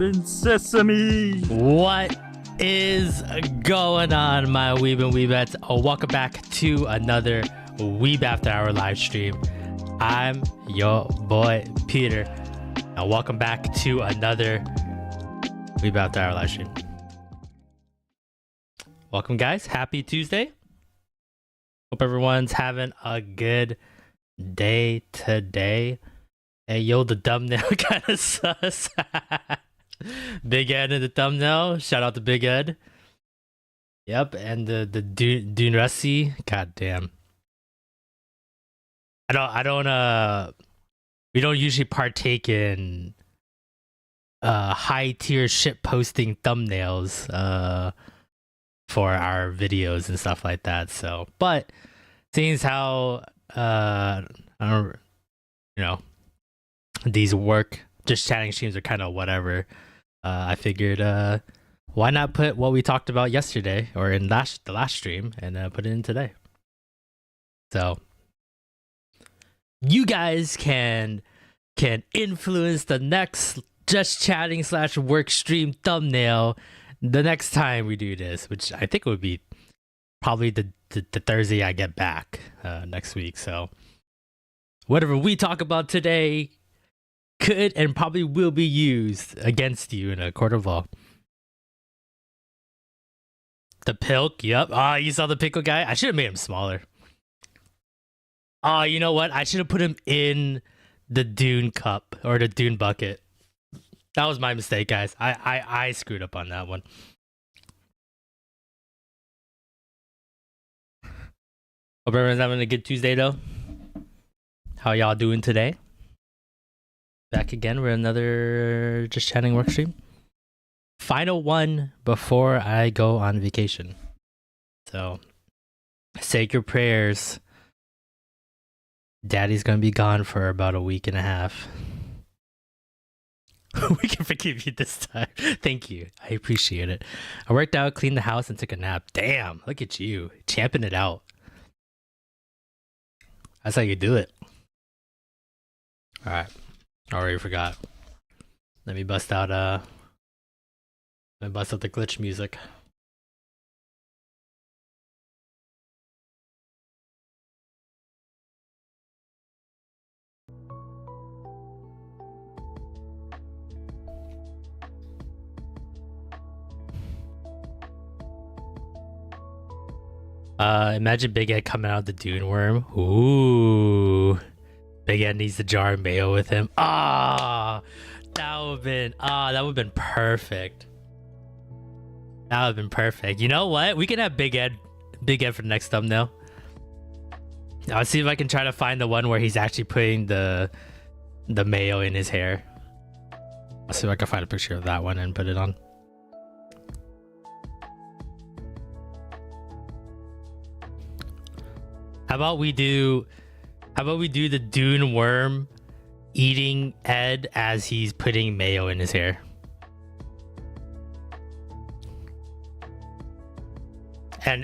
Open sesame! What is going on, my Weeb and Weebettes? Welcome back to another Weeb After Hour live stream. I'm your boy Peter, and welcome back to another Weeb After Hour live stream. Welcome, guys. Happy Tuesday. Hope everyone's having a good day today. Hey, yo, the thumbnail kind of sus. Big Ed in the thumbnail. Shout out to Big Ed. Yep, and the Dune Rusty. God damn. We don't usually partake in high tier shit posting thumbnails for our videos and stuff like that. So, but seeing as how I don't, you know, these work just chatting streams are kind of whatever, I figured why not put what we talked about yesterday or in the last stream and put it in today. So you guys can influence the next just chatting / work stream thumbnail the next time we do this, which I think would be probably the Thursday I get back next week. So whatever we talk about today could and probably will be used against you in a court of law. The Pilk, yep. You saw the pickle guy? I should have made him smaller. You know what? I should have put him in the Dune cup or the Dune bucket. That was my mistake, guys. I screwed up on that one. Hope everyone's having a good Tuesday, though. How y'all doing today? Back again with another Just Chatting work stream. Final one before I go on vacation. So, say your prayers. Daddy's gonna be gone for about a week and a half. We can forgive you this time. Thank you. I appreciate it. I worked out, cleaned the house, and took a nap. Damn, look at you. Champing it out. That's how you do it. Alright. Already forgot. Let me bust out the glitch music. Imagine Big Ed coming out of the Dune worm. Ooh. Big Ed needs the jar of mayo with him. That would have been perfect. That would have been perfect. You know what? We can have Big Ed for the next thumbnail. I'll see if I can try to find the one where he's actually putting the mayo in his hair. I'll see if I can find a picture of that one and put it on. How about we do the Dune worm eating Ed as he's putting mayo in his hair? And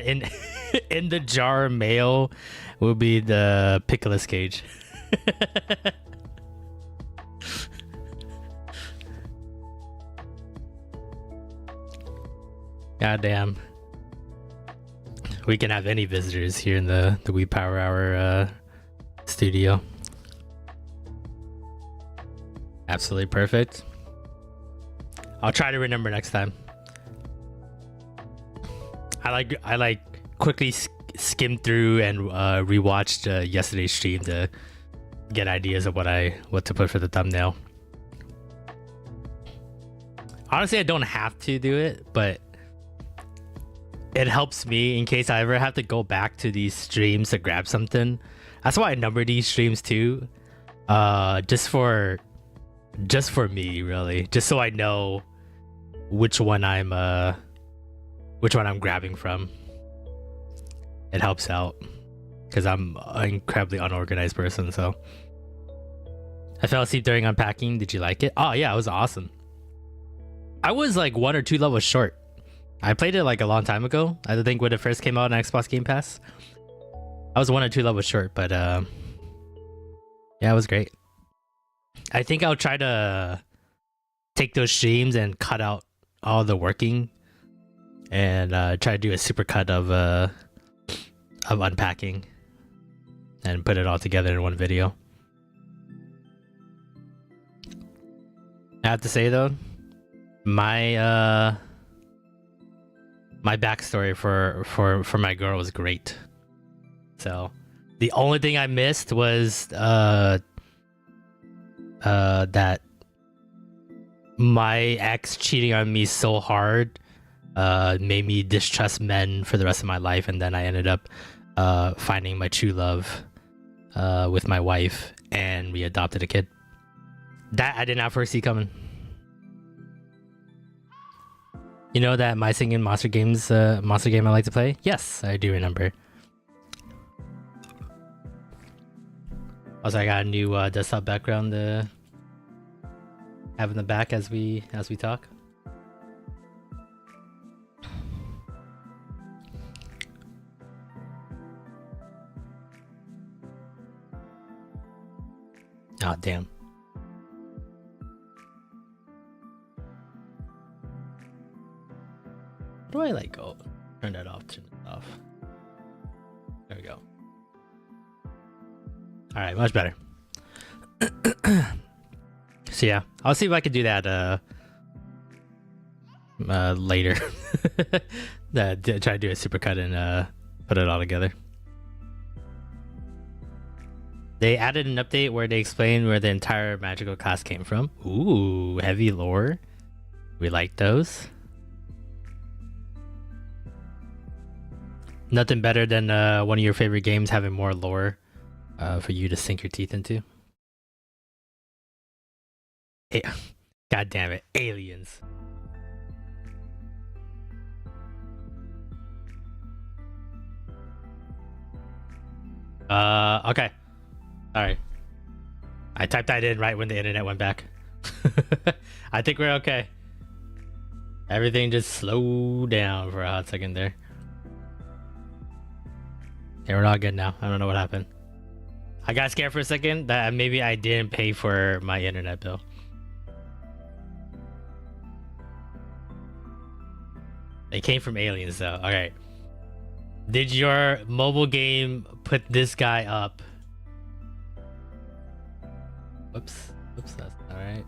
in the jar of mayo will be the Pickles cage. God damn. We can have any visitors here in the Wii Power Hour studio. Absolutely perfect. I'll try to remember next time. I like quickly skimmed through and rewatched yesterday's stream to get ideas of what to put for the thumbnail. Honestly, I don't have to do it, but it helps me in case I ever have to go back to these streams to grab something. That's why I number these streams too. Just for me, really. Just so I know which one I'm grabbing from. It helps out because I'm an incredibly unorganized person. So I fell asleep during unpacking. Did you like it? Oh yeah, it was awesome. I was like 1 or 2 levels short. I played it like a long time ago. I think when it first came out on Xbox Game Pass. I was 1 or 2 levels short, but yeah, it was great. I think I'll try to take those streams and cut out all the working and try to do a supercut of unpacking and put it all together in one video. I have to say though, my backstory for my girl was great. So the only thing I missed was that my ex cheating on me so hard made me distrust men for the rest of my life, and then I ended up finding my true love with my wife, and we adopted a kid. That I did not foresee coming. You know that my singing monster game I like to play? Yes, I do remember. Also, I got a new desktop background to have in the back as we talk. Oh, damn. How do I like go? Turn that off, turn it off. There we go. Alright, much better. So yeah, I'll see if I can do that later. Try to do a supercut and put it all together. They added an update where they explain where the entire magical class came from. Ooh, heavy lore. We like those. Nothing better than one of your favorite games having more lore for you to sink your teeth into. God damn it, aliens. Okay. Alright. I typed that in right when the internet went back. I think we're okay. Everything just slowed down for a hot second there. Yeah, we're all good now. I don't know what happened. I got scared for a second that maybe I didn't pay for my internet bill. It came from aliens though. Alright. Did your mobile game put this guy up? Whoops. Whoops, that's alright.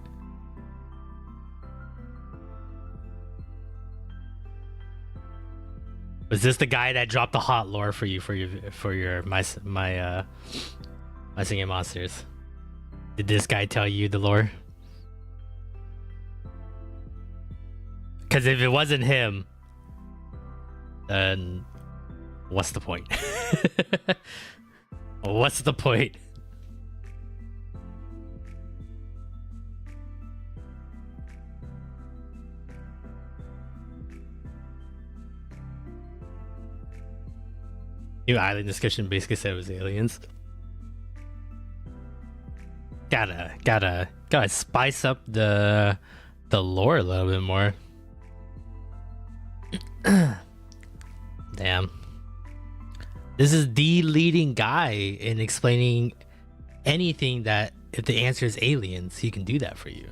Was this the guy that dropped the hot lore for you for your my singing monsters? Did this guy tell you the lore? Because if it wasn't him, then what's the point? What's the point? New island discussion basically said it was aliens. Gotta spice up the lore a little bit more. Damn. This is the leading guy in explaining anything that if the answer is aliens, he can do that for you.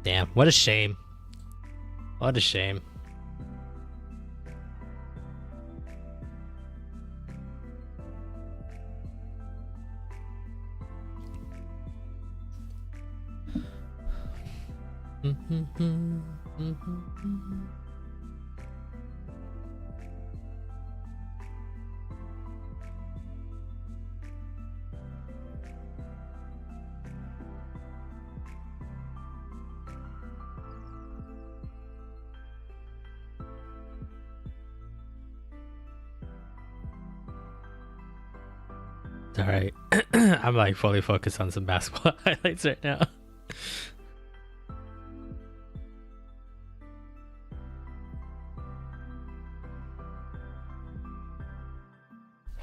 Damn, what a shame. What a shame. All right. I'm like fully focused on some basketball highlights right now.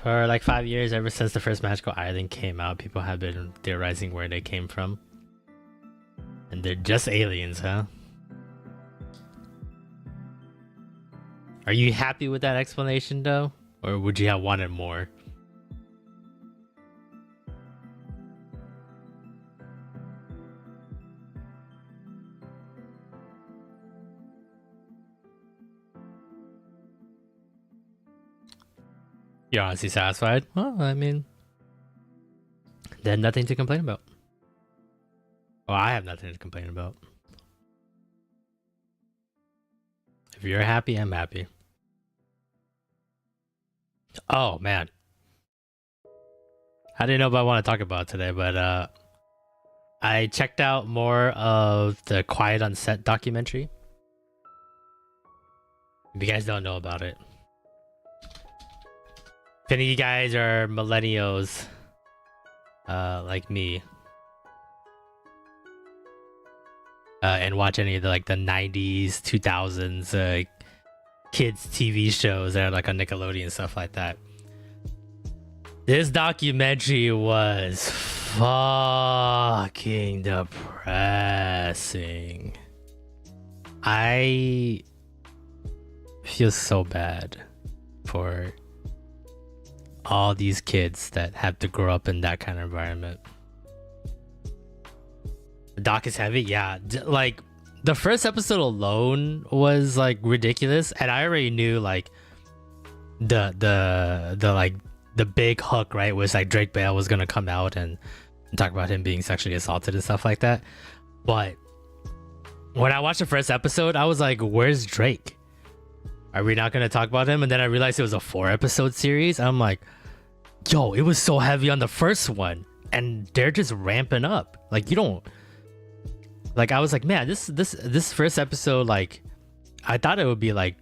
For like 5 years, ever since the first magical island came out, people have been theorizing where they came from. And they're just aliens, huh? Are you happy with that explanation though? Or would you have wanted more? You're honestly satisfied? Well, I mean, then nothing to complain about. Well, I have nothing to complain about. If you're happy, I'm happy. Oh, man. I didn't know if I want to talk about it today, but I checked out more of the Quiet on Set documentary. If you guys don't know about it. If any of you guys are millennials, like me, and watch any of the like the 90s, 2000s kids TV shows that are like on Nickelodeon and stuff like that, this documentary was fucking depressing. I feel so bad for all these kids that have to grow up in that kind of environment. The doc is heavy, yeah. Like the first episode alone was like ridiculous, and I already knew like the big hook, right, was like Drake Bell was gonna come out and talk about him being sexually assaulted and stuff like that. But when I watched the first episode, I was like, where's Drake? Are we not gonna talk about him? And then I realized it was a 4-episode series. I'm like, yo, it was so heavy on the first one, and they're just ramping up. Like, you don't, like, I was like, man, this first episode, like, I thought it would be like,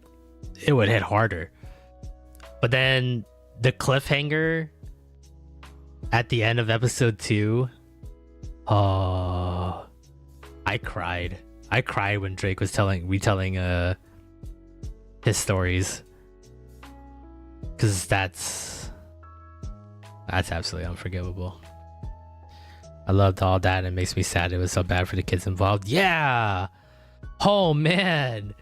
it would hit harder. But then the cliffhanger at the end of episode 2, oh, I cried when Drake was retelling his stories, because that's absolutely unforgivable. I loved all that, and it makes me sad it was so bad for the kids involved. Yeah. Oh man,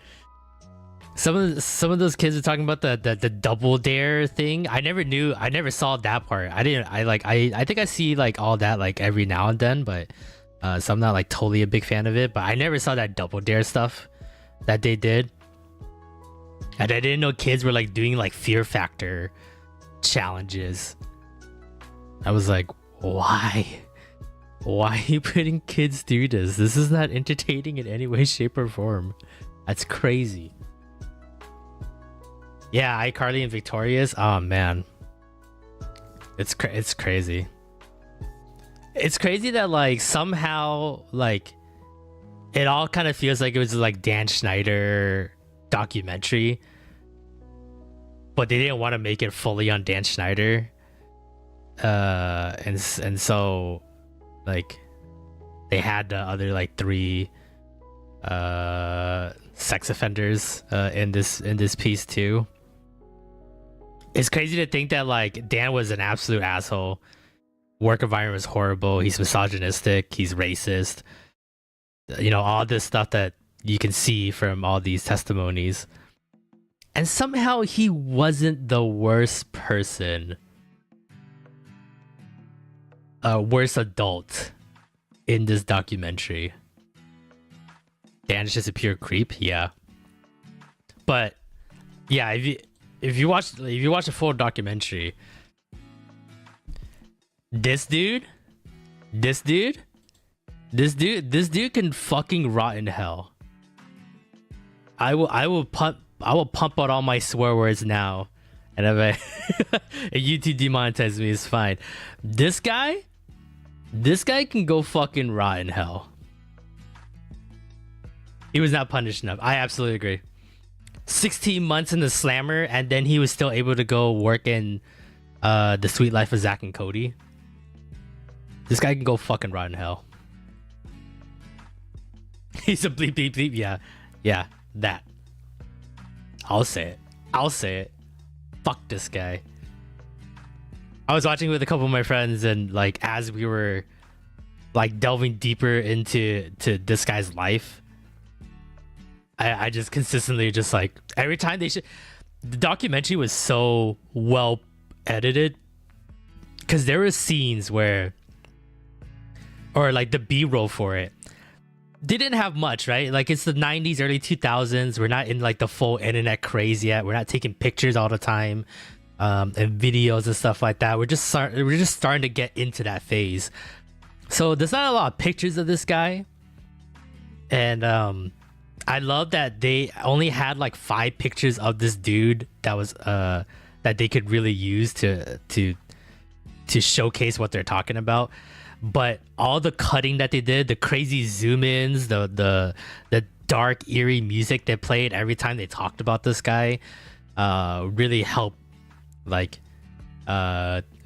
some of those kids are talking about the double dare thing. I never saw that part. I think I see like all that like every now and then, but so I'm not like totally a big fan of it. But I never saw that double dare stuff that they did. And I didn't know kids were like doing like Fear Factor challenges. I was like, why? Why are you putting kids through this? This is not entertaining in any way, shape, or form. That's crazy. Yeah, iCarly and Victorious. Oh man, it's crazy. It's crazy that like somehow like it all kind of feels like it was like Dan Schneider documentary, but they didn't want to make it fully on Dan Schneider, and so like they had the other like 3 sex offenders in this piece too. It's crazy to think that like Dan was an absolute asshole. Work environment was horrible. He's misogynistic. He's racist. You know, all this stuff that you can see from all these testimonies. And somehow he wasn't the worst person, worst adult in this documentary. Dan's just a pure creep, yeah. But yeah, if you watch a full documentary, this dude can fucking rot in hell. I will pump out all my swear words now, and if YouTube demonetizes me, it's fine. This guy can go fucking rot in hell. He was not punished enough. I absolutely agree. 16 months in the slammer, and then he was still able to go work in the Sweet Life of Zack and Cody. This guy can go fucking rot in hell. He's a bleep bleep bleep. Yeah, that. I'll say it. Fuck this guy. I was watching with a couple of my friends, and like as we were like delving deeper into this guy's life, I just consistently just like every time the documentary was so well edited, because there were scenes where, or like the B-roll for it, they didn't have much, right? Like it's the 90s, early 2000s. We're not in like the full internet craze yet. We're not taking pictures all the time. and videos and stuff like that. We're just starting to get into that phase. So there's not a lot of pictures of this guy, and I love that they only had like 5 pictures of this dude that was that they could really use to showcase what they're talking about. But all the cutting that they did, the crazy zoom ins, the dark eerie music they played every time they talked about this guy, really helped like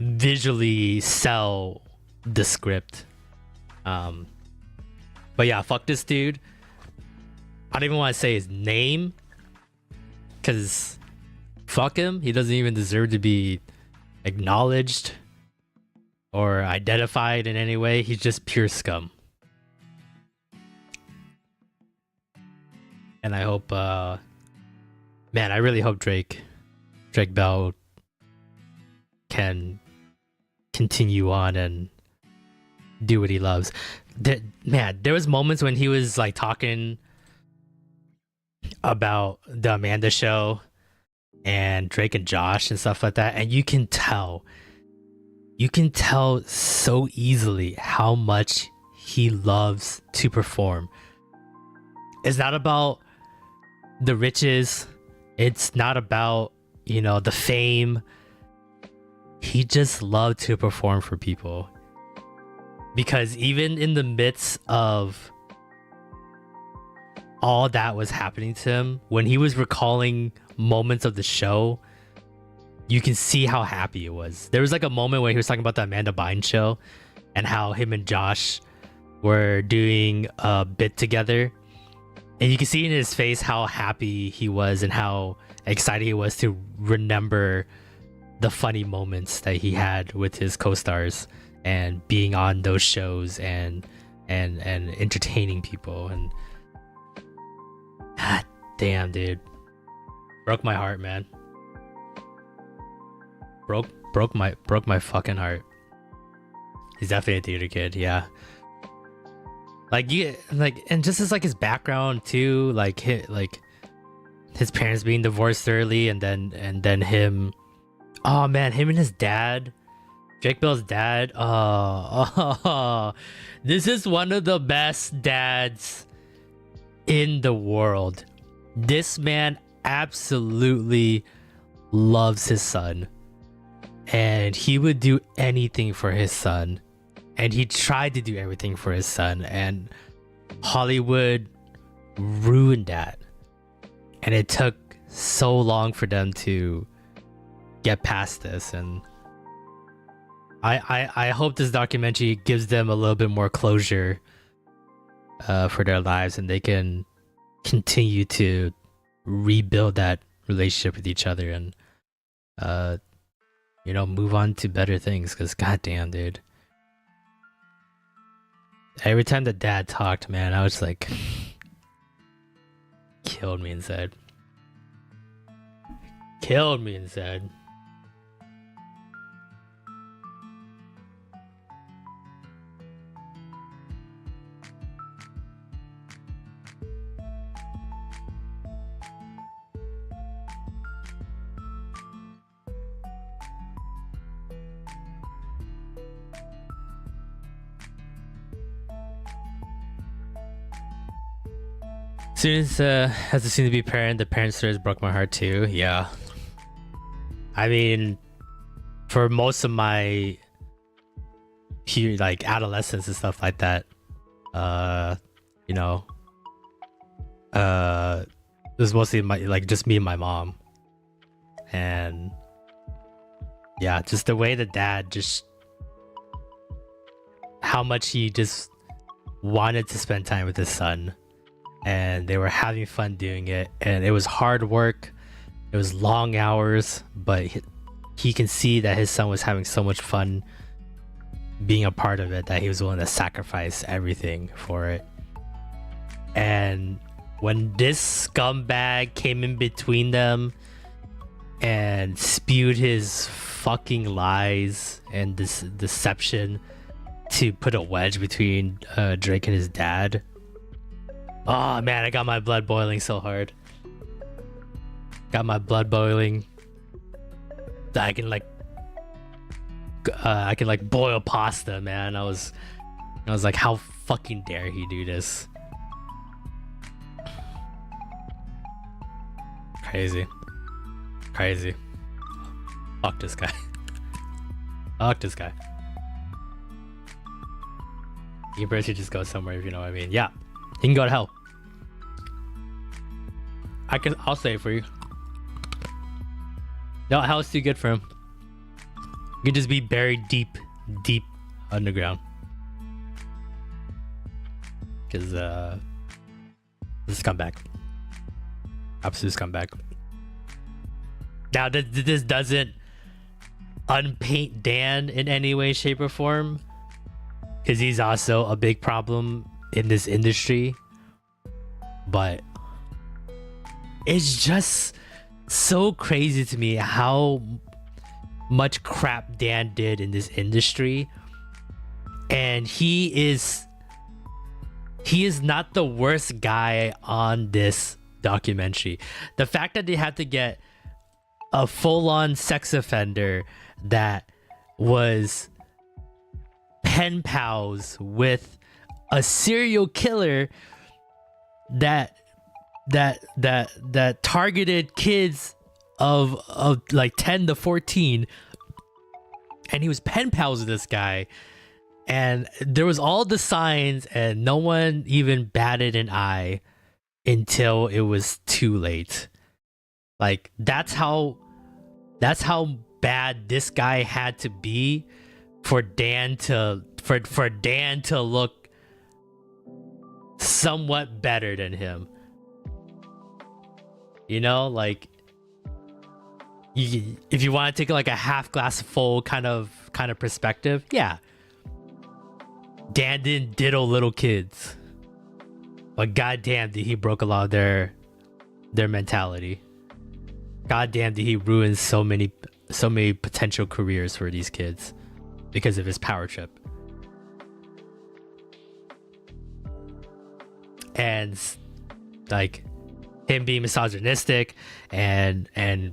visually sell the script. But yeah, fuck this dude. I don't even want to say his name, because fuck him. He doesn't even deserve to be acknowledged or identified in any way. He's just pure scum. And I hope, man, I really hope Drake Bell can continue on and do what he loves. Man, there was moments when he was like talking about the Amanda show and Drake and Josh and stuff like that, and you can tell so easily how much he loves to perform. It's not about the riches, it's not about, you know, the fame. He just loved to perform for people, because even in the midst of all that was happening to him, when he was recalling moments of the show, you can see how happy he was. There was like a moment where he was talking about the Amanda Bynes show and how him and Josh were doing a bit together, and you can see in his face how happy he was and how excited he was to remember the funny moments that he had with his co-stars and being on those shows and entertaining people. And god damn, dude, broke my heart, man. Broke my fucking heart. He's definitely a theater kid, yeah. And just as like his background too, like his parents being divorced early, and then him, oh man, him and his dad, Drake Bell's dad. This is one of the best dads in the world. This man absolutely loves his son, and he would do anything for his son, and he tried to do everything for his son, and Hollywood ruined that, and it took so long for them to get past this. And I hope this documentary gives them a little bit more closure for their lives, and they can continue to rebuild that relationship with each other, and you know, move on to better things. Because goddamn, dude, every time the dad talked, man, I was like, killed me inside. Students, as a soon-to-be parent, the parent stories broke my heart too. Yeah, I mean, for most of my like adolescence and stuff like that, you know, it was mostly just me and my mom, and yeah, just the way the dad, just how much he just wanted to spend time with his son. And they were having fun doing it, and it was hard work, it was long hours, but he can see that his son was having so much fun being a part of it that he was willing to sacrifice everything for it. And when this scumbag came in between them and spewed his fucking lies and this deception to put a wedge between Drake and his dad, oh man, I got my blood boiling so hard. Got my blood boiling. that I can like boil pasta, man. I was like, how fucking dare he do this? Crazy. Fuck this guy. You should just go somewhere, if you know what I mean. Yeah, he can go to hell. I'll say it for you. No, hell's too good for him. You can just be buried deep underground. Cause this is scumbag. Absolute scumbag. Now this doesn't unpaint Dan in any way, shape, or form, because he's also a big problem in this industry. But it's just so crazy to me how much crap Dan did in this industry, and he is not the worst guy on this documentary. The fact that they had to get a full-on sex offender that was pen pals with a serial killer that targeted kids of like 10 to 14, and he was pen pals with this guy, and there was all the signs, and no one even batted an eye until it was too late. Like that's how bad this guy had to be for Dan to look somewhat better than him. You know, like if you want to take like a half glass full kind of perspective, yeah, Dan didn't diddle little kids, but goddamn did he broke a lot of their mentality. Goddamn did he ruin so many potential careers for these kids because of his power trip. And like him being misogynistic and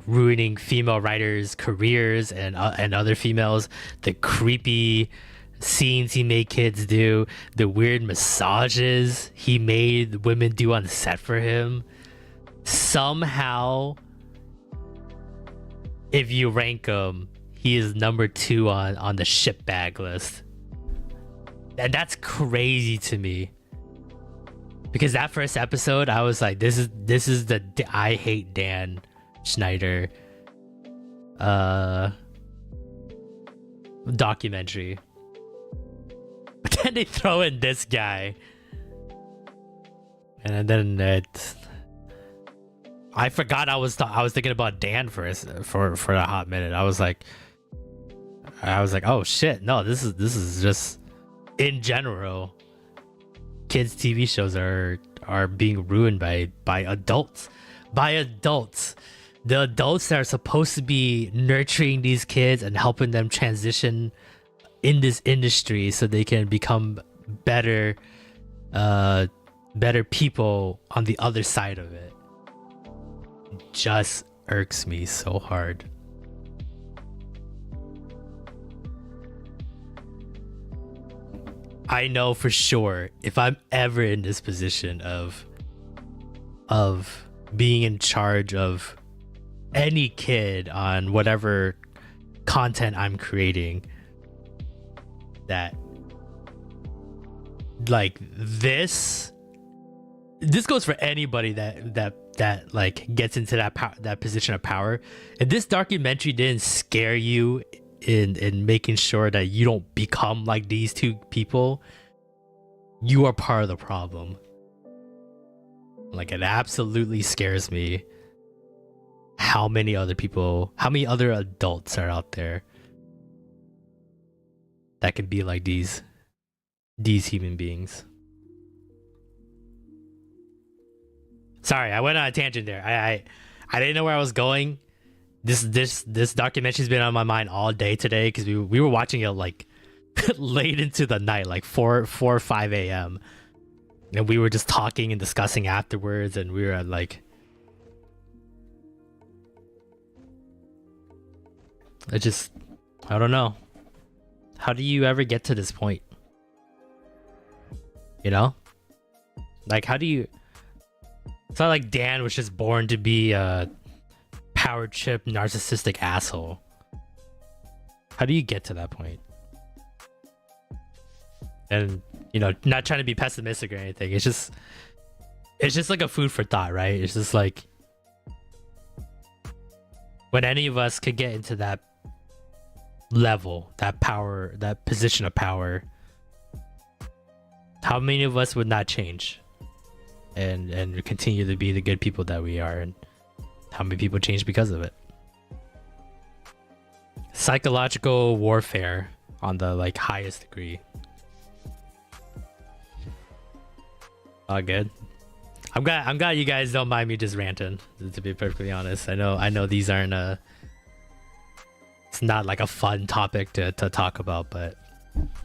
ruining female writers' careers and other females, the creepy scenes he made kids do, the weird massages he made women do on set for him. Somehow, if you rank him, he is number 2 on the shitbag list. And that's crazy to me. Because that first episode, I was like, this is the I hate Dan Schneider documentary. But then they throw in this guy, and then I forgot I was thinking about Dan for a hot minute. I was like, oh shit, no, this is just in general. Kids TV shows are being ruined by adults. The adults that are supposed to be nurturing these kids and helping them transition in this industry so they can become better people on the other side of it. It just irks me so hard. I know for sure if I'm ever in this position of being in charge of any kid on whatever content I'm creating, that like this goes for anybody that like gets into that position of power. If this documentary didn't scare you in making sure that you don't become like these two people, you are part of the problem. Like, it absolutely scares me how many other adults are out there that can be like these human beings. Sorry, I went on a tangent there. I didn't know where I was going. This documentary's been on my mind all day today because we were watching it like late into the night, like 4 or 5 a.m. and we were just talking and discussing afterwards, and we were like, I don't know. How do you ever get to this point? You know? Like, how do you... It's not like Dan was just born to be a power trip, narcissistic asshole. How do you get to that point? And, you know, not trying to be pessimistic or anything. It's just like a food for thought, right? It's just like, when any of us could get into that level, that power, that position of power, how many of us would not change and continue to be the good people that we are, and how many people change because of it? Psychological warfare on the like highest degree. All good. I'm glad you guys don't mind me just ranting, to be perfectly honest. I know these aren't it's not like a fun topic to talk about, but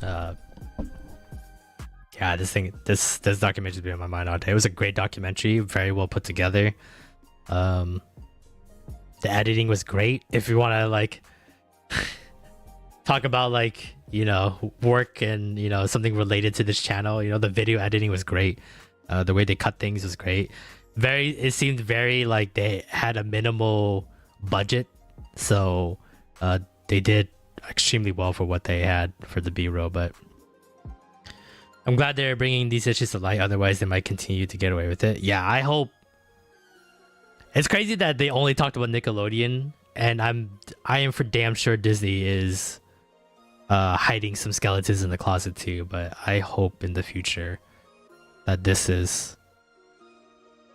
yeah, this documentary's been on my mind all day. It was a great documentary, very well put together. The editing was great. If you want to like talk about like, you know, work and, you know, something related to this channel, you know, the video editing was great. The way they cut things was great. It seemed very like they had a minimal budget, so they did extremely well for what they had for the B-roll. But I'm glad they're bringing these issues to light. Otherwise, they might continue to get away with it. Yeah, I hope. It's crazy that they only talked about Nickelodeon, and I am for damn sure Disney is hiding some skeletons in the closet too. But I hope in the future that this is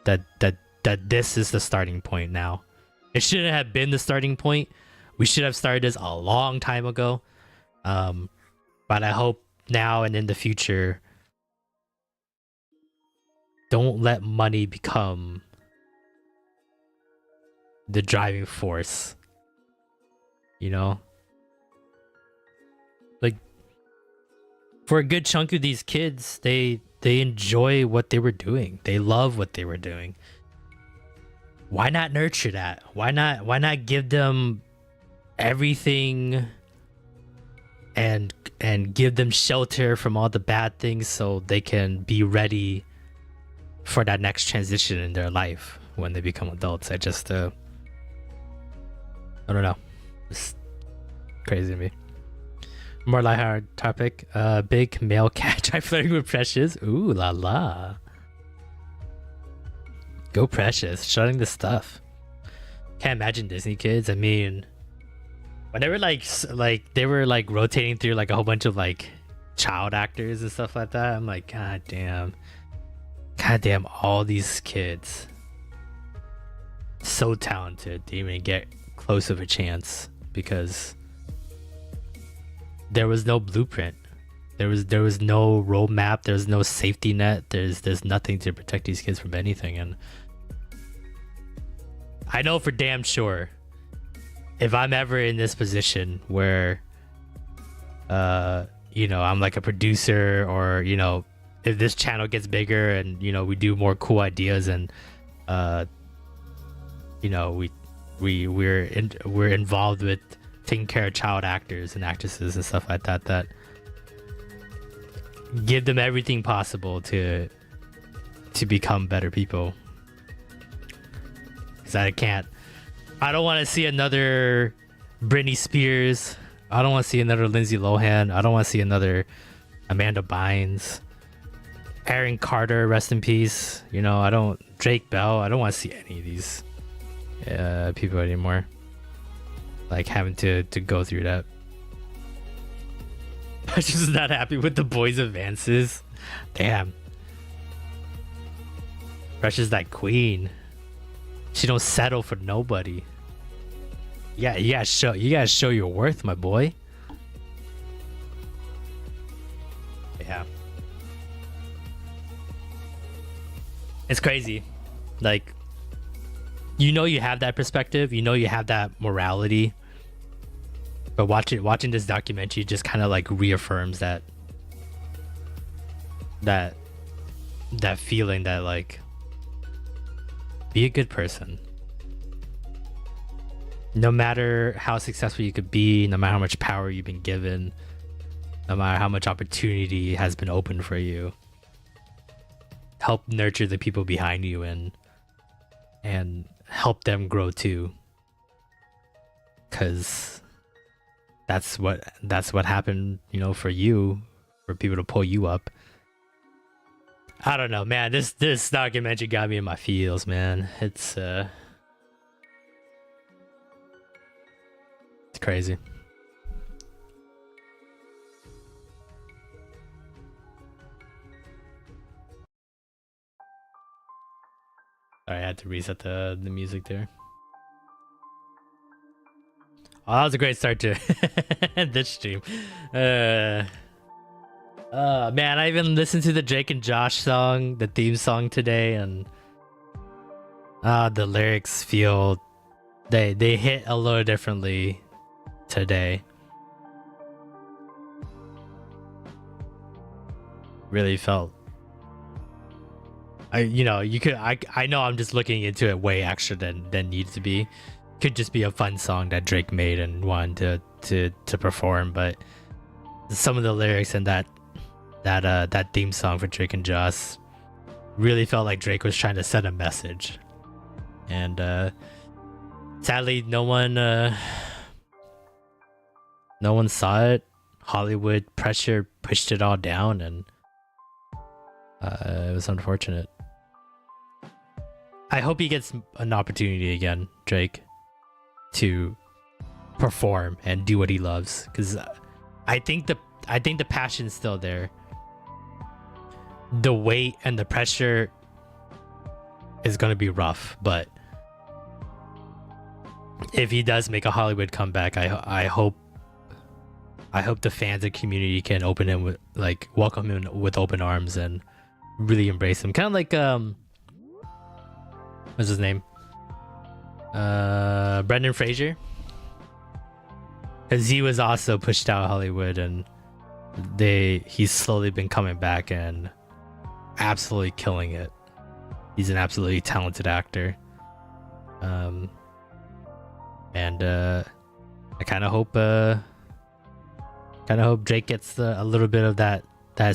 this is the starting point now. It shouldn't have been the starting point. We should have started this a long time ago. But I hope now and in the future, don't let money become the driving force. You know? Like, for a good chunk of these kids, they enjoy what they were doing. They love what they were doing. Why not nurture that? Why not give them everything and give them shelter from all the bad things so they can be ready for that next transition in their life when they become adults? I don't know. It's crazy to me. More lighthearted topic. Big male cat tried flirting with Precious. Ooh la la. Go Precious, shutting the stuff. Can't imagine Disney kids. I mean, whenever like they were like rotating through like a whole bunch of like child actors and stuff like that, I'm like, god damn, all these kids so talented, they didn't even get close of a chance because there was no blueprint. There was no roadmap. There's no safety net. There's nothing to protect these kids from anything. And I know for damn sure, if I'm ever in this position where, you know, I'm like a producer, or, you know, if this channel gets bigger and, you know, we do more cool ideas and, you know, we're involved with taking care of child actors and actresses and stuff like that, that give them everything possible to become better people. Because I don't want to see another Britney Spears. I don't want to see another Lindsay Lohan. I don't want to see another Amanda Bynes. Aaron Carter, rest in peace. You know, Drake Bell. I don't want to see any of these people anymore. Like having to go through that. I'm just not happy with the boys' advances. Damn. Precious, that queen. She don't settle for nobody. Yeah, you gotta show your worth, my boy. Yeah. It's crazy. Like, you know, you have that perspective, you know, you have that morality, but watching this documentary just kind of like reaffirms that feeling that, like, be a good person. no matter how successful you could be, no matter how much power you've been given, no matter how much opportunity has been opened for you, help nurture the people behind you and help them grow too. Cause that's what happened, you know, for you, for people to pull you up. I don't know, man. This documentary got me in my feels, man. It's crazy. Sorry, I had to reset the music there. Oh, that was a great start to this stream. Man, I even listened to the Drake and Josh song, the theme song today, and the lyrics feel they hit a little differently today. Really felt I know I'm just looking into it way extra than needs to be. Could just be a fun song that Drake made and wanted to perform, but some of the lyrics in that theme song for Drake and Josh really felt like Drake was trying to send a message, and sadly no one saw it. Hollywood pressure pushed it all down, and it was unfortunate. I hope he gets an opportunity again, Drake, to perform and do what he loves, because I think the passion's still there. The weight and the pressure is gonna be rough, but if he does make a Hollywood comeback, I hope the fans and community can welcome him with open arms and really embrace him. Kind of like what's his name? Brendan Fraser, because he was also pushed out of Hollywood, and he's slowly been coming back and absolutely killing it. He's an absolutely talented actor, and I kind of hope Drake gets a little bit of that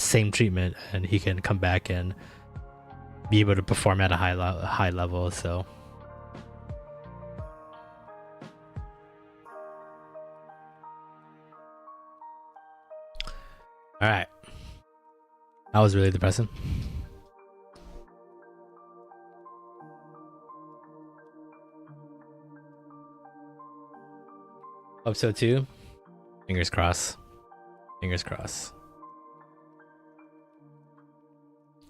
same treatment, and he can come back and be able to perform at a high level. So all right, that was really depressing. Hope so too. Fingers crossed. Fingers crossed.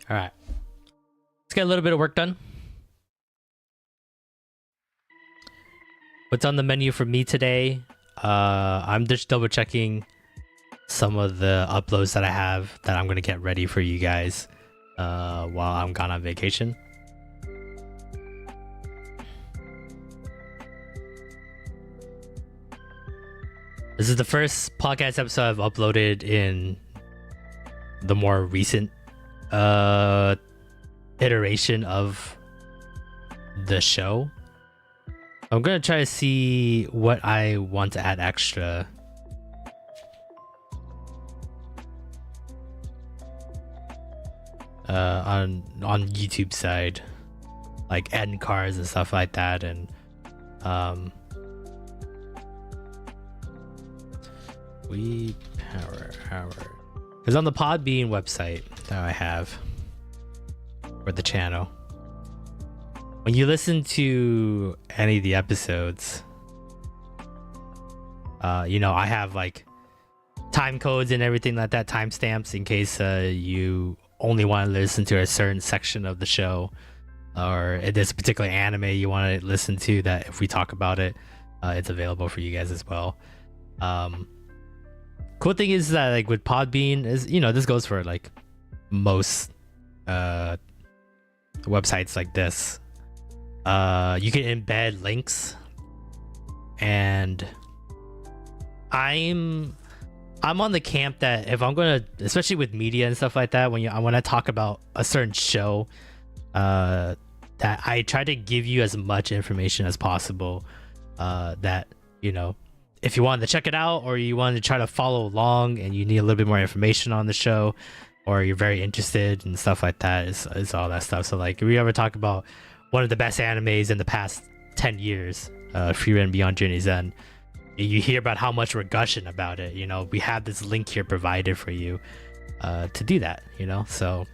All right, let's get a little bit of work done. What's on the menu for me today? I'm just double checking some of the uploads that I have that I'm gonna get ready for you guys while I'm gone on vacation. This is the first podcast episode I've uploaded in the more recent iteration of the show. I'm gonna try to see what I want to add extra. On YouTube side, like end cards and stuff like that, and Weeb power, because on the Podbean website that I have for the channel, when you listen to any of the episodes, I have like time codes and everything like that, timestamps, in case you only want to listen to a certain section of the show, or if there's a particular anime you want to listen to, that if we talk about it, it's available for you guys as well. Cool thing is that, like, with Podbean, is this goes for like most websites like this, you can embed links, and I'm on the camp that if I'm gonna, especially with media and stuff like that, when I want to talk about a certain show, that I try to give you as much information as possible that, you know, if you wanted to check it out or you wanted to try to follow along and you need a little bit more information on the show, or you're very interested and stuff like that, is all that stuff. So like, if we ever talk about one of the best animes in the past 10 years, Frieren Beyond Journey's End, you hear about how much we're gushing about it. You know, we have this link here provided for you to do that, you know. So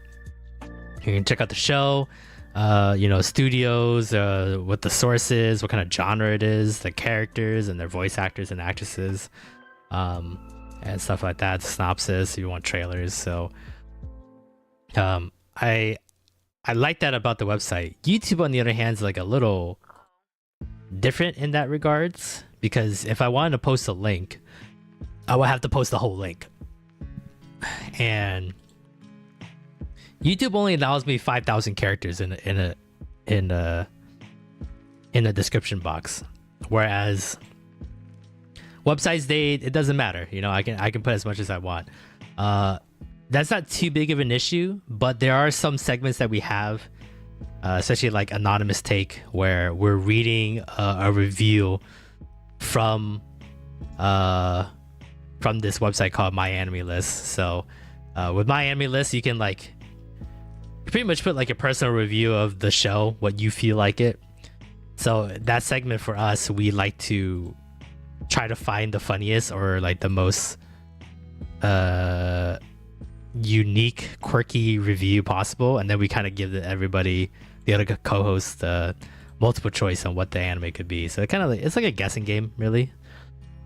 you can check out the show, you know, studios, what the source is, what kind of genre it is, the characters and their voice actors and actresses, and stuff like that. Synopsis if you want trailers. So I like that about the website. YouTube, on the other hand, is like a little different in that regards, because if I wanted to post a link, I would have to post the whole link, and YouTube only allows me 5,000 characters in a description box, whereas websites, it doesn't matter. You know, I can put as much as I want. That's not too big of an issue, but there are some segments that we have, especially like Anonymous Take, where we're reading a review from this website called My Anime List. So with My Anime List, you can like pretty much put like a personal review of the show, what you feel like it. So that segment for us, we like to try to find the funniest or like the most unique, quirky review possible, and then we kind of give everybody, the other co-hosts, multiple choice on what the anime could be. So kind of like, it's like a guessing game, really.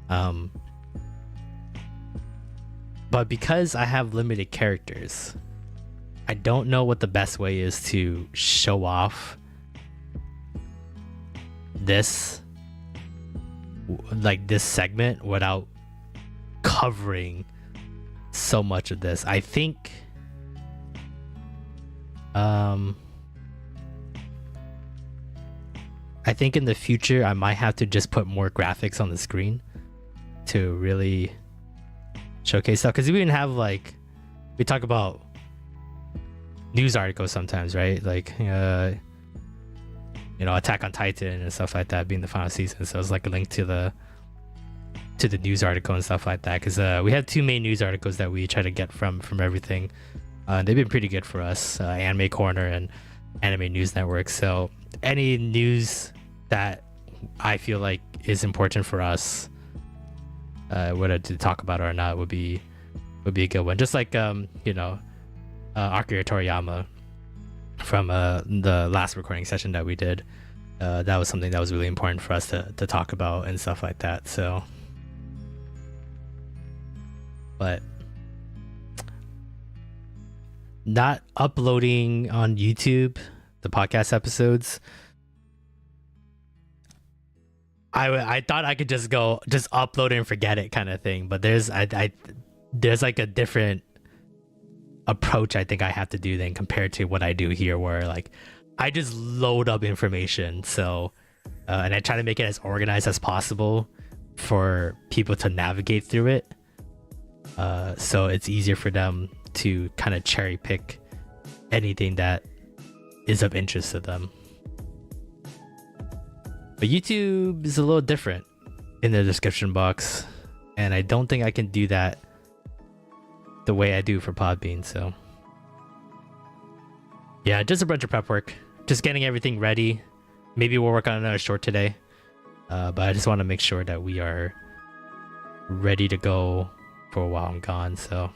But because I have limited characters, I don't know what the best way is to show off this, like this segment, without covering so much of this. I think in the future I might have to just put more graphics on the screen to really showcase stuff, because we even have like, we talk about news articles sometimes, right? Like you know, Attack on Titan and stuff like that being the final season, so it's like a link to the news article and stuff like that, because we have two main news articles that we try to get from everything. They've been pretty good for us, Anime Corner and Anime News Network. So any news that I feel like is important for us, whether to talk about it or not, would be a good one. Just like you know, Akira Toriyama from the last recording session that we did, that was something that was really important for us to talk about and stuff like that. So, but not uploading on YouTube the podcast episodes, I thought I could just upload it and forget it kind of thing, but there's like a different approach I think I have to do then compared to what I do here, where like I just load up information. So and I try to make it as organized as possible for people to navigate through it, so it's easier for them to kind of cherry pick anything that is of interest to them. But YouTube is a little different in the description box, and I don't think I can do that the way I do for Podbean. So yeah, just a bunch of prep work, just getting everything ready. Maybe we'll work on another short today, but I just want to make sure that we are ready to go for a while I'm gone. So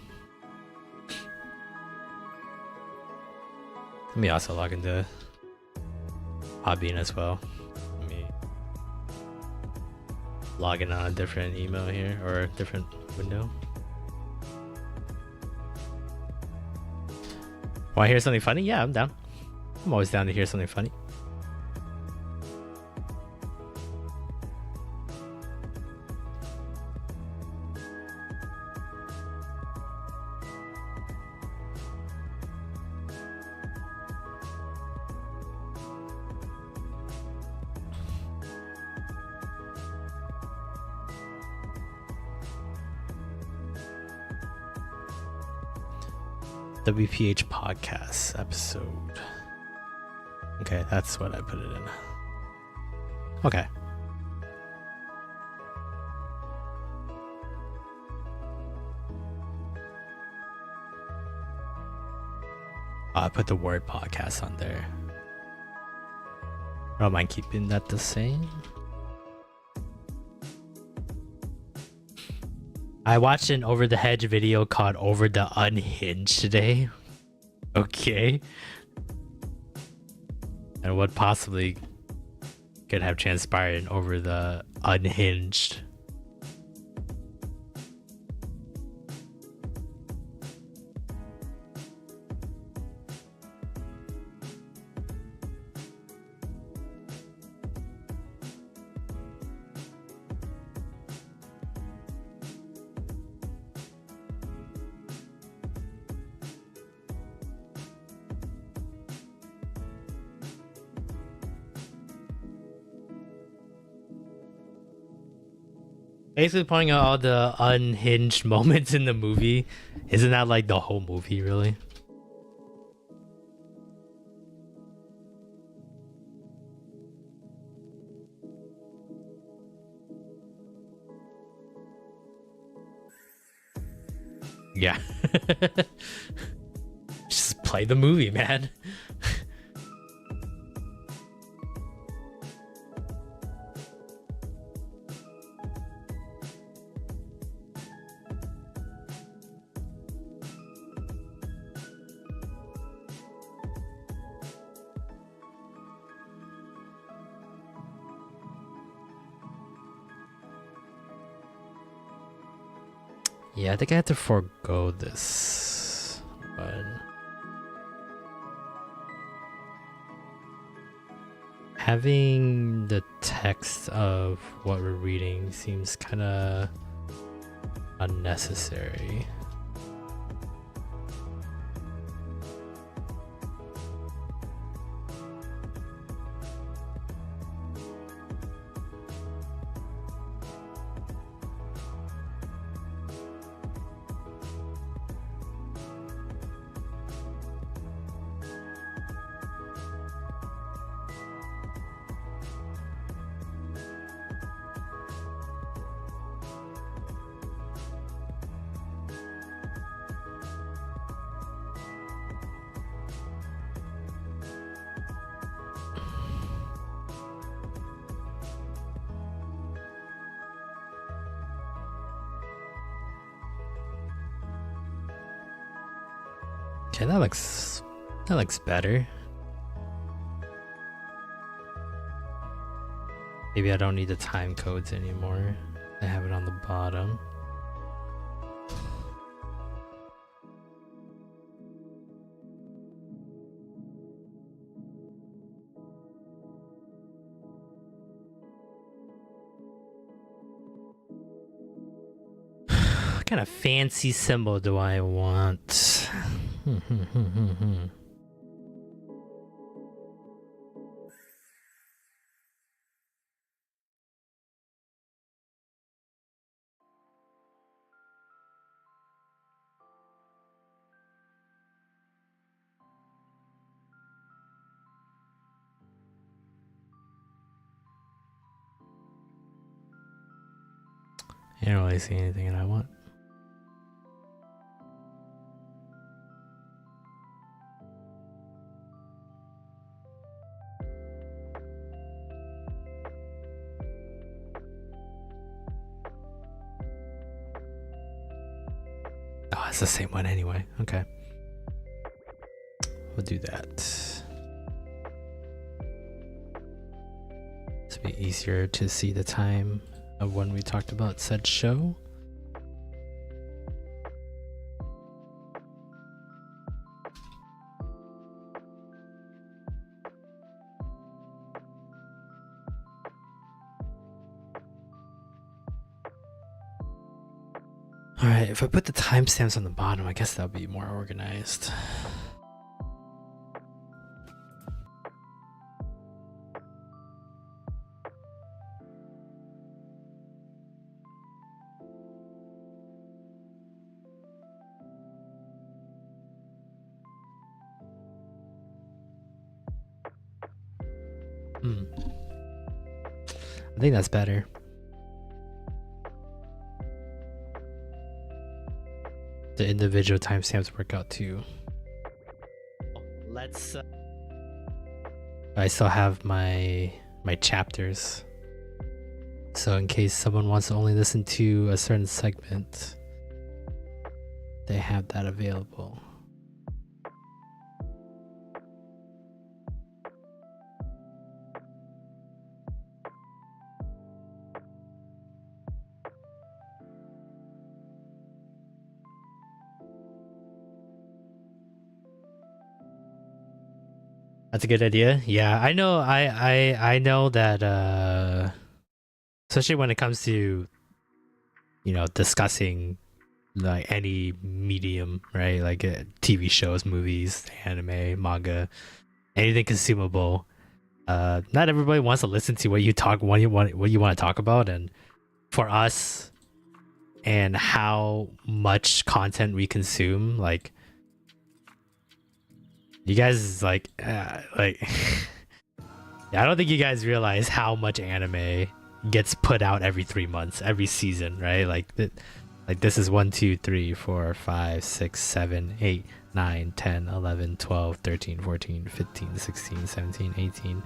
let me also log into Podbean as well. Let me log in on a different email here, or a different window. Want to hear something funny? Yeah, I'm down. I'm always down to hear something funny. WPH podcast episode. Okay, that's what I put it in. Okay. I put the word podcast on there. I don't mind keeping that the same. I watched an Over the Hedge video called Over the Unhinged today. Okay. And what possibly could have transpired over the Unhinged? Basically pointing out all the unhinged moments in the movie. Isn't that like the whole movie, really? Yeah. Just play the movie, man. Yeah, I think I have to forego this, but having the text of what we're reading seems kind of unnecessary. Okay, that looks better. Maybe I don't need the time codes anymore. I have it on the bottom. What kind of fancy symbol do I want? I don't really see anything that I want. Oh, it's the same one anyway. Okay. We'll do that. This will be easier to see the time of when we talked about said show. Alright, if I put the timestamps on the bottom, I guess that'll be more organized. I think that's better. The individual timestamps work out too. let's. I still have my chapters, so in case someone wants to only listen to a certain segment, they have that available. That's a good idea. Yeah, I know. I know that, especially when it comes to, discussing like any medium, right? Like TV shows, movies, anime, manga, anything consumable. Not everybody wants to listen to what you want to talk about, and for us, and how much content we consume, like. You guys I don't think you guys realize how much anime gets put out every 3 months, every season, right? Like this is 1, 2, 3, 4, 5, 6, 7, 8, 9, 10, 11, 12, 13, 14, 15, 16, 17, 18.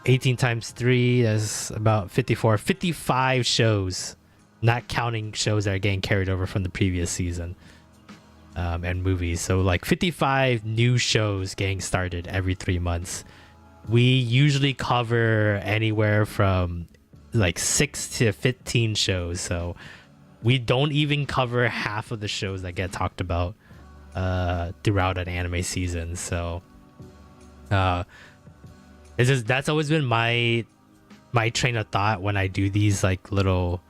18 times 3, that's about 54, 55 shows, not counting shows that are getting carried over from the previous season. And movies, so like 55 new shows getting started every 3 months. We usually cover anywhere from like 6 to 15 shows, so we don't even cover half of the shows that get talked about throughout an anime season. So that's always been my train of thought when I do these like little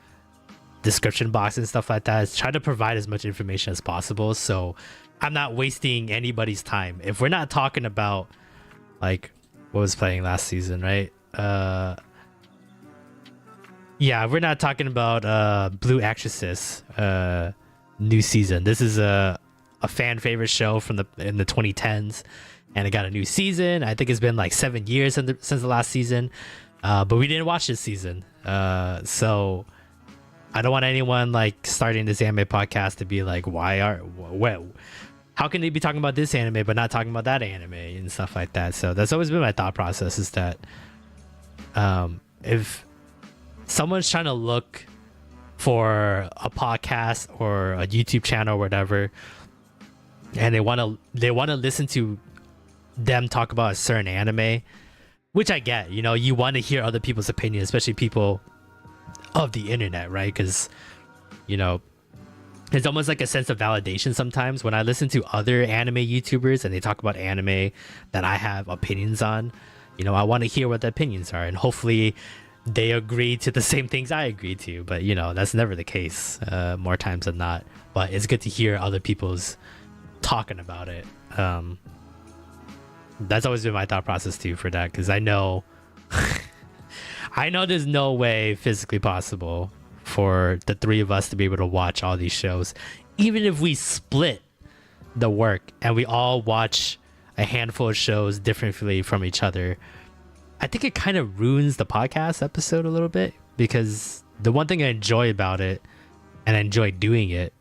description box and stuff like that, is try to provide as much information as possible, so I'm not wasting anybody's time. If we're not talking about like what was playing last season, right? Yeah, we're not talking about Blue Exorcist new season. This is a fan favorite show from in the 2010s, and it got a new season. I think it's been like 7 years since the last season, but we didn't watch this season, so I don't want anyone like starting this anime podcast to be like, how can they be talking about this anime but not talking about that anime and stuff like that? So that's always been my thought process, is that if someone's trying to look for a podcast or a YouTube channel or whatever, and they want to listen to them talk about a certain anime, which I get, you want to hear other people's opinions, especially people of the internet, right? Because it's almost like a sense of validation sometimes when I listen to other anime YouTubers and they talk about anime that I have opinions on. I want to hear what the opinions are, and hopefully they agree to the same things I agree to, but that's never the case, more times than not. But it's good to hear other people's talking about it. That's always been my thought process too for that, because I know there's no way physically possible for the three of us to be able to watch all these shows, even if we split the work and we all watch a handful of shows differently from each other. I think it kind of ruins the podcast episode a little bit, because the one thing I enjoy about it, and I enjoy doing it,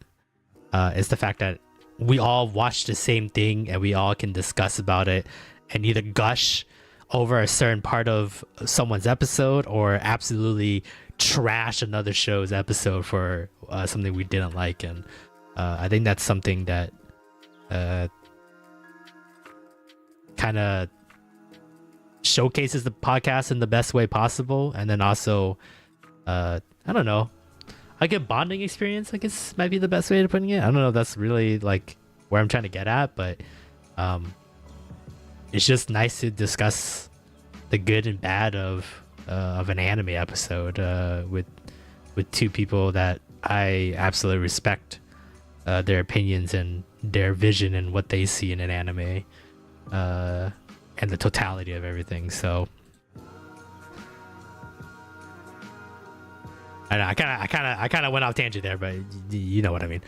is the fact that we all watch the same thing and we all can discuss about it and either gush over a certain part of someone's episode or absolutely trash another show's episode for something we didn't like. And I think that's something that kind of showcases the podcast in the best way possible, and then also I don't know, like a bonding experience, I guess might be the best way to putting it. I don't know if that's really like where I'm trying to get at, but it's just nice to discuss the good and bad of an anime episode with two people that I absolutely respect their opinions and their vision and what they see in an anime, and the totality of everything. So I know I kind of went off tangent there, but you know what I mean.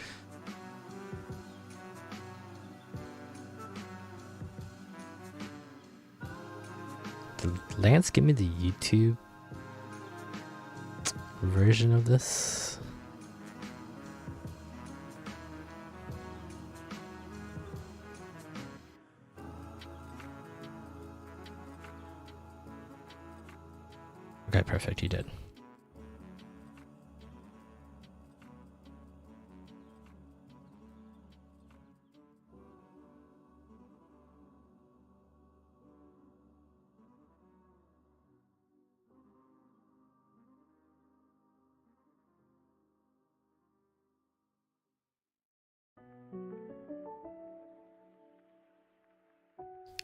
Lance, give me the YouTube version of this. Okay, perfect. You did.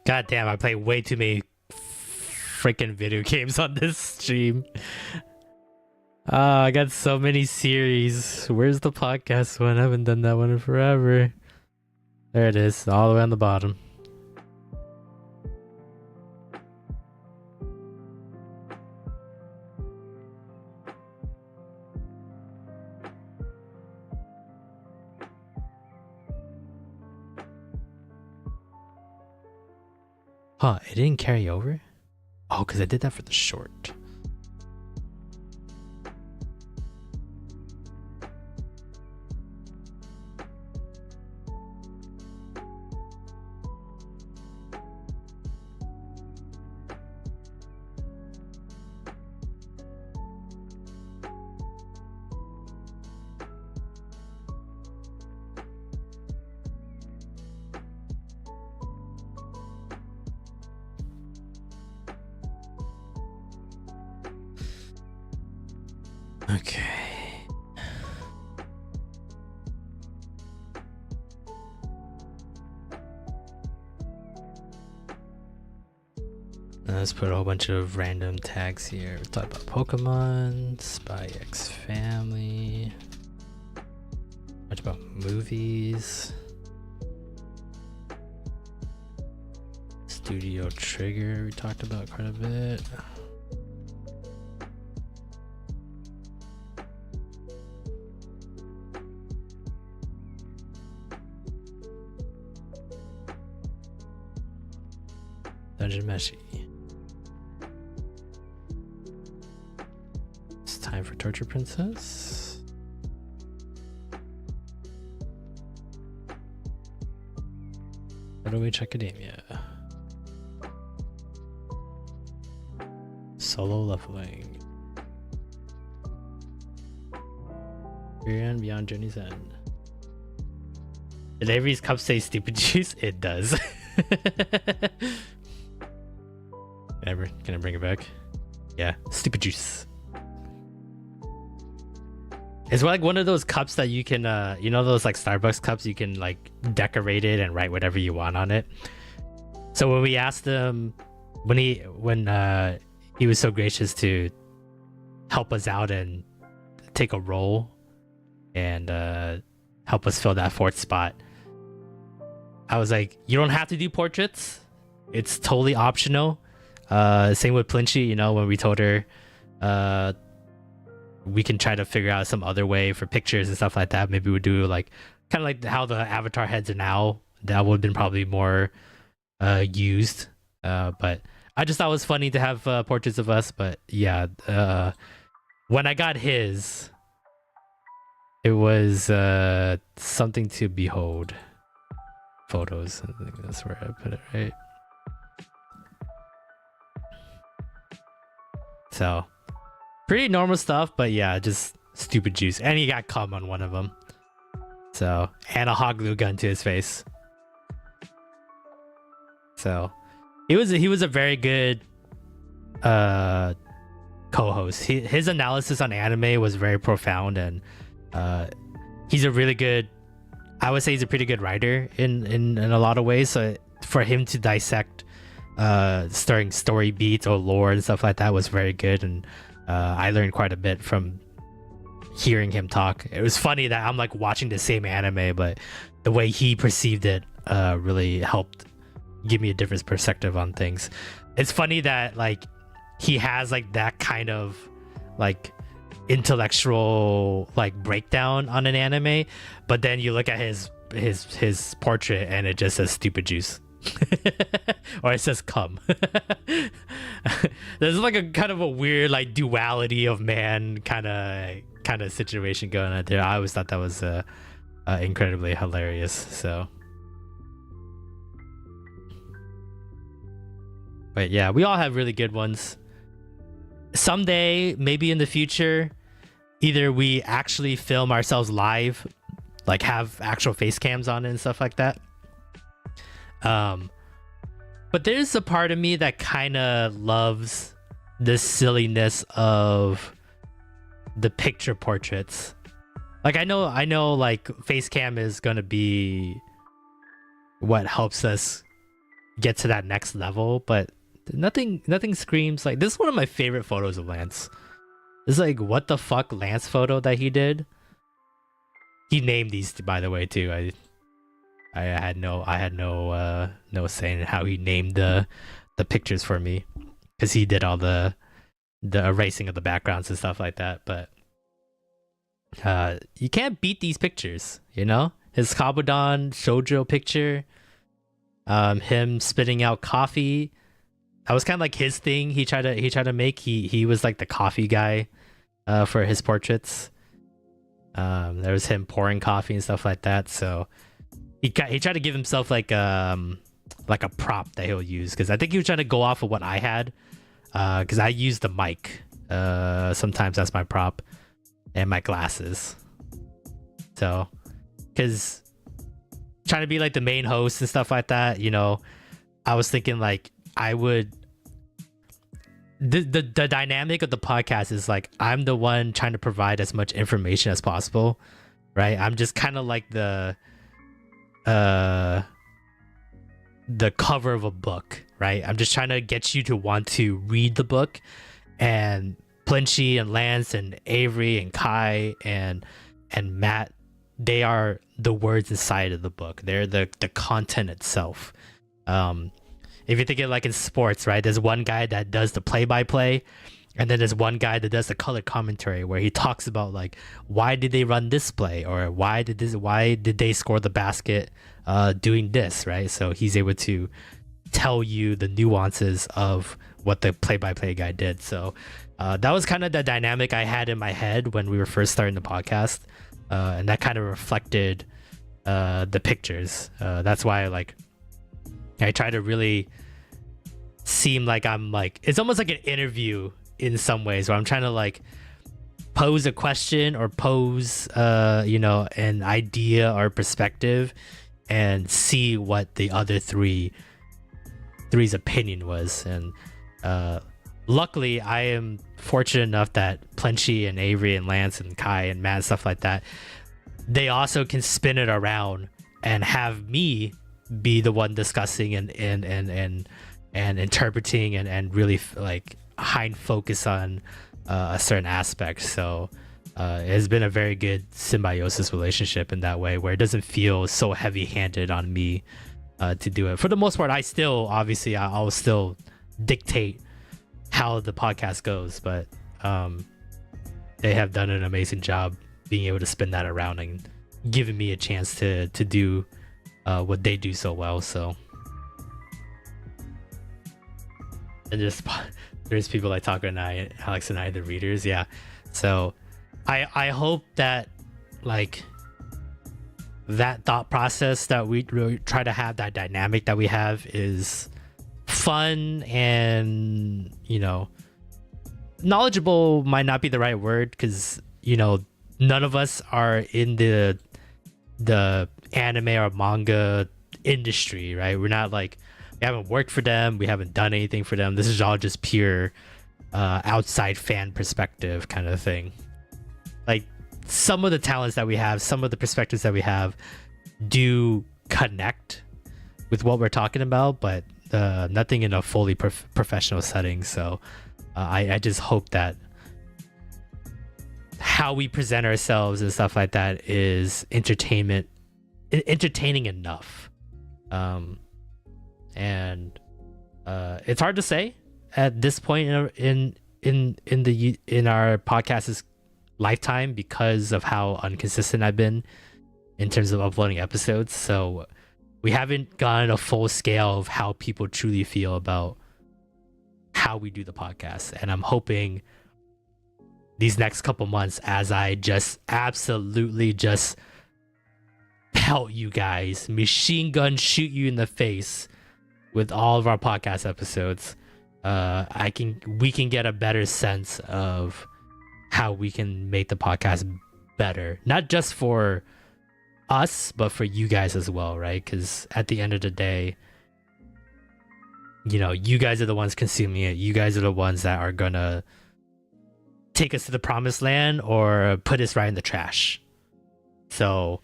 God damn, I play way too many freaking video games on this stream. I got so many series. Where's the podcast one? I haven't done that one in forever. There it is, all the way on the bottom. Huh, it didn't carry over? Oh, because I did that for the short. Okay. Let's put a whole bunch of random tags here. We'll talk about Pokemon, Spy X Family, a bunch about movies, Studio Trigger, we talked about quite a bit. Dungeon Meshi. It's time for Torture Princess. Middleweight Academia. Solo leveling. Beyond Beyond Journey's End. Did Avery's cup say stupid juice? It does. Can I bring it back? Yeah, stupid juice. It's like one of those cups that you can, you know, those like Starbucks cups you can like decorate it and write whatever you want on it. So when we asked him, when he was so gracious to help us out and take a role and help us fill that fourth spot, I was like, you don't have to do portraits. It's totally optional. Same with Plinchy, you know, when we told her we can try to figure out some other way for pictures and stuff like that. Maybe we'll do like kind of like how the avatar heads are now. That would have been probably more used. But I just thought it was funny to have portraits of us. But yeah, when I got his, it was something to behold. Photos, I think that's where I put it, right? So, pretty normal stuff, but yeah, just stupid juice. And he got cum on one of them. So, and a hot glue gun to his face. So, he was a very good co-host. His analysis on anime was very profound, and he's a really good, I would say he's a pretty good writer in a lot of ways. So for him to dissect starting story beats or lore and stuff like that was very good, and I learned quite a bit from hearing him talk. It was funny that I'm like watching the same anime, but the way he perceived it really helped give me a different perspective on things. It's funny that like he has like that kind of like intellectual like breakdown on an anime, but then you look at his portrait and it just says stupid juice. Or it says cum. There's like a kind of a weird like duality of man kind of situation going on there. I always thought that was incredibly hilarious. So, but yeah, we all have really good ones. someday, maybe in the future, either we actually film ourselves live, like have actual face cams on it and stuff like that. But there's a part of me that kind of loves the silliness of the picture portraits. Like I know like face cam is gonna be what helps us get to that next level, but nothing screams like this is one of my favorite photos of Lance. This is like what the fuck Lance photo that he did. He named these, by the way, too. I had no say in how he named the pictures for me, because he did all the erasing of the backgrounds and stuff like that. But you can't beat these pictures, you know? His Kabudan shoujo picture, him spitting out coffee. That was kind of like his thing. He tried to make. He was like the coffee guy for his portraits. There was him pouring coffee and stuff like that. So he tried to give himself like a prop that he'll use, because I think he was trying to go off of what I had, because I use the mic. Sometimes that's my prop, and my glasses. So, because trying to be like the main host and stuff like that, you know, I was thinking like I would. The dynamic of the podcast is like I'm the one trying to provide as much information as possible, right? I'm just kind of like the cover of a book, right? I'm just trying to get you to want to read the book, and Plinchy and Lance and Avery and Kai and Matt, they are the words inside of the book. They're the content itself. If you think of like in sports, right? There's one guy that does the play-by-play, and then there's one guy that does the color commentary where he talks about like why did they run this play, or why did they score the basket doing this, right? So he's able to tell you the nuances of what the play-by-play guy did. So that was kind of the dynamic I had in my head when we were first starting the podcast, and that kind of reflected the pictures. That's why I try to really seem like I'm like, it's almost like an interview in some ways, where I'm trying to like pose a question or pose you know, an idea or perspective, and see what the other three's opinion was. And luckily I am fortunate enough that Plinchy and Avery and Lance and Kai and Matt and stuff like that, they also can spin it around and have me be the one discussing and interpreting and really like high focus on a certain aspect. So it has been a very good symbiosis relationship in that way, where it doesn't feel so heavy-handed on me to do it. For the most part, I'll still dictate how the podcast goes, but they have done an amazing job being able to spin that around and giving me a chance to do what they do so well. So, and just there's people like Taka and I, Alex and I, the readers. Yeah. So I hope that like that thought process that we really try to have, that dynamic that we have, is fun and, you know, knowledgeable might not be the right word, because, you know, none of us are in the anime or manga industry, right? We're not like, we haven't worked for them, we haven't done anything for them. This is all just pure outside fan perspective kind of thing. Like some of the talents that we have, some of the perspectives that we have do connect with what we're talking about, but nothing in a fully professional setting. So I just hope that how we present ourselves and stuff like that is entertaining enough. And it's hard to say at this point in our podcast's lifetime, because of how inconsistent I've been in terms of uploading episodes. So we haven't gotten a full scale of how people truly feel about how we do the podcast. And I'm hoping these next couple months, as I just absolutely just pelt you guys, machine gun shoot you in the face with all of our podcast episodes, we can get a better sense of how we can make the podcast better, not just for us but for you guys as well, right? Because at the end of the day, you know, you guys are the ones consuming it. You guys are the ones that are gonna take us to the promised land or put us right in the trash. So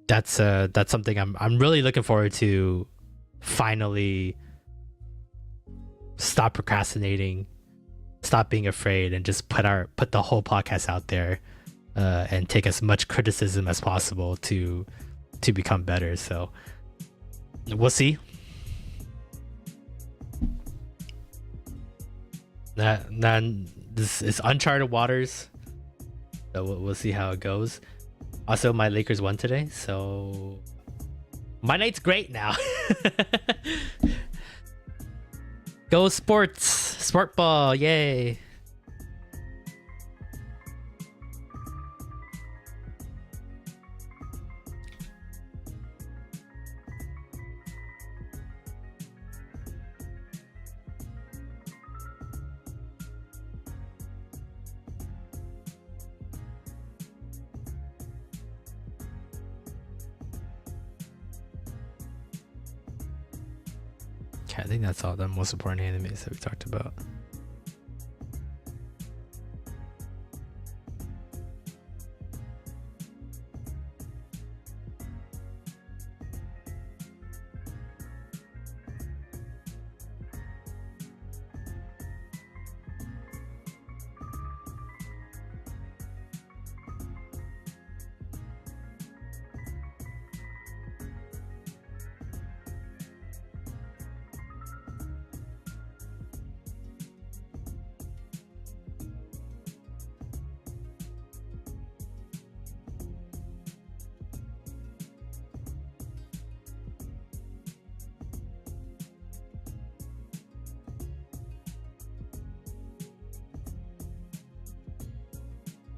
that's something I'm really looking forward to. Finally stop procrastinating, stop being afraid, and just put the whole podcast out there, and take as much criticism as possible to become better. So we'll see. This is uncharted waters, so we'll see how it goes. Also, my Lakers won today, so my night's great now. Go sports, sport ball, yay. Okay, I think that's all the most important animes that we talked about.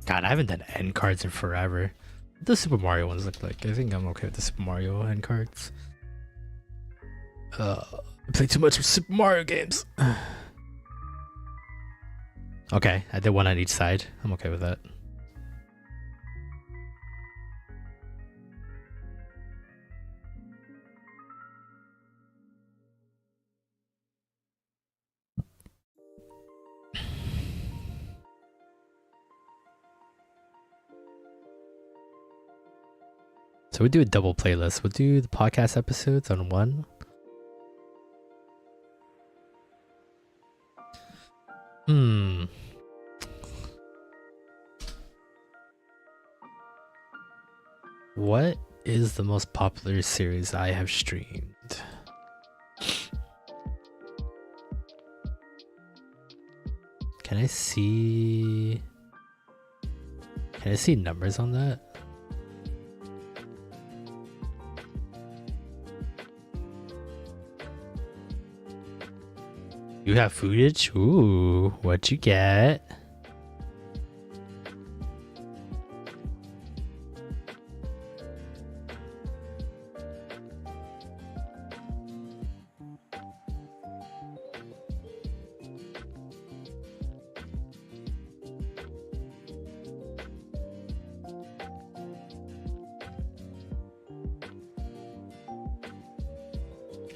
God, I haven't done end cards in forever. What the Super Mario ones look like? I think I'm okay with the Super Mario end cards. I play too much of Super Mario games. Okay, I did one on each side. I'm okay with that. So we do a double playlist. We'll do the podcast episodes on one. What is the most popular series I have streamed? Can I see numbers on that? You have footage? Ooh, what'd you get?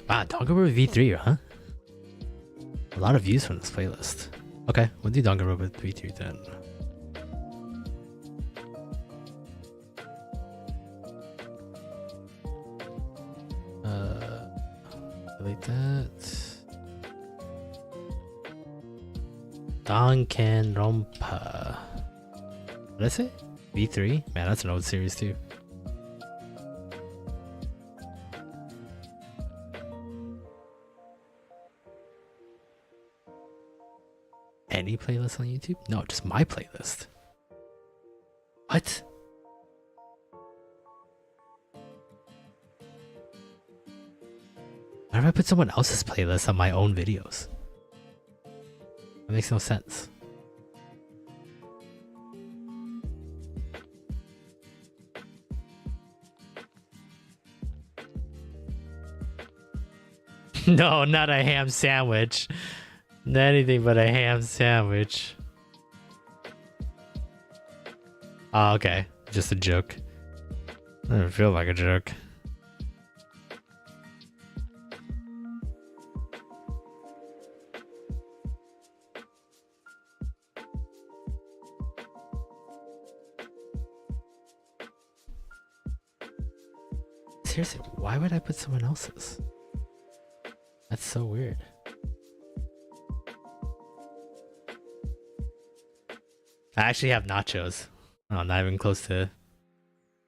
Wow, Danganronpa V3, huh? A lot of views from this playlist. Okay, we'll do Danganronpa V3 then. Delete that. Danganronpa. What did I say? V3? Man, that's an old series too. Any playlist on YouTube? No, just my playlist. What? Why do I put someone else's playlist on my own videos? That makes no sense. No, not a ham sandwich. Not anything but a ham sandwich. Oh, okay. Just a joke. I don't feel like a joke. Seriously, why would I put someone else's? That's so weird. I actually have nachos. Oh, not even close to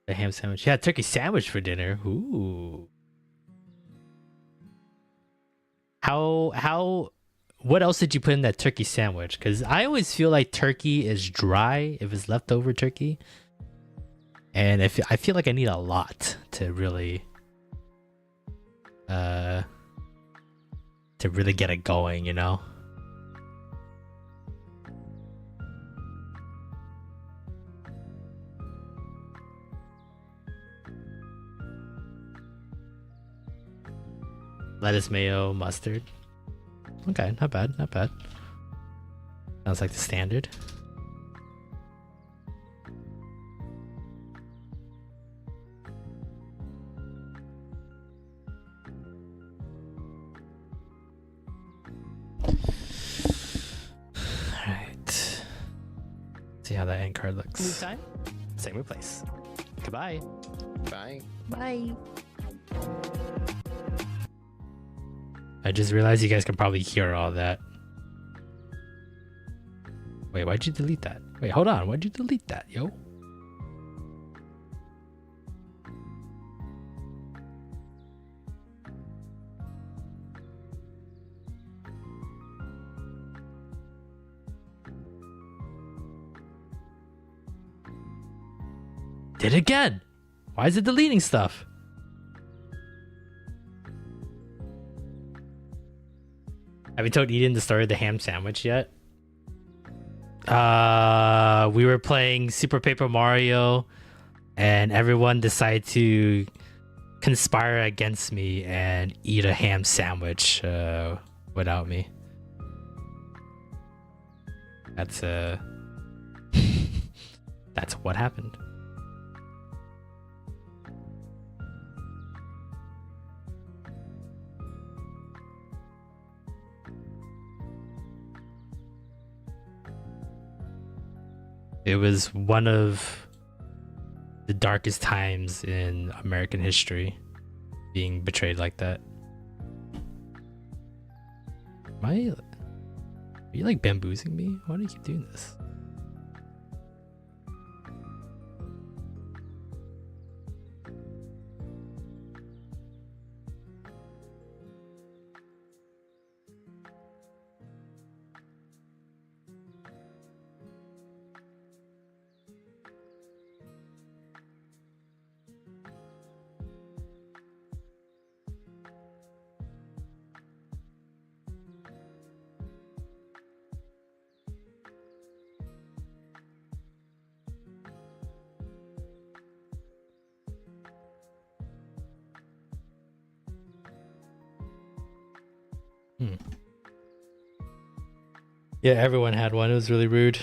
the ham sandwich. Yeah, turkey sandwich for dinner. Ooh. What else did you put in that turkey sandwich? Because I always feel like turkey is dry if it's leftover turkey. And if I feel like I need a lot to really get it going, you know? Lettuce, mayo, mustard. Okay, not bad, not bad. Sounds like the standard. Alright. See how that end card looks. New time, same place. Goodbye. Bye. Bye. I just realized you guys can probably hear all that. Wait, why'd you delete that? Wait, hold on. Why'd you delete that, yo? Did it again. Why is it deleting stuff? Have you told Eden the story of the ham sandwich yet? We were playing Super Paper Mario and everyone decided to conspire against me and eat a ham sandwich without me. That's that's what happened. It was one of the darkest times in American history, being betrayed like that. Are you like bamboozling me? Why do you keep doing this? Yeah, everyone had one. It was really rude.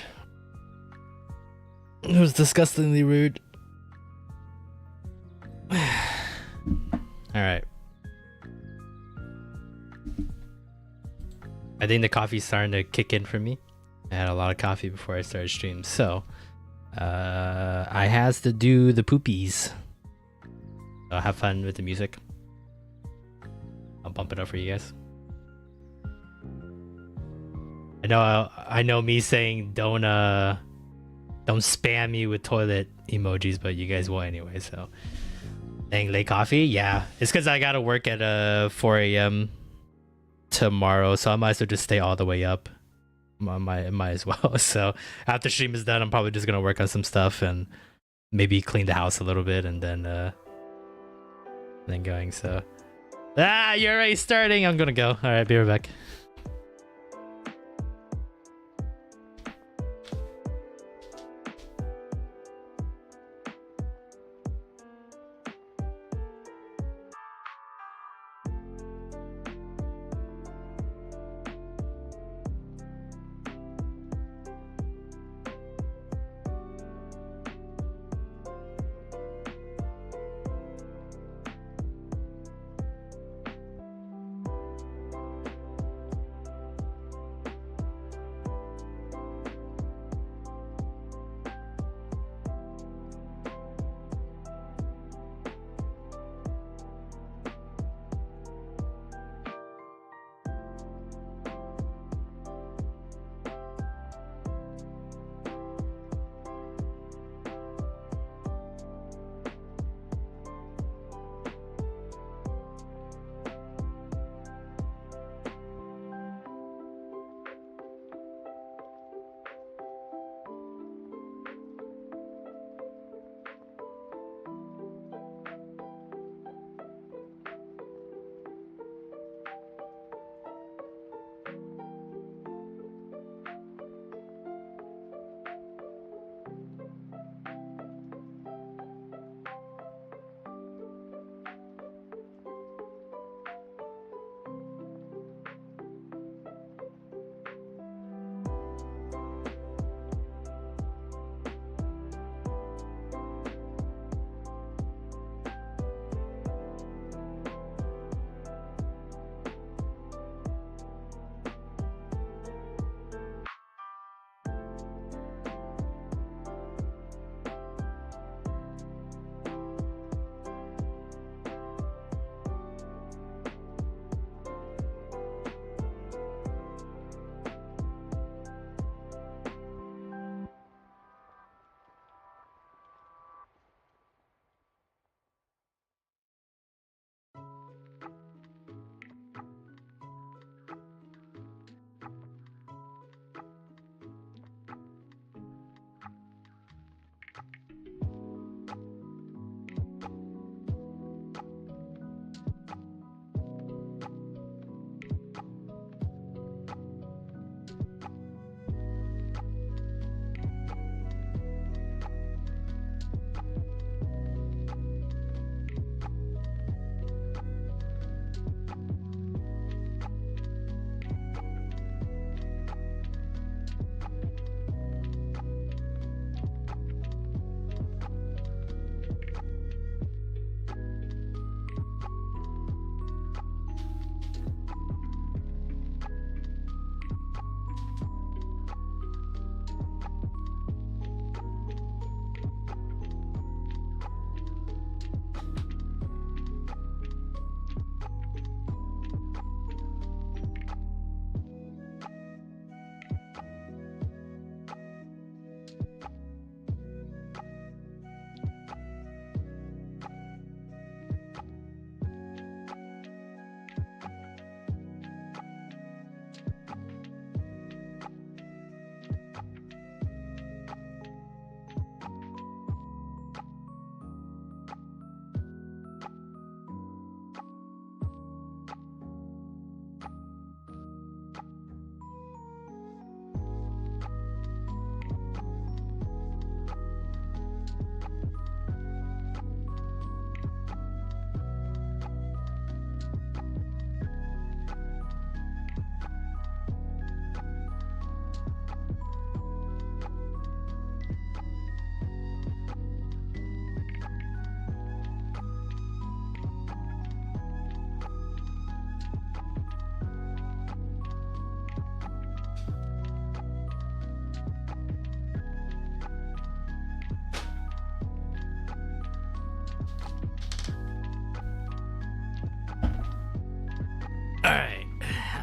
It was disgustingly rude. All right. I think the coffee's starting to kick in for me. I had a lot of coffee before I started stream, so I has to do the poopies. So have fun with the music. I'll bump it up for you guys. I know me saying don't spam me with toilet emojis, but you guys will anyway, so dang, late coffee. Yeah, it's because I gotta work at 4 a.m. tomorrow, so I might as well just stay all the way up. Might as well. So after stream is done, I'm probably just gonna work on some stuff and maybe clean the house a little bit and then going. So you're already starting. I'm gonna go. All right, be right back.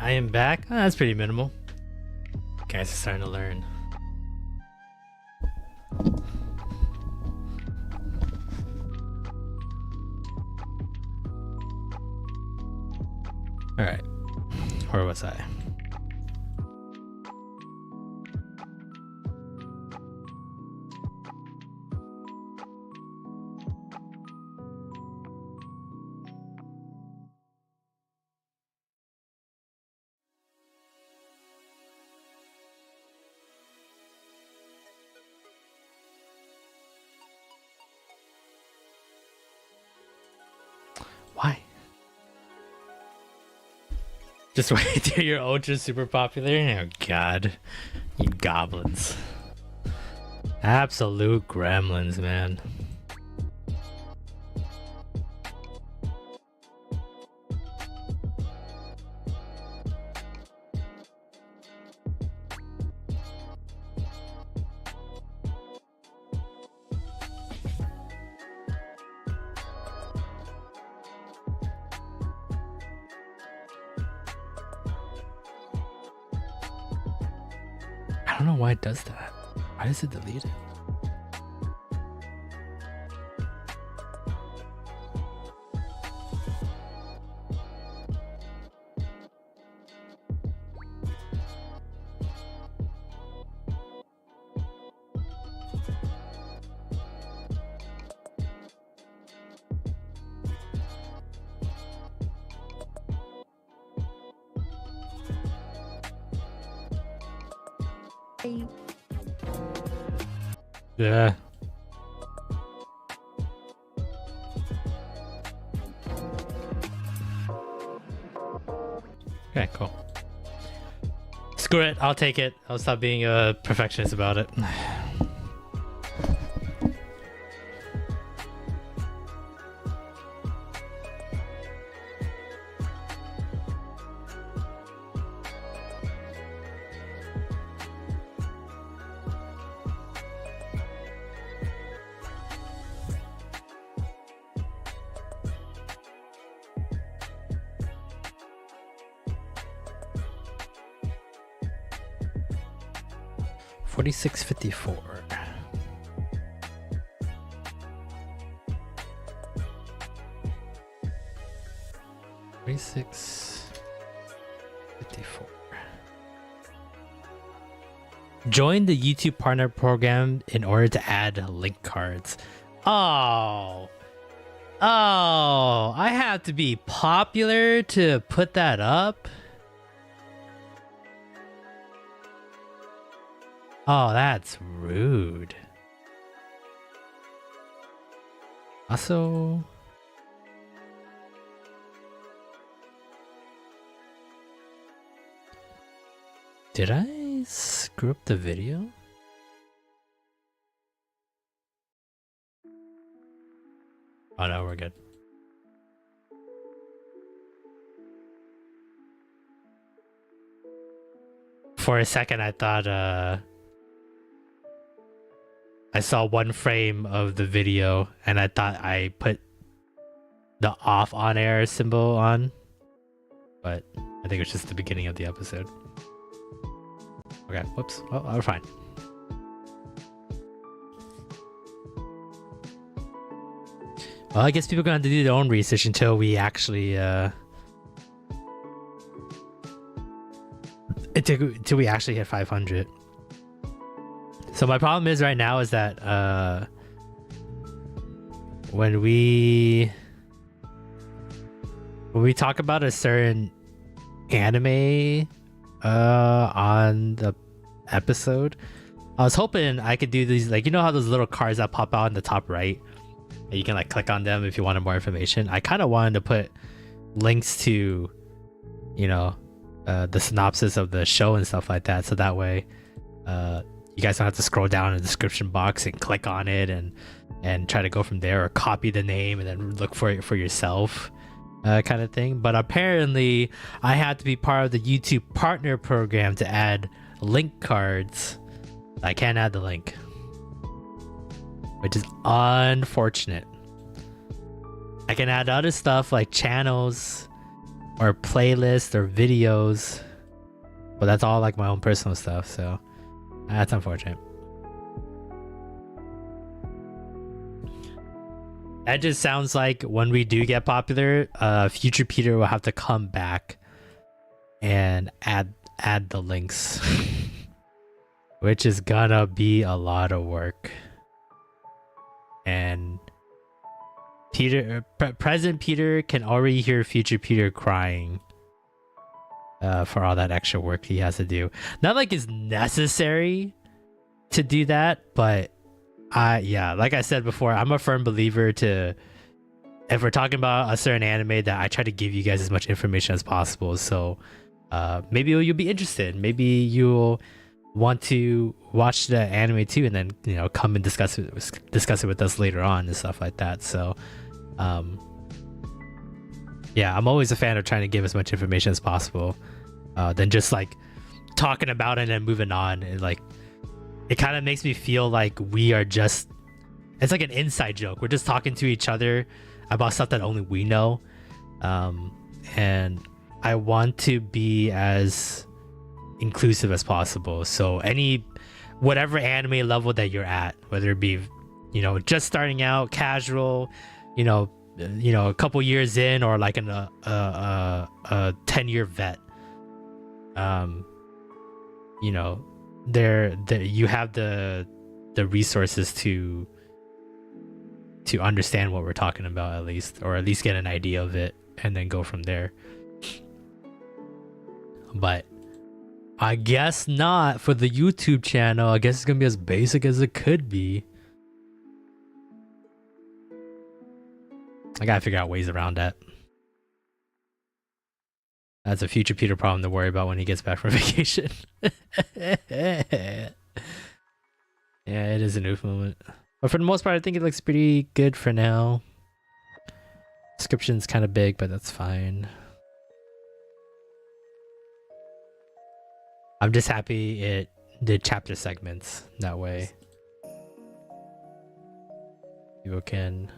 I am back. Oh, that's pretty minimal. Guys are starting to learn. Alright. Where was I? Why? Just wait till you're ultra super popular? Oh god. You goblins. Absolute gremlins, man. I don't know why it does that. Why does it delete it? Yeah. Okay, cool. Screw it, I'll take it. I'll stop being a perfectionist about it. $46.54. $46.54. Join the YouTube partner program in order to add link cards. Oh, I have to be popular to put that up. Oh, that's rude. Also, did I screw up the video? Oh no, we're good. For a second, I thought, I saw one frame of the video and I thought I put the off on air symbol on, but I think it's just the beginning of the episode. Okay, whoops. Oh, we're fine. Well, I guess people are going to have to do their own research until we actually, until we actually hit 500. So my problem is right now is that when we talk about a certain anime on the episode, I was hoping I could do these, like, you know how those little cards that pop out in the top right and you can like click on them if you wanted more information. I kind of wanted to put links to, you know, the synopsis of the show and stuff like that, so that way you guys don't have to scroll down in the description box and click on it and try to go from there, or copy the name and then look for it for yourself, kind of thing. But apparently I had to be part of the YouTube partner program to add link cards. I can't add the link, which is unfortunate. I can add other stuff like channels or playlists or videos. But that's all like my own personal stuff, so that's unfortunate. That just sounds like when we do get popular, future Peter will have to come back and add the links, which is gonna be a lot of work. And present Peter can already hear future Peter crying for all that extra work he has to do. Not like it's necessary to do that, but yeah, like I said before, I'm a firm believer to, if we're talking about a certain anime, that I try to give you guys as much information as possible. So maybe you'll be interested. Maybe you'll want to watch the anime too, and then, you know, come and discuss it with us later on and stuff like that. So yeah, I'm always a fan of trying to give as much information as possible, than just like talking about it and then moving on. And like, it kind of makes me feel like we are just, it's like an inside joke. We're just talking to each other about stuff that only we know. And I want to be as inclusive as possible. So whatever anime level that you're at, whether it be, you know, just starting out, casual, you know, a couple years in, or like a 10-year vet, you know, you have the resources to understand what we're talking about, at least, or at least get an idea of it and then go from there. But I guess not for the YouTube channel. I guess it's gonna be as basic as it could be. I gotta figure out ways around that. That's a future Peter problem to worry about when he gets back from vacation. Yeah, it is an oof moment. But for the most part, I think it looks pretty good for now. Description's kind of big, but that's fine. I'm just happy it did chapter segments that way. People can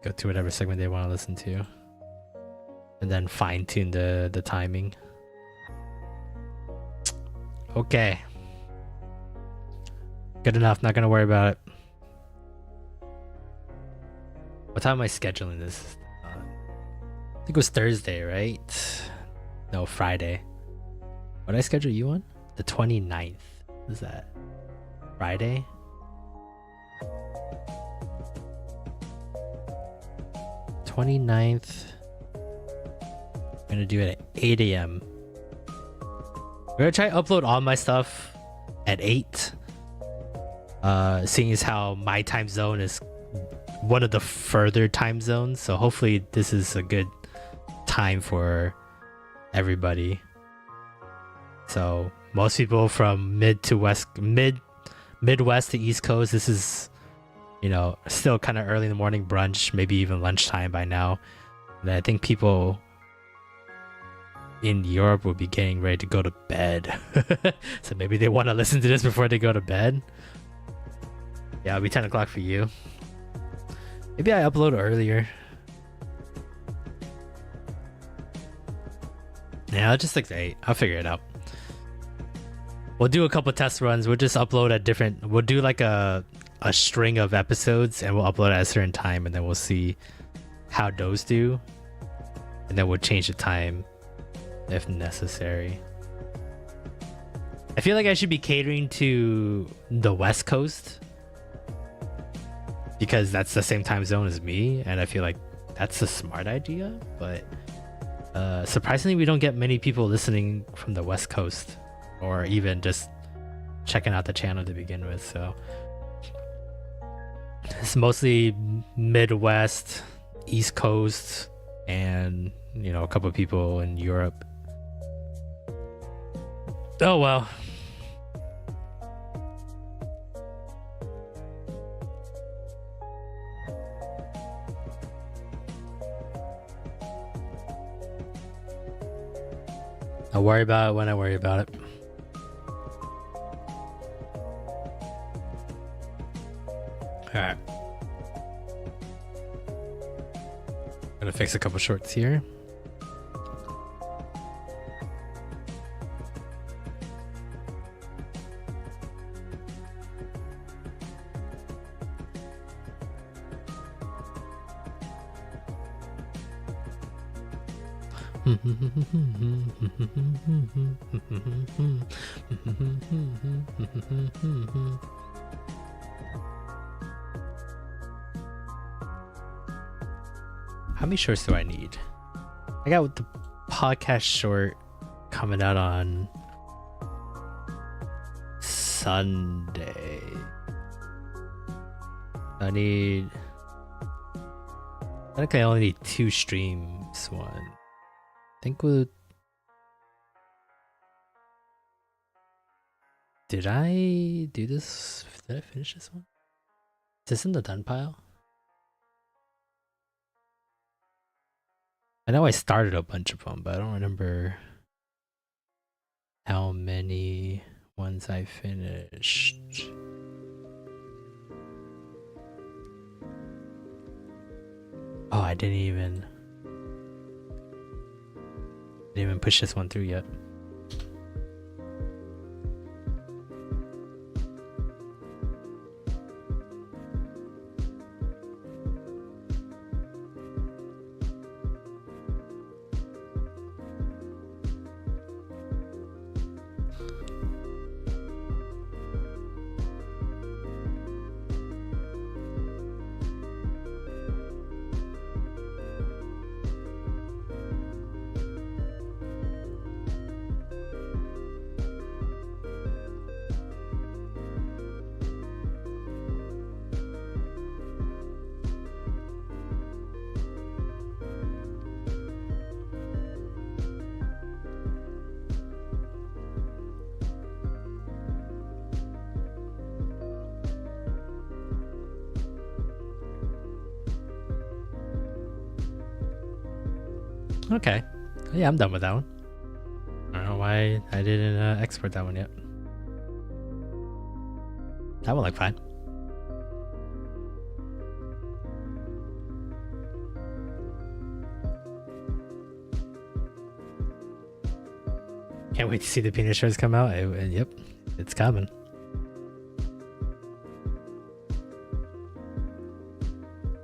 go to whatever segment they want to listen to, and then fine-tune the timing. Okay. Good enough, not gonna worry about it. What time am I scheduling this? I think it was Thursday, right? No, Friday. What did I schedule you on? The 29th. What is that? Friday? I'm gonna do it at 8 a.m. We're gonna try to upload all my stuff at 8. Seeing as how my time zone is one of the further time zones, so hopefully this is a good time for everybody. So most people from Midwest to East Coast, this is, you know, still kind of early in the morning, brunch, maybe even lunchtime by now. And I think people in Europe will be getting ready to go to bed. So maybe they want to listen to this before they go to bed. Yeah, it'll be 10 o'clock for you. Maybe I upload earlier. Yeah, I'll just stick to 8. I'll figure it out. We'll do a couple test runs. We'll just upload at different, we'll do like a string of episodes, and we'll upload at a certain time, and then we'll see how those do, and then we'll change the time if necessary. I feel like I should be catering to the West Coast because that's the same time zone as me, and I feel like that's a smart idea. But surprisingly, we don't get many people listening from the West Coast, or even just checking out the channel to begin with. So it's mostly Midwest, East Coast, and, you know, a couple of people in Europe. Oh well. I'll worry about it when I worry about it. Alright. Gonna fix a couple shorts here. How many shorts do I need? I got the podcast short coming out on Sunday. I think I only need 2 streams. One. I think we'll. Did I do this? Did I finish this one? Is this in the done pile? I know I started a bunch of them, but I don't remember how many ones I finished. Oh, I didn't even push this one through yet. Okay. Yeah, I'm done with that one. I don't know why I didn't export that one yet. That one looked fine. Can't wait to see the peanut shorts come out. Yep, it's coming.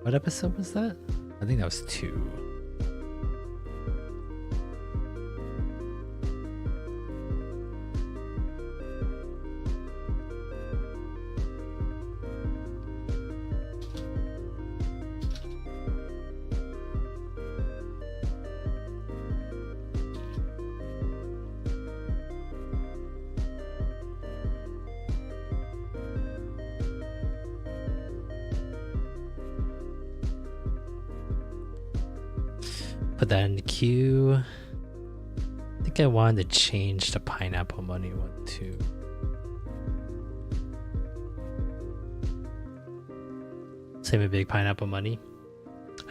What episode was that? I think that was 2. Put that in the queue. I think I wanted to change the pineapple money one too. Same with big pineapple money.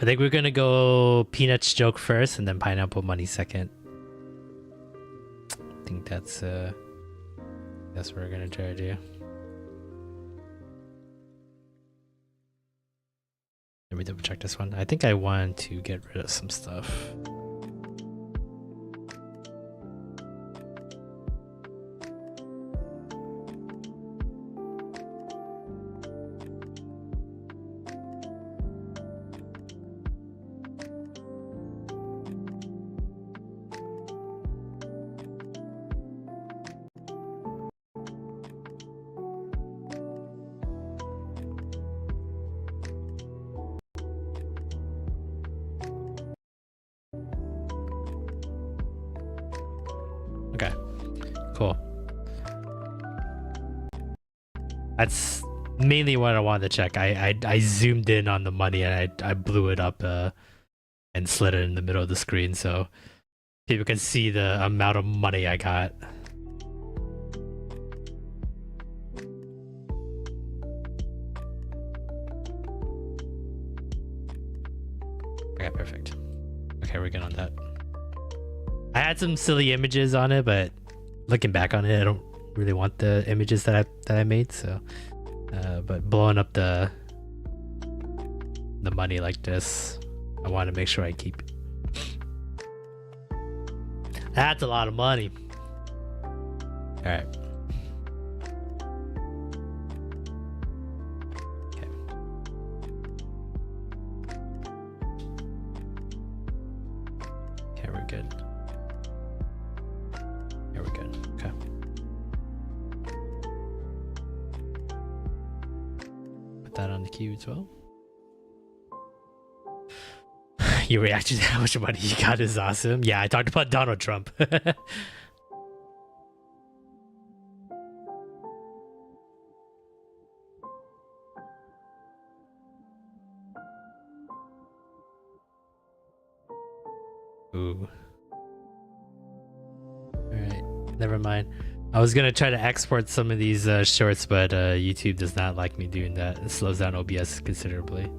I think we're gonna go peanuts joke first and then pineapple money second. I think that's what we're gonna try to do. Let me double check this one. I think I want to get rid of some stuff. Okay, cool. That's mainly what I wanted to check. I zoomed in on the money and I blew it up and slid it in the middle of the screen so people can see the amount of money I got. Okay, perfect. Okay, we're good on that. I had some silly images on it, but looking back on it, I don't really want the images that I made. So, but blowing up the money like this, I want to make sure I keep it. That's a lot of money. All right. Okay, we're good. Yeah, we're good. Okay. Put that on the queue as well. Your reaction to how much money you got is awesome. Yeah, I talked about Donald Trump. Ooh. Alright, never mind. I was gonna try to export some of these shorts, but YouTube does not like me doing that. It slows down OBS considerably.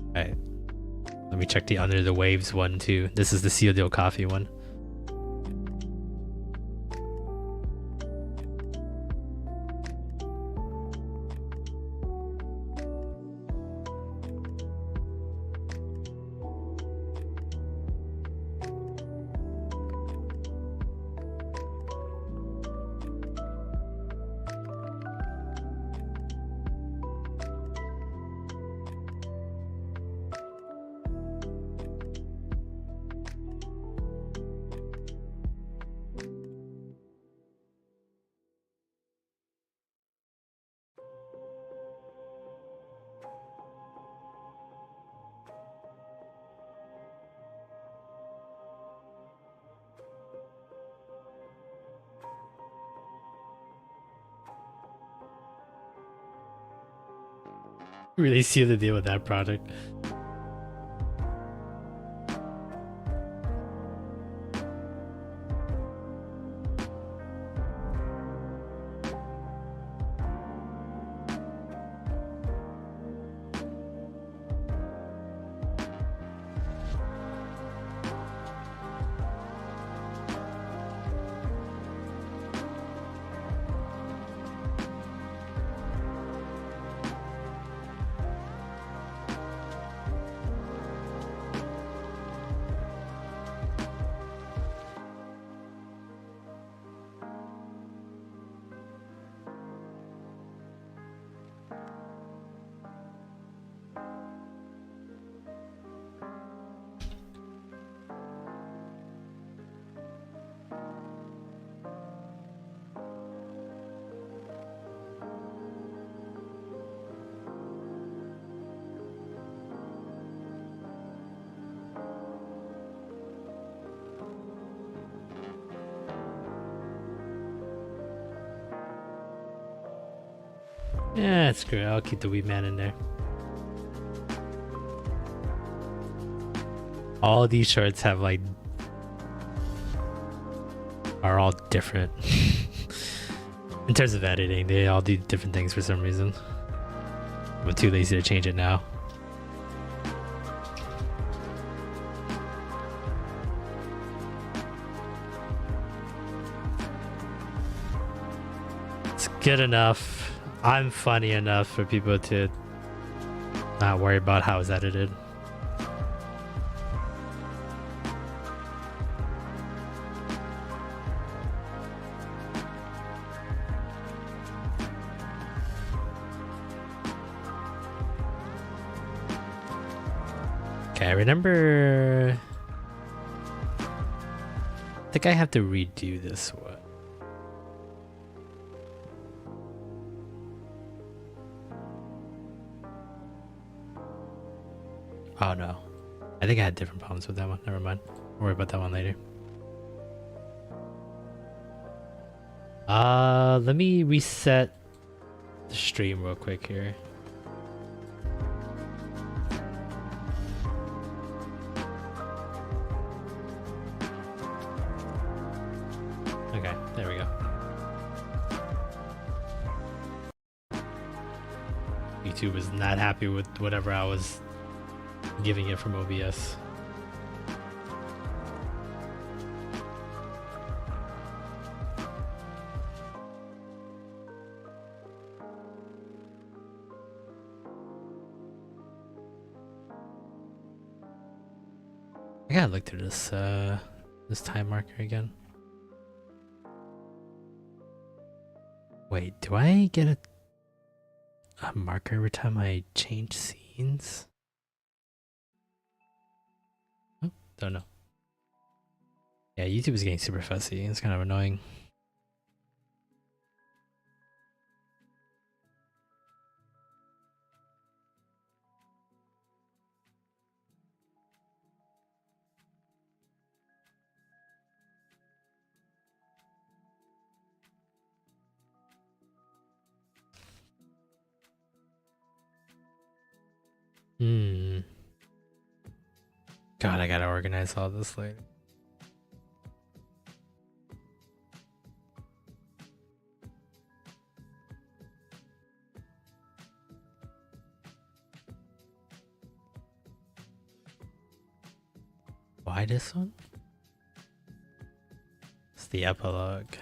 Alright. Let me check the Under the Waves one too. This is the Seal Deal Coffee one. Really seal the deal with that product. Yeah, screw it. I'll keep the Weeb man in there. All these shorts have like are all different in terms of editing. They all do different things for some reason. I'm too lazy to change it now. It's good enough. I'm funny enough for people to not worry about how it's edited. Okay, I remember. I think I have to redo this one. Oh no, I think I had different problems with that one. Never mind. I'll worry about that one later. Let me reset the stream real quick here. Okay, there we go. YouTube was not happy with whatever I was giving it from OBS. I gotta look through this this time marker again. Wait, do I get a marker every time I change scenes? Don't know. Yeah, YouTube is getting super fussy. It's kind of annoying. God, I gotta organize all this later. Why this one? It's the epilogue.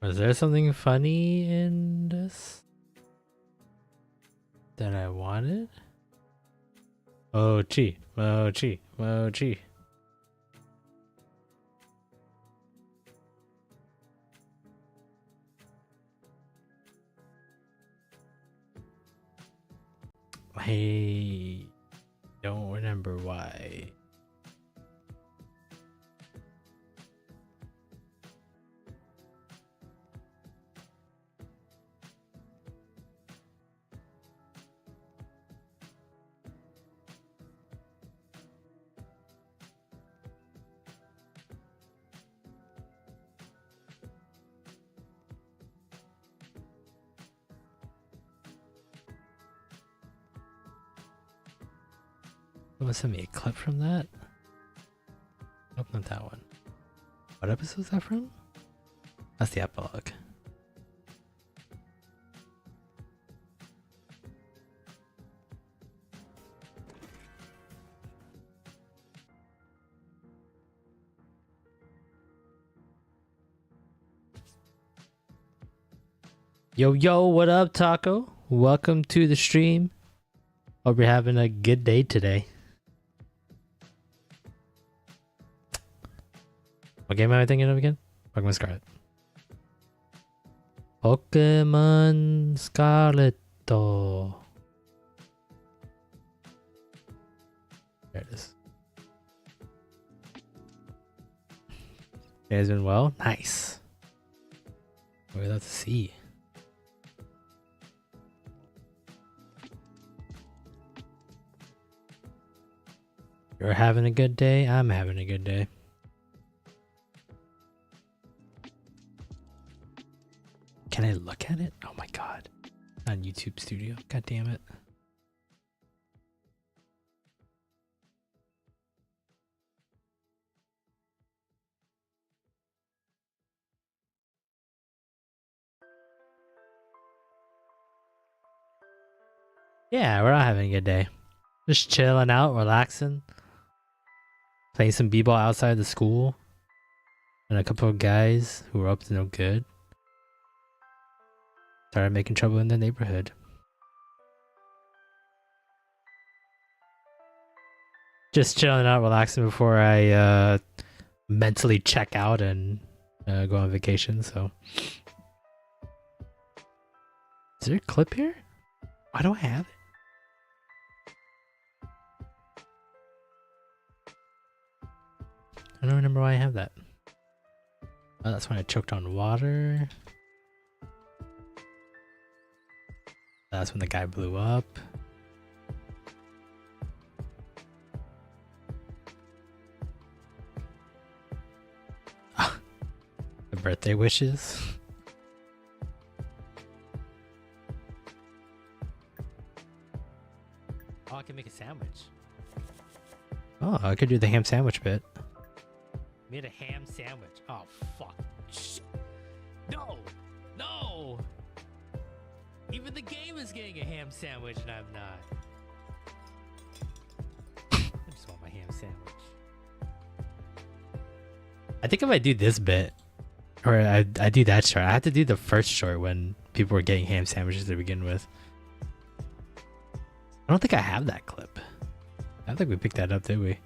Was there something funny in this that I wanted? Mochi, mochi, mochi. I don't remember why. Someone sent me a clip from that? Nope, not that one. What episode is that from? That's the epilogue. Yo, yo, what up, Taco? Welcome to the stream. Hope you're having a good day today. What game am I thinking of again? Pokemon Scarlet. Pokemon Scarlet. There it is. You guys been well? Nice. What we love to see. You're having a good day? I'm having a good day. Can I look at it? Oh my god. On YouTube Studio. God damn it. Yeah, we're not having a good day. Just chilling out, relaxing. Playing some b-ball outside the school. And a couple of guys who were up to no good started making trouble in the neighborhood. Just chilling out, relaxing before I mentally check out and go on vacation, so. Is there a clip here? Why do I have it? I don't remember why I have that. Oh, that's when I choked on water. That's when the guy blew up. The birthday wishes. Oh, I can make a sandwich. Oh, I could do the ham sandwich bit. Made a ham sandwich. Oh, fuck. Shit. No! No! Even the game is getting a ham sandwich and I'm not. I just want my ham sandwich. I think if I do this bit, or I do that short, I have to do the first short when people were getting ham sandwiches to begin with. I don't think I have that clip. I don't think we picked that up, did we?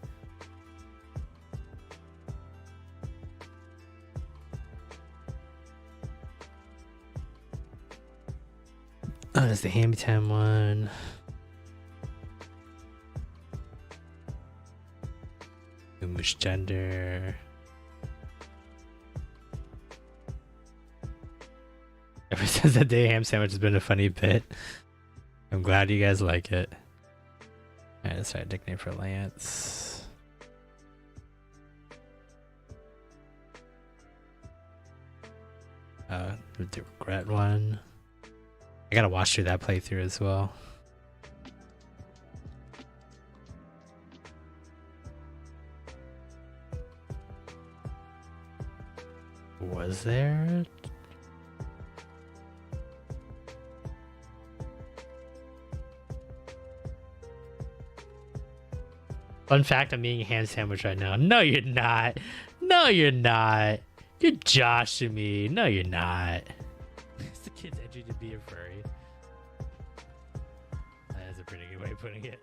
Oh, that's the Hammy Time one. Umush gender. Ever since that day, ham sandwich has been a funny bit. I'm glad you guys like it. Alright, let's try a nickname for Lance. The regret one. I gotta watch through that playthrough as well. Was there? Fun fact, I'm eating a ham sandwich right now. No, you're not. No, you're not. You're joshing me. No, you're not. It's the kid's edgy to be a furry. That's a pretty good way of putting it.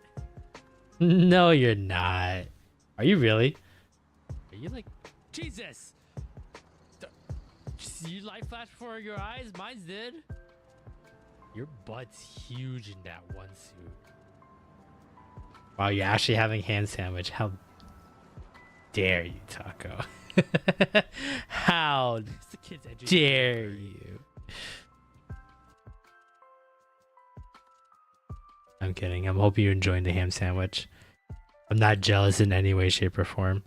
No, you're not. Are you really? Are you like... Jesus! You light flash before your eyes? Mine did. Your butt's huge in that one suit. Wow, you're actually having ham sandwich. How dare you, Taco? How dare you? I'm kidding. I'm hoping you're enjoying the ham sandwich. I'm not jealous in any way, shape, or form.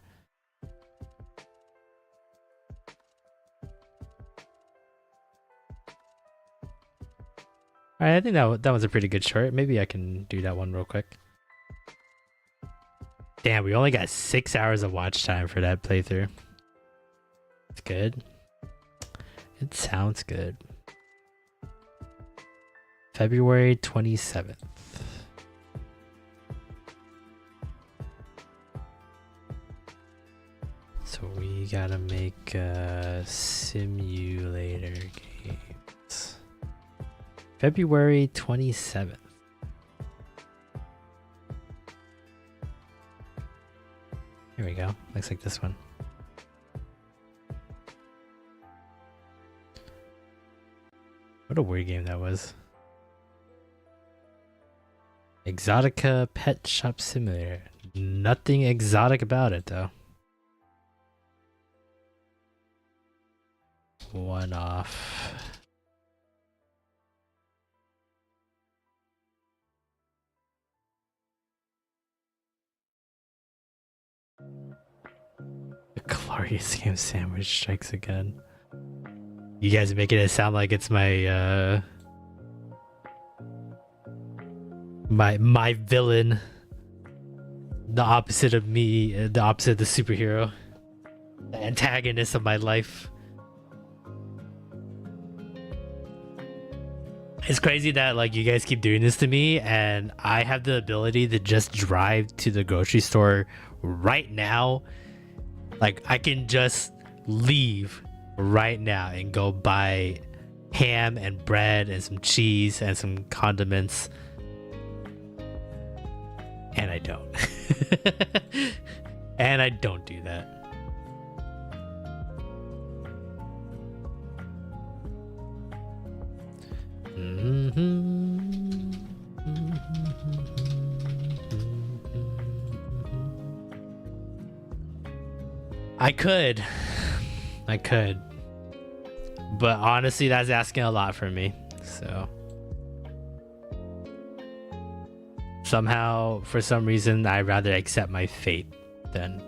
Alright, I think that was a pretty good short. Maybe I can do that one real quick. Damn, we only got 6 hours of watch time for that playthrough. It's good. It sounds good. February 27th. So we gotta make simulator games. February 27th. Here we go. Looks like this one. What a weird game that was. Exotica Pet Shop Simulator. Nothing exotic about it though. One off. The glorious game sandwich strikes again. You guys are making it sound like it's my my villain. The opposite of me, the opposite of the superhero. The antagonist of my life. It's crazy that like you guys keep doing this to me and I have the ability to just drive to the grocery store right now. Like I can just leave right now and go buy ham and bread and some cheese and some condiments. And I don't. And I don't do that. I could, but honestly, that's asking a lot from me. So somehow, for some reason, I'd rather accept my fate than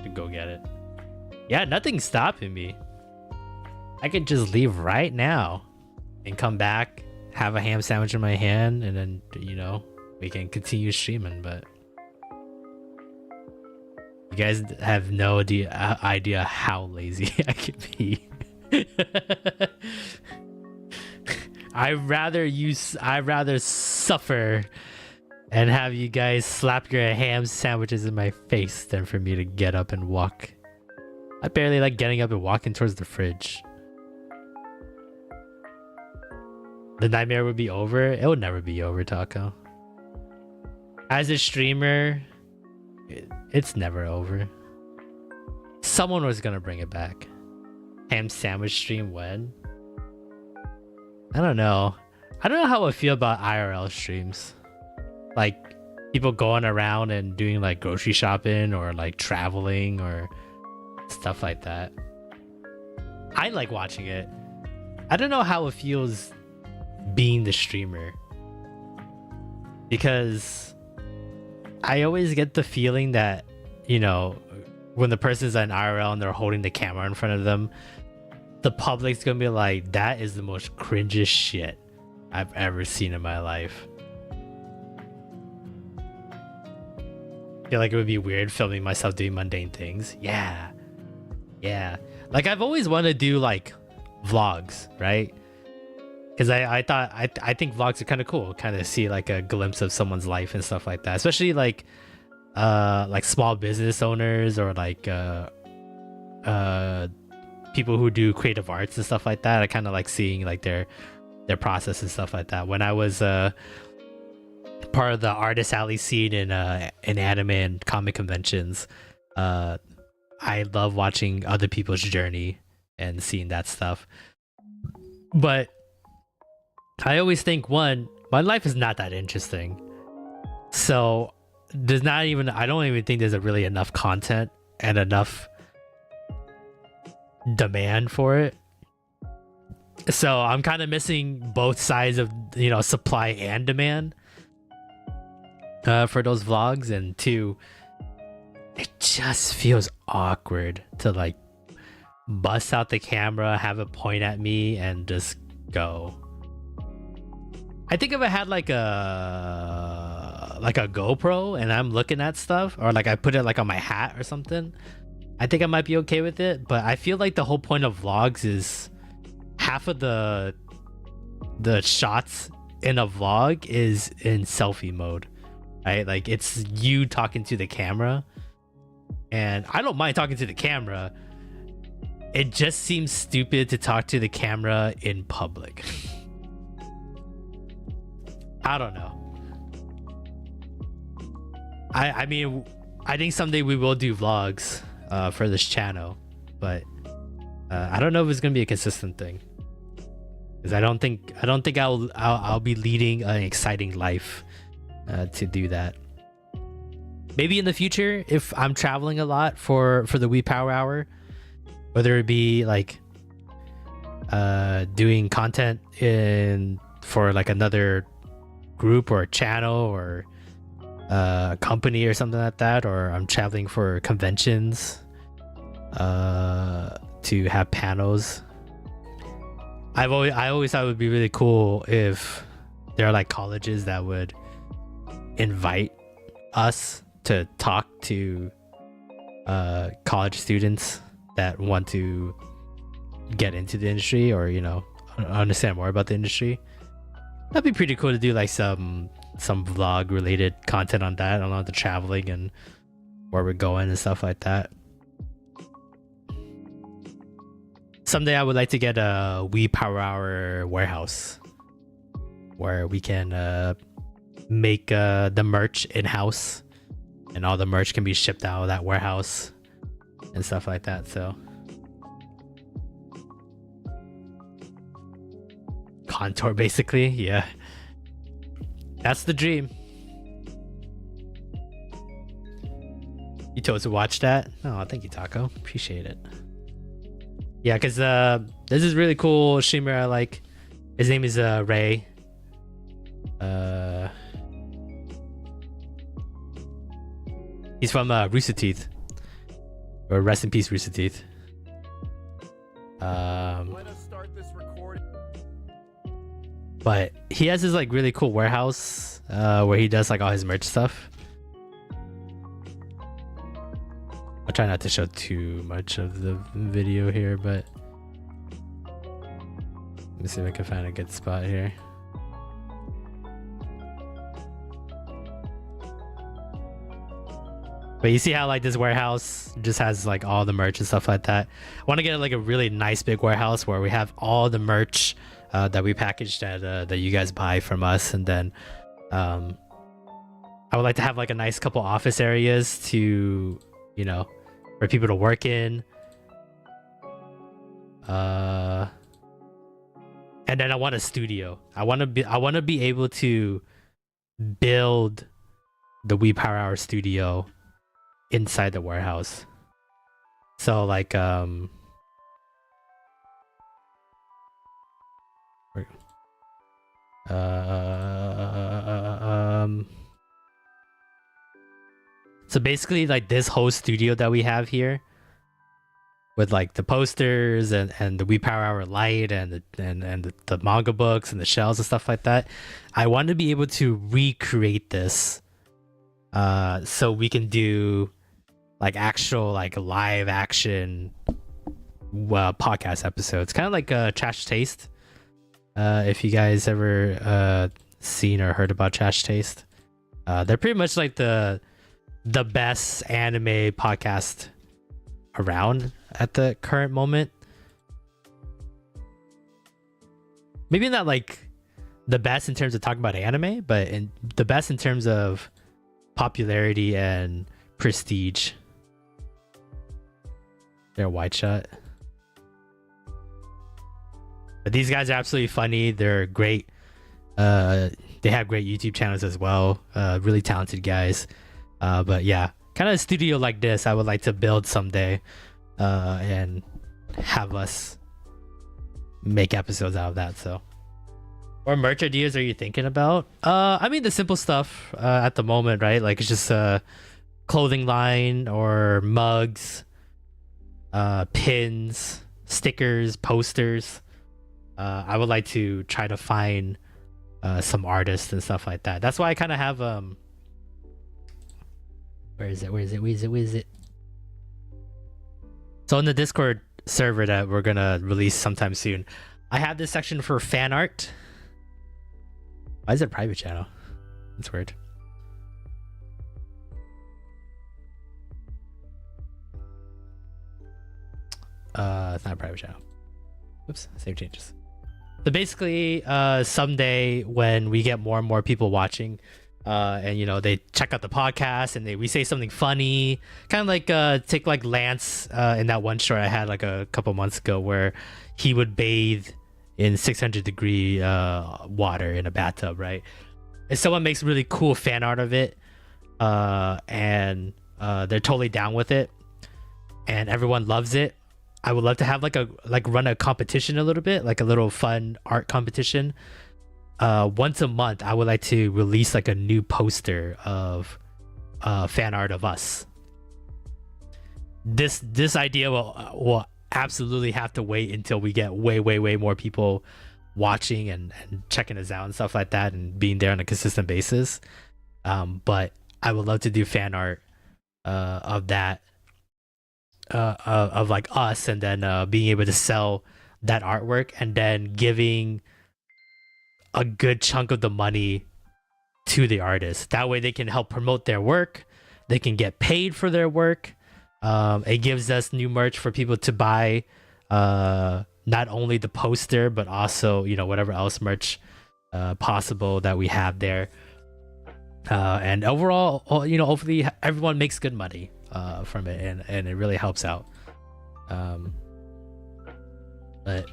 to go get it. Yeah, nothing's stopping me. I could just leave right now and come back, have a ham sandwich in my hand, and then, you know, we can continue streaming. But you guys have no idea how lazy I can be. I'd rather suffer and have you guys slap your ham sandwiches in my face than for me to get up and walk. I barely like getting up and walking towards the fridge. The nightmare would be over. It would never be over, Taco. As a streamer, it's never over. Someone was gonna bring it back. Ham sandwich stream when? I don't know. I don't know how I feel about IRL streams. Like people going around and doing like grocery shopping or like traveling or stuff like that. I like watching it. I don't know how it feels being the streamer, because I always get the feeling that, you know, when the person's on IRL and they're holding the camera in front of them, the public's gonna be like, that is the most cringiest shit I've ever seen in my life. I feel like it would be weird filming myself doing mundane things. Yeah. Like I've always wanted to do like vlogs, right? Because I think vlogs are kind of cool, kind of see like a glimpse of someone's life and stuff like that, especially like small business owners or like people who do creative arts and stuff like that. I kind of like seeing like their process and stuff like that. When I was part of the artist alley scene in anime and comic conventions, I love watching other people's journey and seeing that stuff. But I always think, one, my life is not that interesting, so I don't even think there's really enough content and enough demand for it. So I'm kind of missing both sides of, you know, supply and demand for those vlogs. And two, it just feels awkward to like bust out the camera, have it point at me, and just go. I think if I had like a GoPro and I'm looking at stuff, or like I put it like on my hat or something, I think I might be okay with it. But I feel like the whole point of vlogs is half of the shots in a vlog is in selfie mode, right? Like it's you talking to the camera, and I don't mind talking to the camera. It just seems stupid to talk to the camera in public. I don't know. I mean, I think someday we will do vlogs for this channel, but I don't know if it's gonna be a consistent thing, because I don't think I'll be leading an exciting life to do that. Maybe in the future, if I'm traveling a lot for the Weeb Power Hour, whether it be like doing content for like another group or a channel or a company or something like that, or I'm traveling for conventions to have panels. I always thought it would be really cool if there are like colleges that would invite us to talk to college students that want to get into the industry, or, you know, understand more about the industry. That'd be pretty cool to do like some vlog related content on that, on the traveling and where we're going and stuff like that. Someday I would like to get a Weeb Power Hour warehouse where we can make the merch in-house, and all the merch can be shipped out of that warehouse and stuff like that. So contour, basically. Yeah, that's the dream. You told us to watch that? Oh, thank you, Taco. Appreciate it. Yeah, because this is really cool streamer I like. His name is Ray. He's from Rooster Teeth, or rest in peace, Rooster Teeth. Let us start this recording. But he has this like really cool warehouse where he does like all his merch stuff. I'll try not to show too much of the video here, but let me see if I can find a good spot here. But you see how like this warehouse just has like all the merch and stuff like that. I want to get like a really nice big warehouse where we have all the merch that we packaged that you guys buy from us, and then I would like to have like a nice couple office areas to, you know, for people to work in, and And then I want a studio. I want to be able to build the Weeb Power Hour studio inside the warehouse. So like so basically like this whole studio that we have here with like the posters and the Weeb Power Hour light and the manga books and the shells and stuff like that. I want to be able to recreate this so we can do like actual like live action podcast episodes, kind of like Trash Taste. If you guys ever seen or heard about Trash Taste, they're pretty much like the best anime podcast around at the current moment. Maybe not like the best in terms of talking about anime, but the best in terms of popularity and prestige. They're wide shot. But these guys are absolutely funny. They're great. They have great YouTube channels as well. Really talented guys. But yeah, kind of a studio like this I would like to build someday, and have us make episodes out of that. So, or merch ideas are you thinking about? I mean the simple stuff at the moment, right? Like it's just a clothing line or mugs, pins, stickers, posters. I would like to try to find some artists and stuff like that. That's why I kind of have where is it? So in the Discord server that we're gonna release sometime soon, I have this section for fan art. Why is it a private channel? That's weird. It's not a private channel. Oops, save changes. So basically, someday when we get more and more people watching, and you know they check out the podcast and we say something funny, kind of like take like Lance in that one short I had like a couple months ago where he would bathe in 600-degree water in a bathtub, right? If someone makes really cool fan art of it, and they're totally down with it, and everyone loves it, I would love to have run a competition a little bit, like a little fun art competition. Once a month, I would like to release like a new poster of fan art of us. This idea will absolutely have to wait until we get way more people watching and checking us out and stuff like that and being there on a consistent basis. But I would love to do fan art of that. Of like us, and then being able to sell that artwork and then giving a good chunk of the money to the artist. That way they can help promote their work, they can get paid for their work. It gives us new merch for people to buy, not only the poster but also, you know, whatever else merch possible that we have there. And overall, you know, hopefully everyone makes good money from it, and it really helps out. But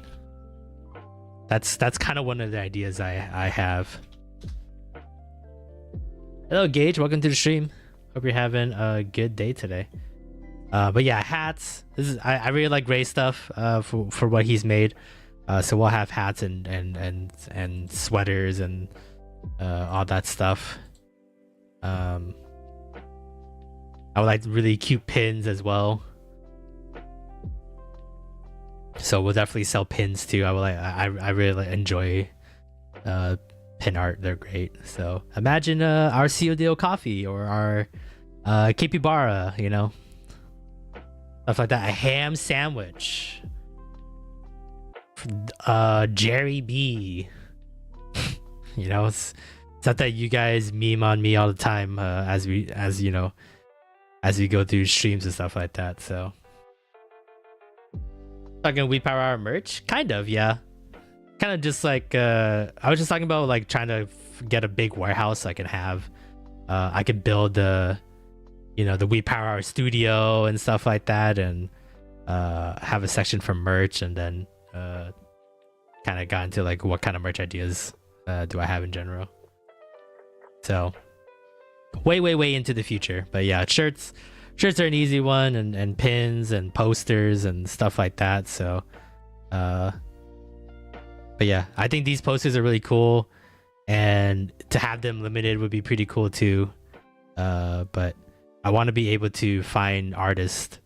that's kind of one of the ideas I have. Hello Gage, welcome to the stream. Hope you're having a good day today. But yeah, hats. I really like Ray's stuff for what he's made. So we'll have hats and sweaters and all that stuff. I would like really cute pins as well. So we'll definitely sell pins too. I really enjoy pin art. They're great. So imagine our CODO coffee or our capybara, you know, stuff like that. A ham sandwich. Jerry B. You know, it's not that you guys meme on me all the time as we go through streams and stuff like that. So talking Weeb Power Hour merch, kind of, yeah, kind of just like I was just talking about like trying to get a big warehouse so I can have I could build the Weeb Power Hour studio and stuff like that, and have a section for merch, and then kind kind of got into like what kind of merch ideas do I have in general. So way into the future. But yeah, shirts are an easy one, and pins and posters and stuff like that. So but yeah, I think these posters are really cool, and to have them limited would be pretty cool too. But I want to be able to find artists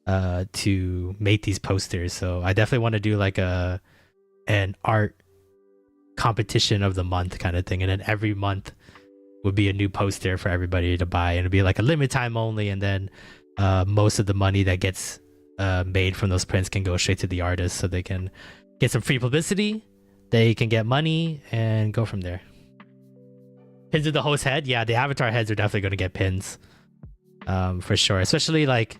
to make these posters. So I definitely want to do like an art competition of the month kind of thing, and then every month would be a new poster for everybody to buy, and it'd be like a limited time only, and then most of the money that gets made from those prints can go straight to the artist, so they can get some free publicity, they can get money, and go from there. Pins of the host head, yeah, the avatar heads are definitely going to get pins, for sure, especially like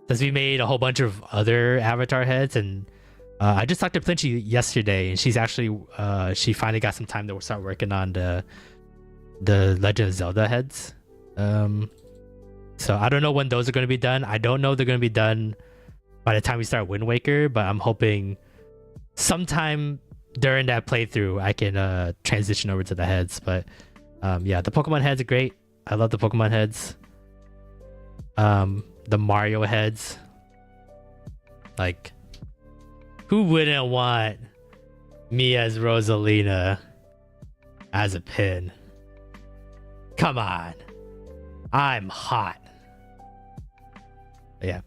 since we made a whole bunch of other avatar heads. And I just talked to Flinchy yesterday, and she's actually she finally got some time to start working on the Legend of Zelda heads. So I don't know when those are going to be done. I don't know if they're going to be done by the time we start Wind Waker, but I'm hoping sometime during that playthrough I can transition over to the heads. But yeah, the Pokemon heads are great. I love the Pokemon heads. The Mario heads, like, who wouldn't want me as Rosalina as a pin? Come on, I'm hot. But yeah,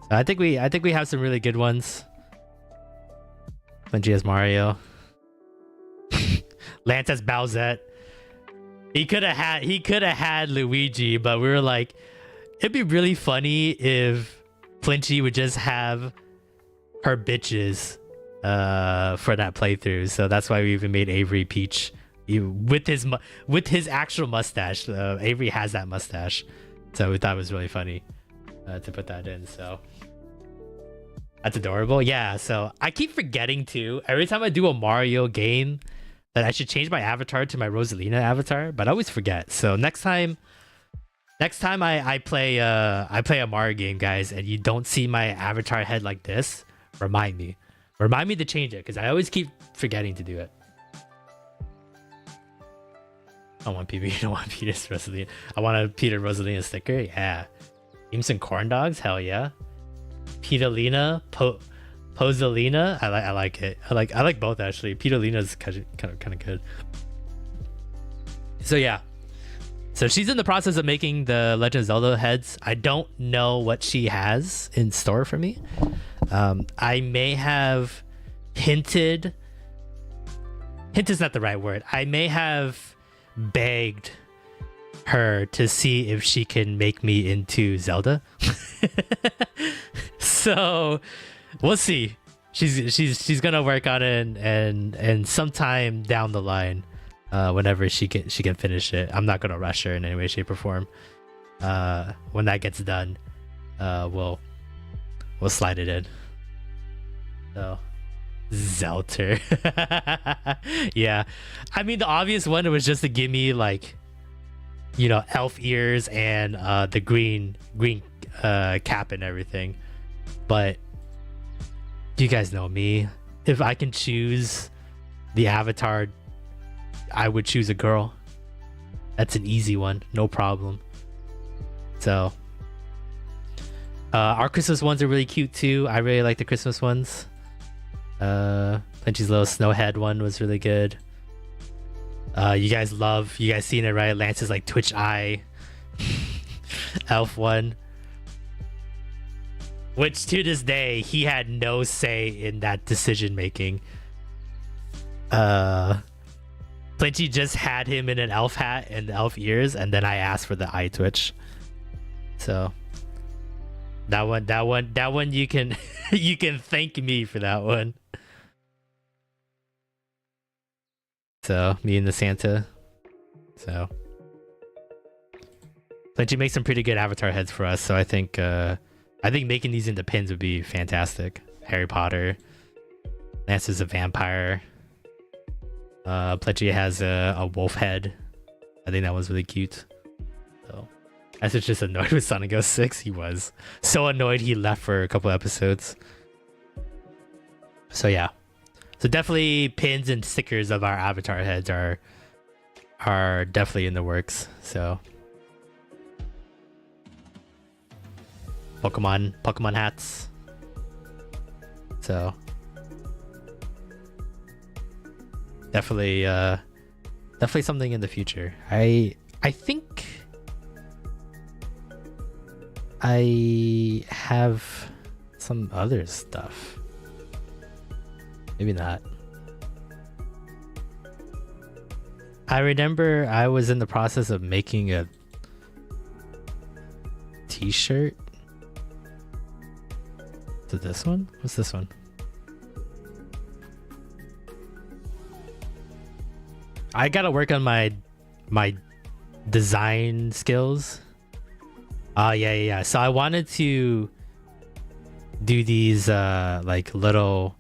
so I think we have some really good ones. Flinchy as Mario. Lance as Bowsette. He could have had Luigi, but we were like, it'd be really funny if Flinchy would just have her bitches for that playthrough. So that's why we even made Avery Peach with his actual mustache. Avery has that mustache, so we thought it was really funny to put that in. So that's adorable. Yeah, so I keep forgetting too, every time I do a Mario game, that I should change my avatar to my Rosalina avatar, but I always forget. So next time I play a Mario game, guys, and you don't see my avatar head like this, remind me to change it, because I always keep forgetting to do it. I don't want Peter. You don't want Peter's Rosalina. I want a Peter Rosalina sticker. Yeah, Eames and corn dogs. Hell yeah. Petalina, Pozolina. I like it. I like both actually. Petalina's kind of good. So yeah. So she's in the process of making the Legend of Zelda heads. I don't know what she has in store for me. I may have hinted. Hint is not the right word. I may have begged her to see if she can make me into Zelda. So we'll see. She's gonna work on it, and sometime down the line, whenever she can finish it, I'm not gonna rush her in any way, shape, or form. When that gets done, we'll slide it in. So Zelter. Yeah, I mean, the obvious one was just to give me, like, you know, elf ears and the green cap and everything. But you guys know me. If I can choose the avatar, I would choose a girl. That's an easy one, no problem. So our Christmas ones are really cute too. I really like the Christmas ones. Flinchy's little snowhead one was really good. You guys seen it, right? Lance's like Twitch eye elf one, which to this day he had no say in that decision making. Flinchy just had him in an elf hat and elf ears, and then I asked for the eye twitch. So that one you can you can thank me for that one. So me and the Santa. So Flinchy makes some pretty good avatar heads for us. So I think making these into pins would be fantastic. Harry Potter. Lance is a vampire. Flinchy has a wolf head. I think that was really cute. So I was just annoyed with Sonic 06. He was so annoyed he left for a couple episodes. So yeah, So definitely pins and stickers of our avatar heads are definitely in the works. So Pokemon hats. So definitely something in the future. I think I have some other stuff. Maybe not. I remember I was in the process of making a t-shirt. Is it this one? What's this one? I gotta work on my design skills. Yeah. So I wanted to do these like little,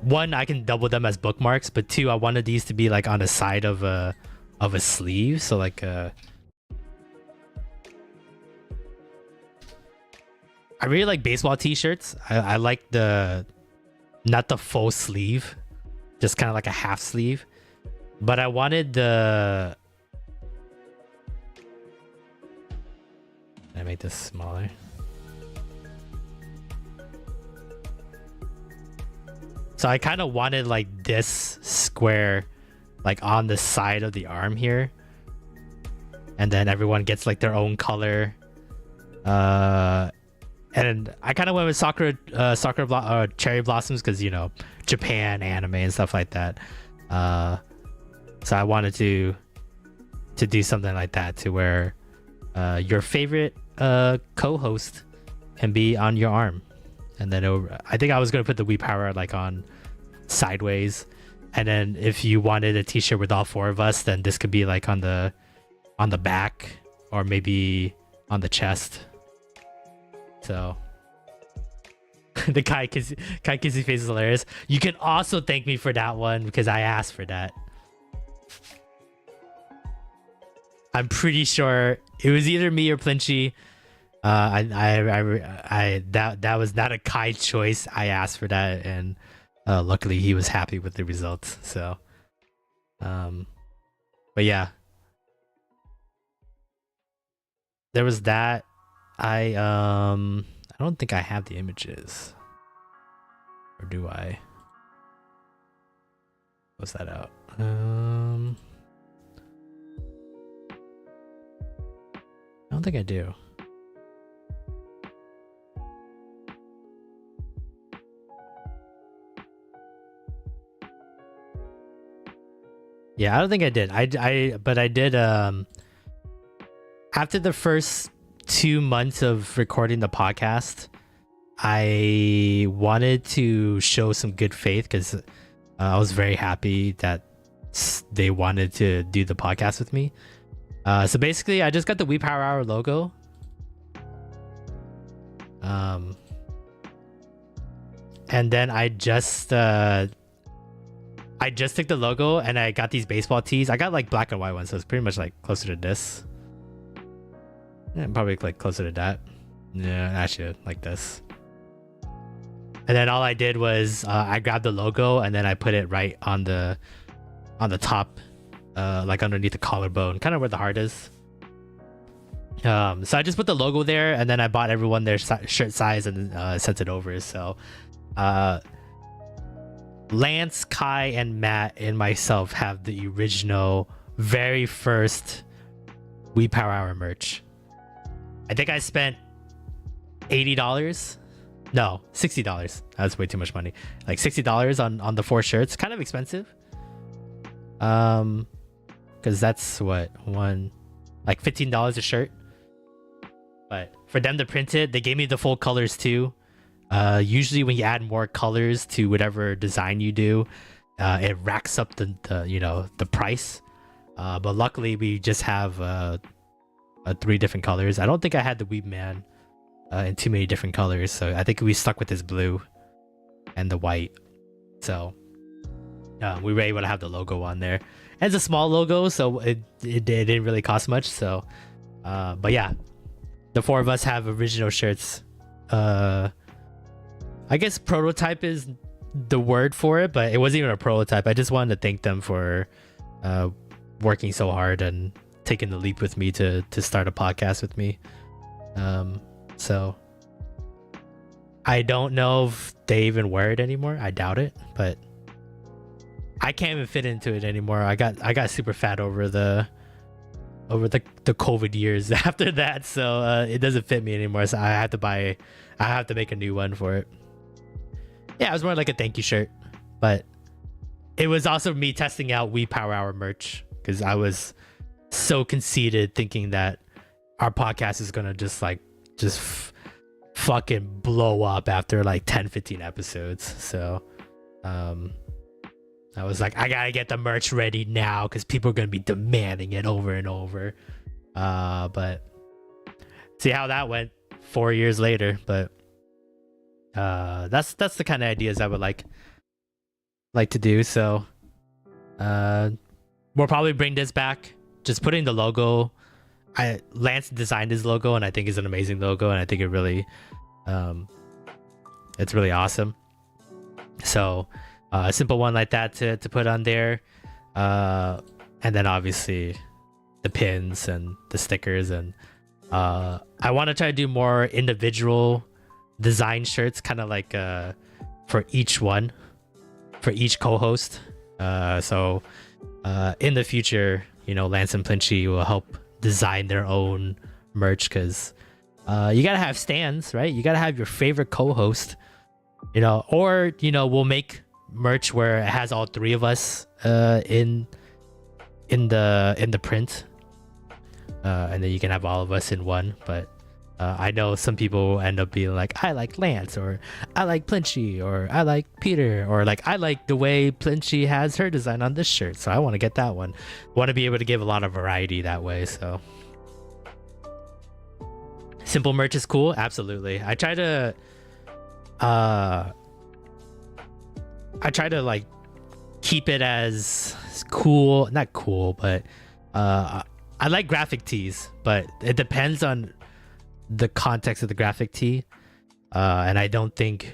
one, I can double them as bookmarks, but two, I wanted these to be like on the side of a sleeve. So like I really like baseball t-shirts. I like not the full sleeve, just kind of like a half sleeve. But I wanted the... Can I make this smaller? So I kind of wanted like this square like on the side of the arm here. And then everyone gets like their own color. And I kind of went with cherry blossoms because, you know, Japan anime and stuff like that. So I wanted to do something like that, to where your favorite co-host can be on your arm. And then I think I was going to put the Weeb power like on sideways. And then if you wanted a t-shirt with all four of us, then this could be like on the back or maybe on the chest. So the Kai Kissy face is hilarious. You can also thank me for that one because I asked for that. I'm pretty sure it was either me or Plinchy. That was not a Kai choice. I asked for that, and luckily he was happy with the results. So, but yeah, there was that. I don't think I have the images, or do I? What's that out? I don't think I do. Yeah, I don't think I did. But I did after the first 2 months of recording the podcast, I wanted to show some good faith because I was very happy that they wanted to do the podcast with me. So basically, I just got the We Power Hour logo. And then I just took the logo and I got these baseball tees. I got like black and white ones, so it's pretty much like closer to this. Yeah, probably like closer to that. Yeah, actually like this. And then all I did was I grabbed the logo and then I put it right on the top, like underneath the collarbone, kind of where the heart is. So I just put the logo there and then I bought everyone their shirt size and sent it over. So Lance, Kai, and Matt and myself have the original, very first We Power Hour merch. I think I spent $80. No, $60. That's way too much money. Like $60 on the 4 shirts. Kind of expensive. Because that's what, like $15 a shirt. But for them to print it, they gave me the full colors too. Usually when you add more colors to whatever design you do, it racks up the price. But luckily we just have 3 different colors. I don't think I had the Weeb Man in too many different colors, so I think we stuck with this blue and the white. So we were able to have the logo on there. And it's a small logo, so it didn't really cost much. So but yeah, the 4 of us have original shirts. I guess prototype is the word for it, but it wasn't even a prototype. I just wanted to thank them for working so hard and taking the leap with me to start a podcast with me. So I don't know if they even wear it anymore. I doubt it, but I can't even fit into it anymore. I got super fat over the COVID years after that, so it doesn't fit me anymore. So I have to make a new one for it. Yeah, it was more like a thank you shirt, but it was also me testing out Weeb Power Hour merch because I was so conceited thinking that our podcast is gonna just fucking blow up after like 10-15 episodes. So I was like, I gotta get the merch ready now because people are gonna be demanding it over and over. But see how that went 4 years later. But that's the kind of ideas I would like to do. So we'll probably bring this back. Just putting the logo. Lance designed his logo, and I think it's an amazing logo, and I think it really, it's really awesome. So a simple one like that to put on there, and then obviously the pins and the stickers, and I want to try to do more individual design shirts, kind of like for each co-host. So in the future, you know, Lance and Plinchy will help design their own merch because you gotta have stands, right? You gotta have your favorite co-host, you know, or you know, we'll make merch where it has all three of us in the print, and then you can have all of us in one. But I know some people end up being like, I like Lance, or I like Plinchy, or I like Peter, or like I like the way Plinchy has her design on this shirt, so I want to get that one. Want to be able to give a lot of variety that way. So simple merch is cool, absolutely. I try to like keep it as cool, not cool, but I like graphic tees, but it depends on the context of the graphic tee, and I don't think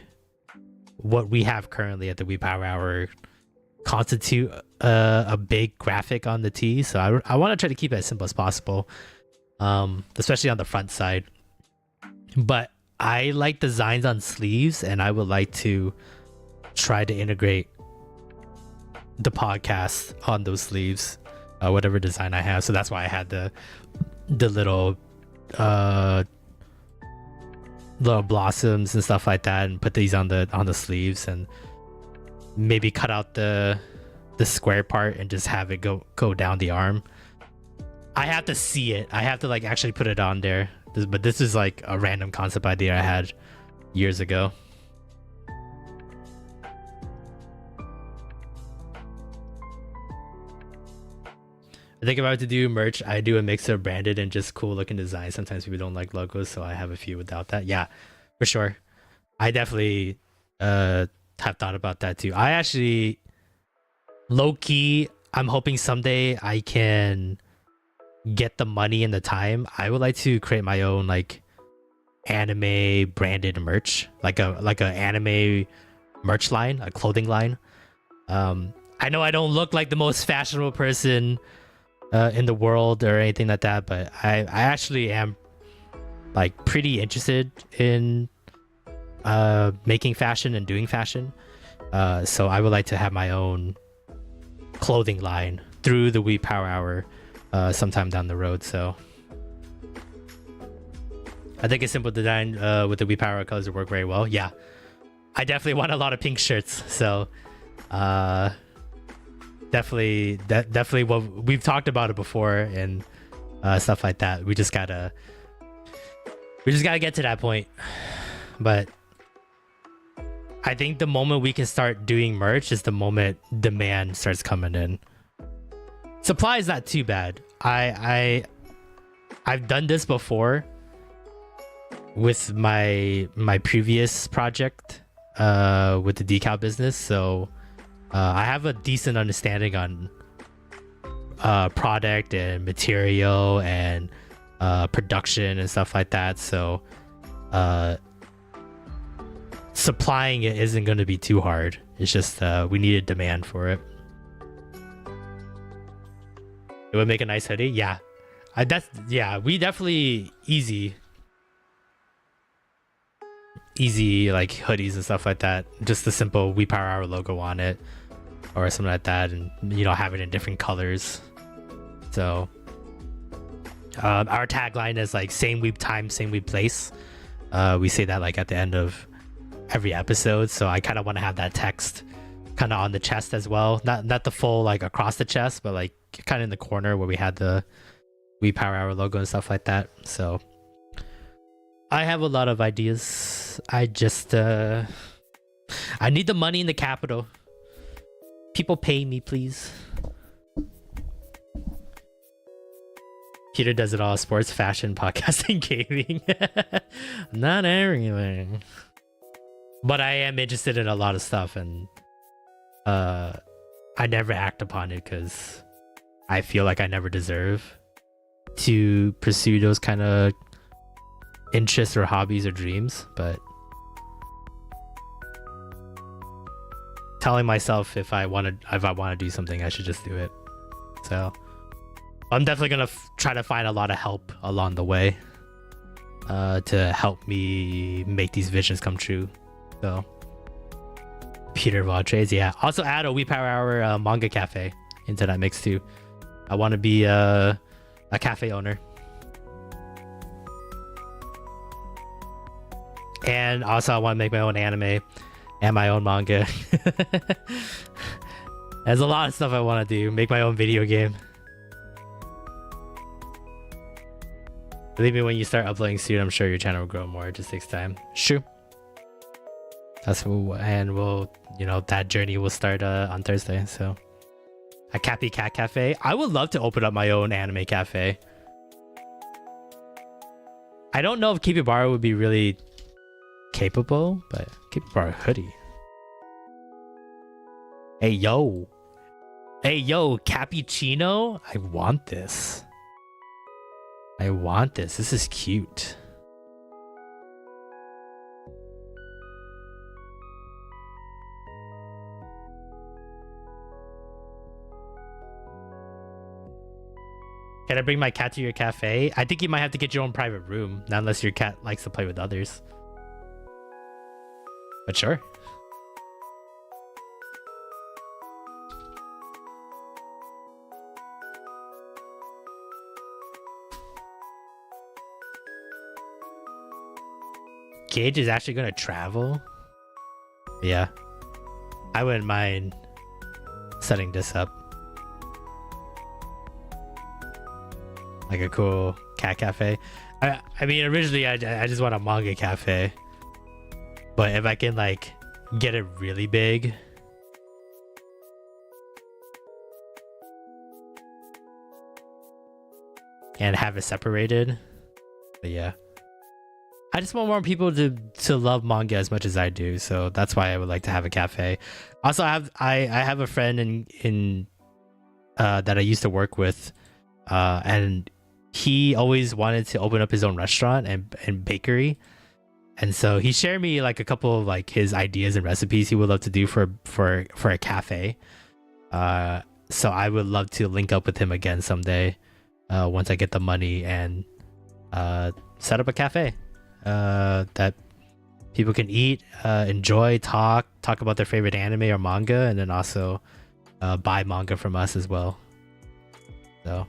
what we have currently at the Weeb Power Hour constitute a big graphic on the tee. So I want to try to keep it as simple as possible, especially on the front side. But I like designs on sleeves, and I would like to try to integrate the podcast on those sleeves, whatever design I have. So that's why I had the little blossoms and stuff like that, and put these on the sleeves, and maybe cut out the square part and just have it go down the arm. I have to see it. I have to like actually put it on there. But this is like a random concept idea I had years ago. I think if I were to do merch, I do a mix of branded and just cool looking designs. Sometimes people don't like logos, so I have a few without that. Yeah, for sure. I definitely have thought about that too. I actually, low key, I'm hoping someday I can get the money and the time. I would like to create my own like anime branded merch, like a anime merch line, a clothing line. I know I don't look like the most fashionable person in the world or anything like that, but I actually am like pretty interested in making fashion and doing fashion. So I would like to have my own clothing line through the Weeb Power Hour sometime down the road. So I think a simple design with the Weeb Power Hour colors would work very well. Yeah, I definitely want a lot of pink shirts. So definitely what we've talked about it before and stuff like that. We just gotta get to that point. But I think the moment we can start doing merch is the moment demand starts coming in. Supply is not too bad. I've done this before with my previous project with the decal business, so I have a decent understanding on product and material and supplying it isn't going to be too hard. It's just we need a demand for it. It would make a nice hoodie. Yeah, we definitely easy like hoodies and stuff like that. Just the simple We Power Hour logo on it or something like that, and you know, have it in different colors. So our tagline is like same weeb time, same weeb place. We say that like at the end of every episode, so I kind of want to have that text kind of on the chest as well, not the full like across the chest, but like kind of in the corner where we had the We Power Hour logo and stuff like that. So I have a lot of ideas. I just I need the money in the capital. People pay me, please. Peter does it all: sports, fashion, podcasting, gaming. Not everything, but I am interested in a lot of stuff, and I never act upon it because I feel like I never deserve to pursue those kind of interests or hobbies or dreams. But telling myself if I want to do something, I should just do it. So I'm definitely gonna try to find a lot of help along the way to help me make these visions come true. So Peter Vautrez, yeah. Also add a We Power Hour manga cafe into that mix too. I want to be a cafe owner. And also I want to make my own anime and my own manga. There's a lot of stuff I want to do. Make my own video game. Believe me, when you start uploading soon, I'm sure your channel will grow more. It just takes time. Sure. And we'll, you know, that journey will start on Thursday. So a Cappy Cat Cafe. I would love to open up my own anime cafe. I don't know if Capybara would be really capable, but Capybara hoodie. Hey yo, Cappuccino. I want this. This is cute. Can I bring my cat to your cafe? I think you might have to get your own private room, not unless your cat likes to play with others. But sure. Gage is actually going to travel? Yeah. I wouldn't mind setting this up. Like a cool cat cafe. I mean, originally I just want a manga cafe. But if I can like get it really big, and have it separated. But yeah. I just want more people to love manga as much as I do, so that's why I would like to have a cafe. Also, I have a friend in that I used to work with, and he always wanted to open up his own restaurant and bakery, and so he shared me like a couple of like his ideas and recipes he would love to do for a cafe. So I would love to link up with him again someday, once I get the money, and set up a cafe that people can eat, enjoy, talk about their favorite anime or manga, and then also buy manga from us as well. So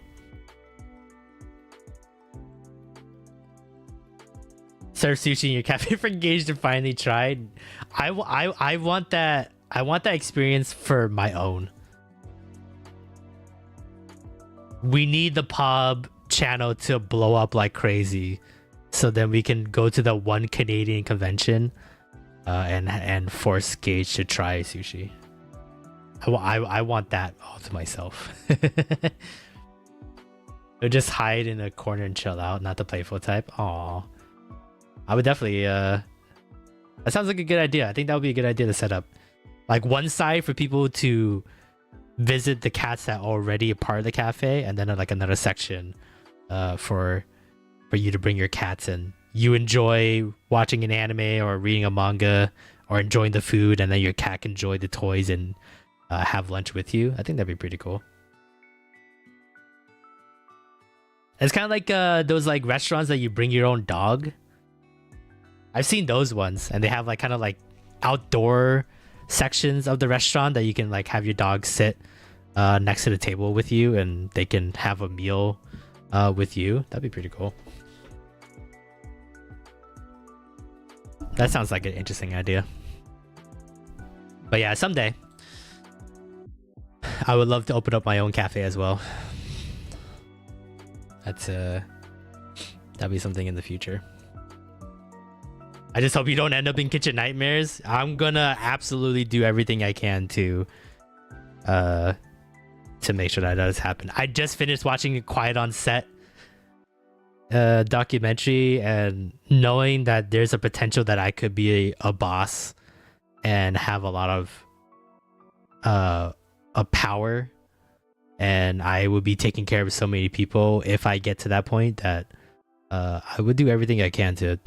serve sushi in your cafe for Gage to finally try. I want that. I want that experience for my own. We need the pub channel to blow up like crazy, so then we can go to the one Canadian convention and force Gage to try sushi. I want that all to myself. Or just hide in a corner and chill out, not the playful type. Aww. I would definitely that sounds like a good idea. I think that would be a good idea to set up like one side for people to visit the cats that are already a part of the cafe, and then like another section for you to bring your cats and you enjoy watching an anime or reading a manga or enjoying the food, and then your cat can enjoy the toys and have lunch with you. I think that'd be pretty cool. It's kind of like those like restaurants that you bring your own dog. I've seen those ones, and they have like kind of like outdoor sections of the restaurant that you can like have your dog sit next to the table with you, and they can have a meal with you. That'd be pretty cool. That sounds like an interesting idea. But yeah, someday I would love to open up my own cafe as well. That'd be something in the future. I just hope you don't end up in kitchen nightmares. I'm gonna absolutely do everything I can to make sure that does happen. I just finished watching Quiet on Set documentary, and knowing that there's a potential that I could be a boss and have a lot of power, and I would be taking care of so many people if I get to that point, that I would do everything I can to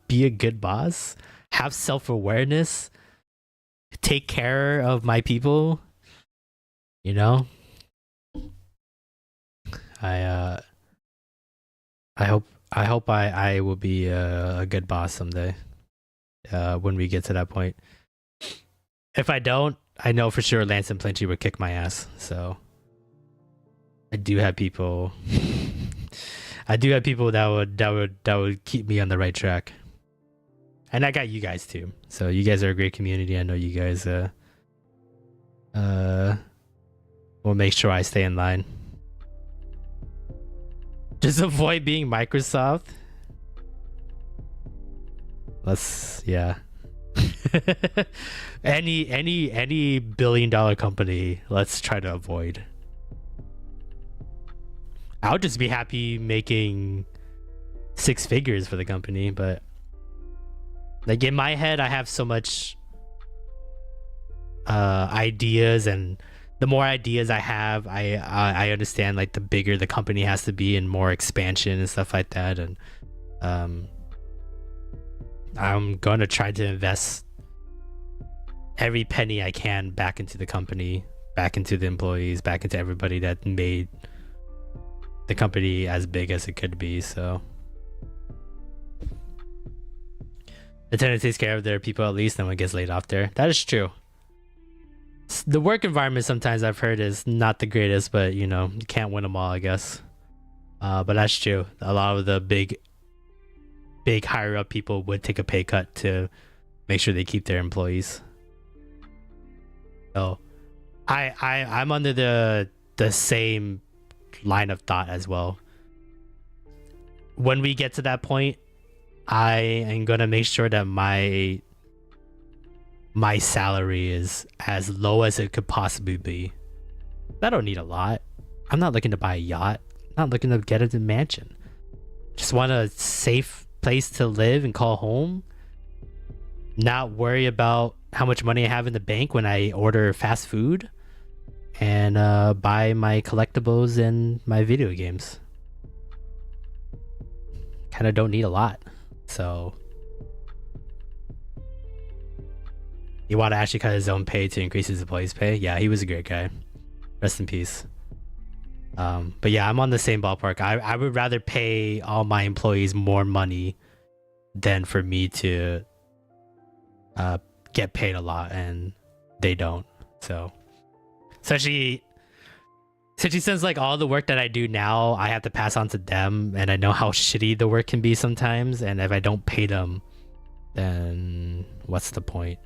be a good boss, have self-awareness, take care of my people, you know. I hope I will be a good boss someday when we get to that point. If I don't, I know for sure Lance and Plenty would kick my ass. So I do have people that would keep me on the right track. And I got you guys too. So you guys are a great community. I know you guys will make sure I stay in line. Just avoid being Microsoft. Yeah. any billion-dollar company, let's try to avoid. I would just be happy making 6 figures for the company, but like in my head, I have so much ideas, and the more ideas I have, I understand like the bigger the company has to be and more expansion and stuff like that. And I'm gonna try to invest every penny I can back into the company, back into the employees, back into everybody that made the company as big as it could be. So the tenant takes care of their people, at least no one gets laid off there. That is true. The work environment sometimes I've heard is not the greatest, but you know, you can't win them all, I guess. But that's true. A lot of the big higher up people would take a pay cut to make sure they keep their employees. So I'm under the same line of thought as well. When we get to that point, I am gonna make sure that my salary is as low as it could possibly be. I don't need a lot. I'm not looking to buy a yacht. I'm not looking to get a mansion. Just want a safe place to live and call home. Not worry about how much money I have in the bank when I order fast food, and buy my collectibles and my video games. Kind of don't need a lot. So you want to actually cut his own pay to increase his employees' pay? Yeah, he was a great guy. Rest in peace. But yeah, I'm on the same ballpark. I would rather pay all my employees more money than for me to get paid a lot, and they don't. So especially since like all the work that I do now, I have to pass on to them, and I know how shitty the work can be sometimes, and if I don't pay them, then what's the point?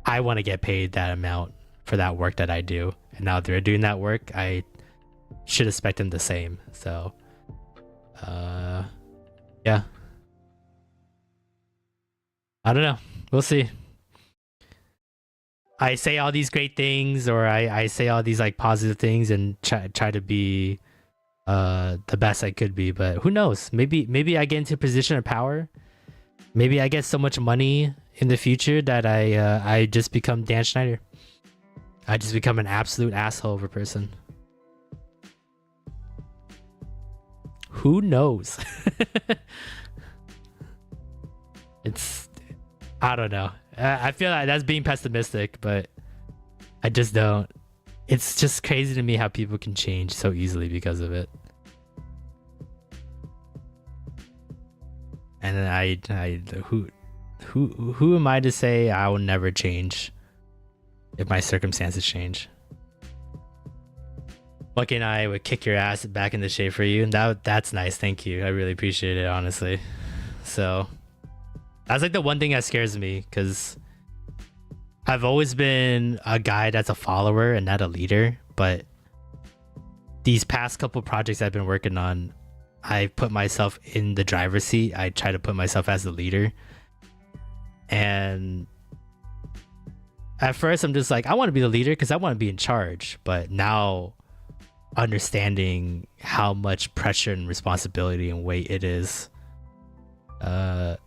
I want to get paid that amount for that work that I do, and now they're doing that work, I should expect them the same. So yeah, I don't know, we'll see. I say all these great things, or I say all these like positive things and try to be the best I could be, but who knows? Maybe I get into a position of power. Maybe I get so much money in the future that I just become Dan Schneider. I just become an absolute asshole of a person. Who knows? I don't know. I feel like that's being pessimistic, but I just don't. It's just crazy to me how people can change so easily because of it. And then who am I to say I will never change if my circumstances change? Lucky and I would kick your ass back in the shape for you, and that's nice. Thank you. I really appreciate it, honestly. So that's like the one thing that scares me, because I've always been a guy that's a follower and not a leader, but these past couple projects I've been working on, I put myself in the driver's seat. I try to put myself as the leader. And at first I'm just like, I want to be the leader because I want to be in charge. But now understanding how much pressure and responsibility and weight it is, you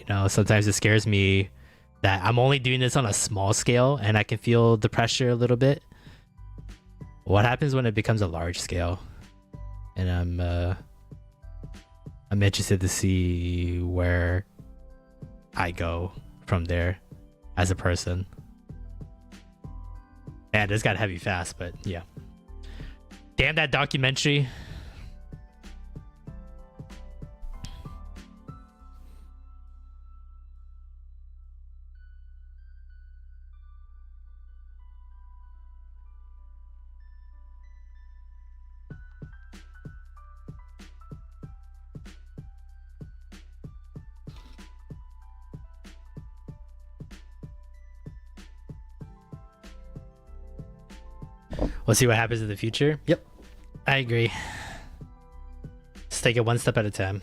know, sometimes it scares me that I'm only doing this on a small scale and I can feel the pressure a little bit. What happens when it becomes a large scale? And I'm interested to see where I go from there as a person. Man, this got heavy fast, but yeah. Damn that documentary. We'll see what happens in the future. Yep, I agree. Just take it one step at a time.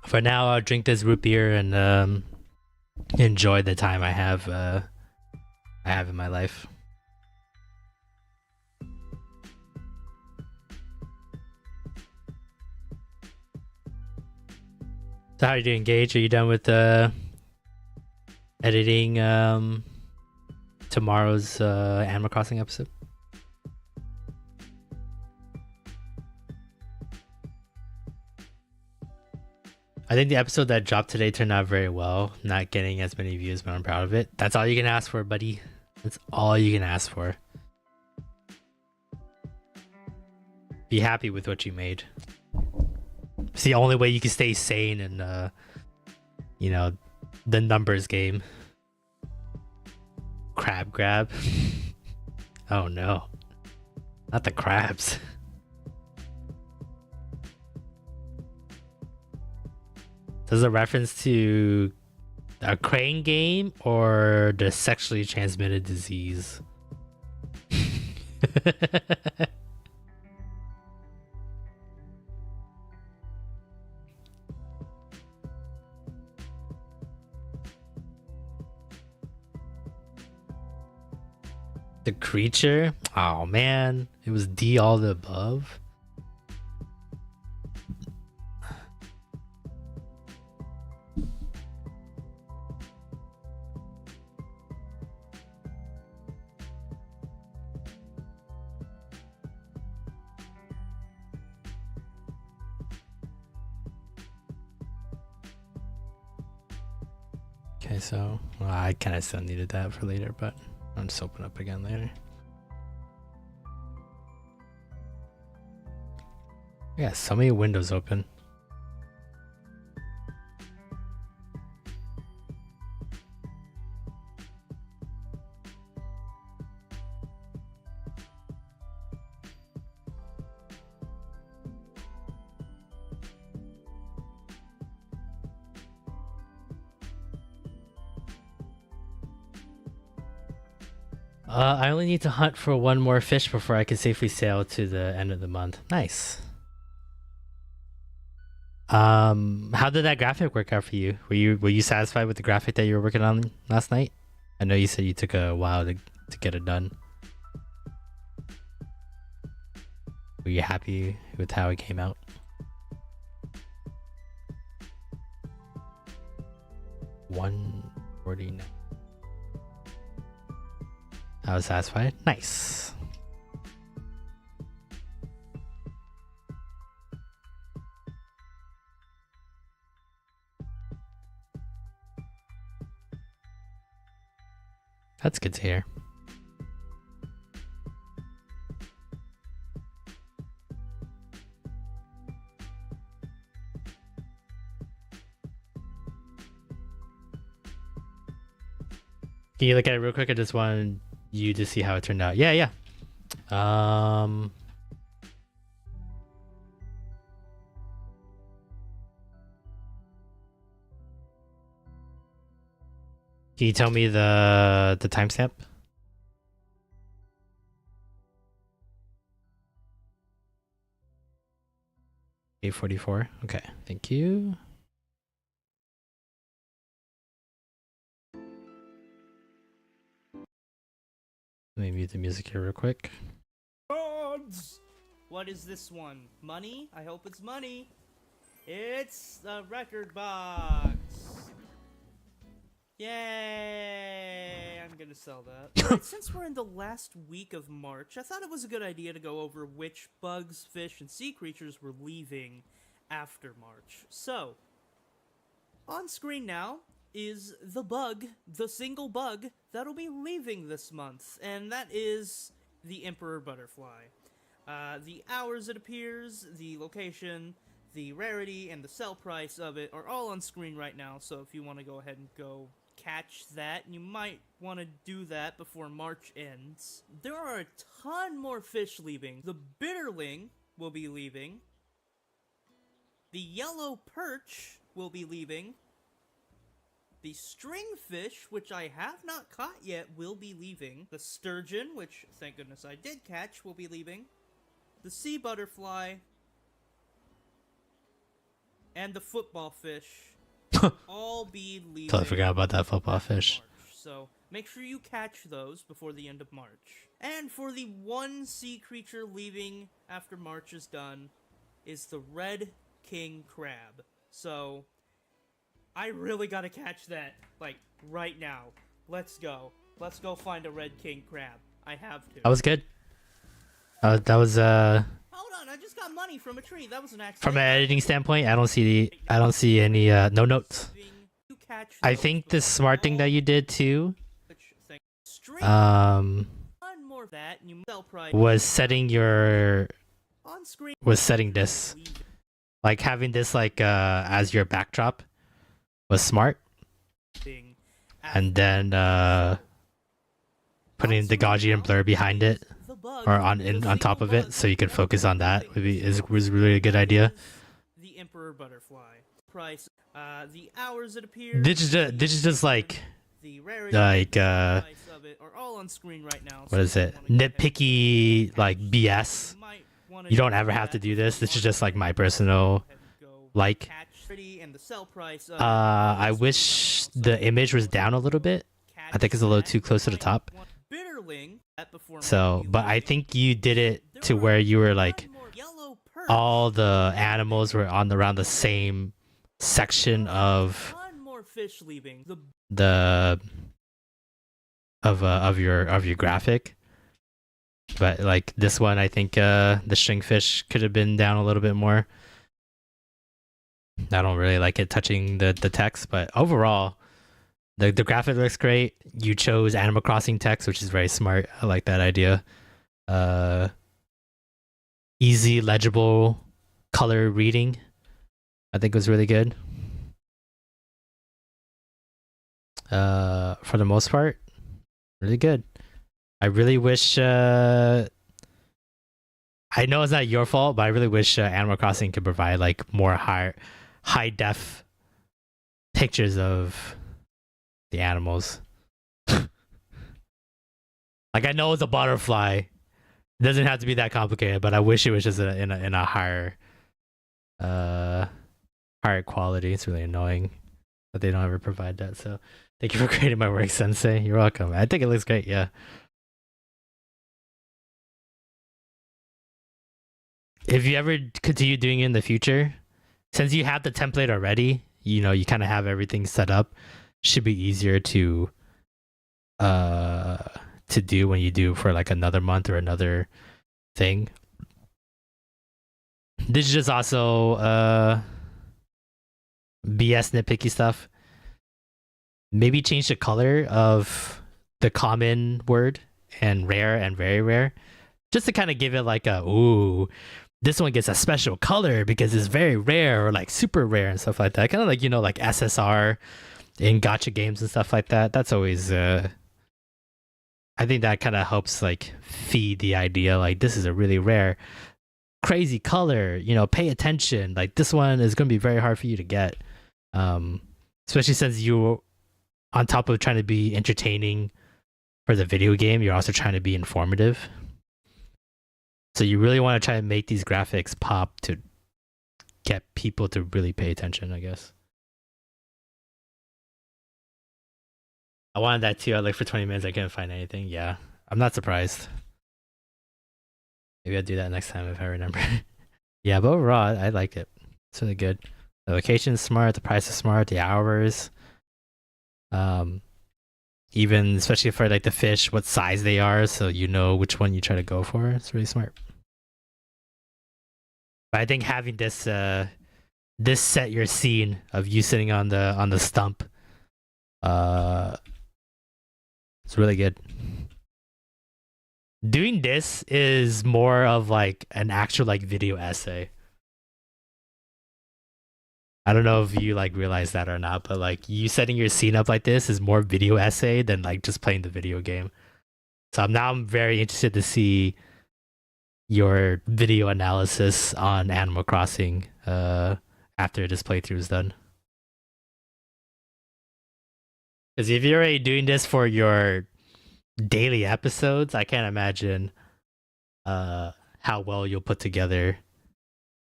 For now, I'll drink this root beer and enjoy the time I have in my life. So how are you doing, Gage? Are you done with editing tomorrow's Animal Crossing episode? I think the episode that dropped today turned out very well. Not getting as many views, but I'm proud of it. That's all you can ask for, buddy. That's all you can ask for. Be happy with what you made. It's the only way you can stay sane in you know, the numbers game. Crab grab. Oh no, not the crabs. Does a reference to a crane game or the sexually transmitted disease? The creature? Oh man, it was D all the above. Okay, so well, I kind of still needed that for later, but I'll just open up again later. Yeah, so many windows open. I only need to hunt for one more fish before I can safely sail to the end of the month. Nice. How did that graphic work out for you? Were you satisfied with the graphic that you were working on last night? I know you said you took a while to get it done. Were you happy with how it came out? $149. I was satisfied. Nice. That's good to hear. Can you look at it real quick? I just wanted you to see how it turned out. Yeah, yeah. Can you tell me the timestamp? (8:44). Okay, thank you. Let me mute the music here real quick. What is this one? Money? I hope it's money. It's the record box. Yay! I'm gonna sell that. Alright, since we're in the last week of March, I thought it was a good idea to go over which bugs, fish, and sea creatures were leaving after March. So, on screen now is the bug, the single bug, that'll be leaving this month, and that is the Emperor Butterfly. The hours it appears, the location, the rarity, and the sell price of it are all on screen right now, so if you want to go ahead and go catch that, you might want to do that before March ends. There are a ton more fish leaving. The Bitterling will be leaving. The Yellow Perch will be leaving. The Stringfish, which I have not caught yet, will be leaving. The Sturgeon, which thank goodness I did catch, will be leaving. The Sea Butterfly. And the Football Fish. All be leaving. Totally forgot about that football fish. March. So make sure you catch those before the end of March. And for the one sea creature leaving after March is done is the Red King Crab. So I really gotta catch that, like, right now. Let's go. Let's go find a Red King Crab. I have to. That was good. That was Hold on, I just got money from a tree. That was an accident. from an editing standpoint. I don't see any no notes. I think the smart thing that you did too, was setting this, like having this like as your backdrop was smart, and then putting the Gaussian and blur behind it or on top of it so you can focus on that was really a good idea. The Emperor Butterfly price, the hours it appears. This is just like price of it are all on screen right now. What is it? Nitpicky like BS. You don't ever have to do this. This is just like my personal like. I wish the image was down a little bit. I think it's a little too close to the top. So, but I think you did it to where you were like all the animals were around the same section of your graphic. But like this one, I think the stringfish could have been down a little bit more. I don't really like it touching the text, but overall the graphic looks great. You chose Animal Crossing text, which is very smart. I like that idea. Easy legible color reading, I think was really good. For the most part, really good. I really wish I know it's not your fault, but I really wish Animal Crossing could provide like more high def pictures of the animals. Like I know it's a butterfly. It doesn't have to be that complicated, but I wish it was just in a higher quality. It's really annoying that they don't ever provide that. So thank you for creating my work, Sensei. You're welcome. I think it looks great. Yeah. If you ever continue doing it in the future, since you have the template already, you know, you kind of have everything set up, should be easier to do when you do for like another month or another thing. This is just also BS nitpicky stuff. Maybe change the color of the common word and rare and very rare, just to kind of give it like a, ooh, this one gets a special color because it's very rare or like super rare and stuff like that. Kind of like, you know, like SSR in gacha games and stuff like that. That's always I think that kind of helps like feed the idea like this is a really rare crazy color, you know, pay attention, like this one is going to be very hard for you to get, especially since you, on top of trying to be entertaining for the video game, you're also trying to be informative. So you really want to try to make these graphics pop to get people to really pay attention, I guess. I wanted that too. I looked for 20 minutes. I couldn't find anything. Yeah, I'm not surprised. Maybe I'll do that next time if I remember. Yeah, but overall, I like it. It's really good. The location is smart. The price is smart. The hours. Even especially for like the fish, what size they are, so you know which one you try to go for. It's really smart. But I think having this this set your scene of you sitting on the stump, it's really good. Doing this is more of like an actual like video essay. I don't know if you like realize that or not, but like you setting your scene up like this is more video essay than like just playing the video game. So I'm very interested to see your video analysis on Animal Crossing after this playthrough is done. Because if you're already doing this for your daily episodes, I can't imagine how well you'll put together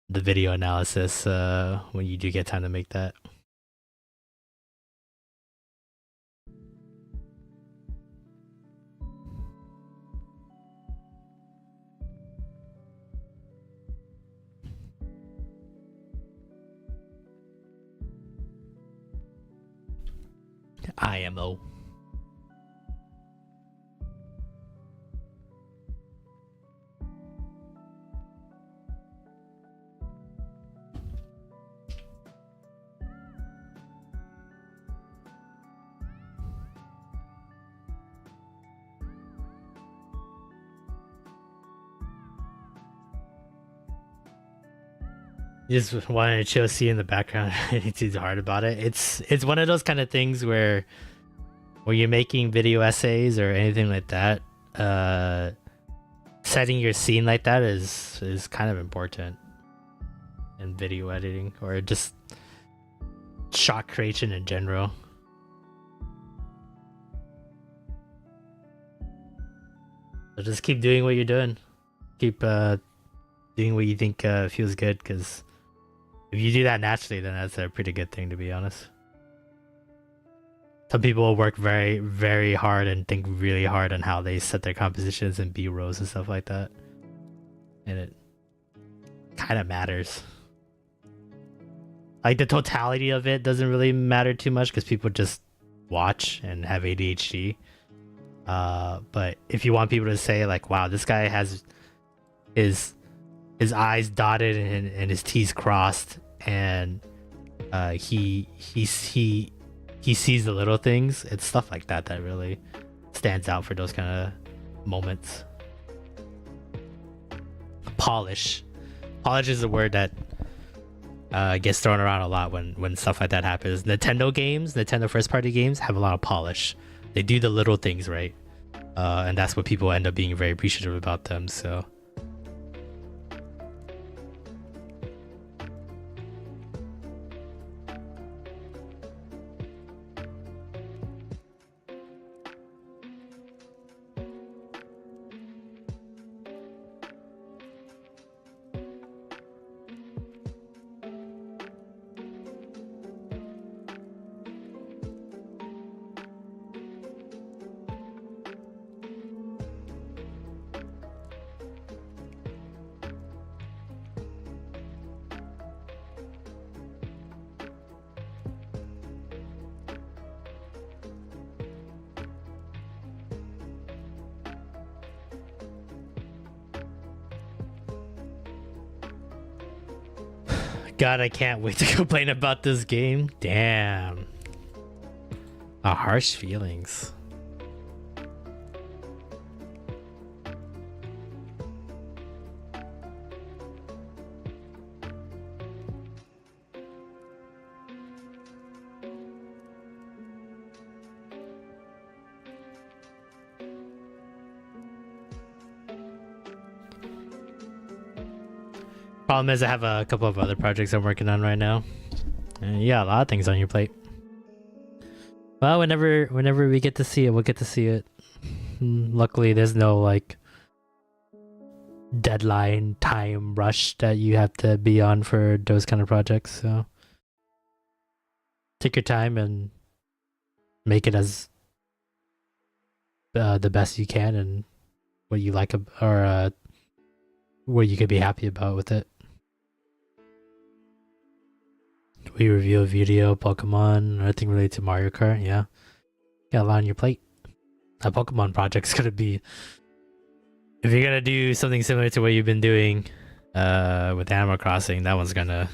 the video analysis when you do get time to make that. IMO. Just wanted to chill, see in the background. It's too hard about it. It's one of those kind of things where when you're making video essays or anything like that, setting your scene like that is kind of important in video editing or just shot creation in general. So just keep doing what you're doing. Keep doing what you think feels good, because if you do that naturally, then that's a pretty good thing, to be honest. Some people will work very, very hard and think really hard on how they set their compositions and B-rolls and stuff like that. And it kind of matters. Like the totality of it doesn't really matter too much because people just watch and have ADHD. But if you want people to say like, wow, this guy has his I's dotted and his T's crossed, and he sees the little things. It's stuff like that that really stands out for those kind of moments. Polish is a word that gets thrown around a lot when stuff like that happens. Nintendo first party games have a lot of polish. They do the little things right, and that's what people end up being very appreciative about them. So God, I can't wait to complain about this game. Damn. Harsh feelings. Problem is, I have a couple of other projects I'm working on right now. And yeah, a lot of things on your plate. Well, whenever we get to see it, we'll get to see it. Luckily, there's no like deadline time rush that you have to be on for those kind of projects. So take your time and make it as the best you can and what you like, or what you could be happy about with it. We review a video, Pokemon, anything related to Mario Kart. Yeah, got a lot on your plate. That Pokemon project's gonna be, if you're gonna do something similar to what you've been doing with Animal Crossing, that one's gonna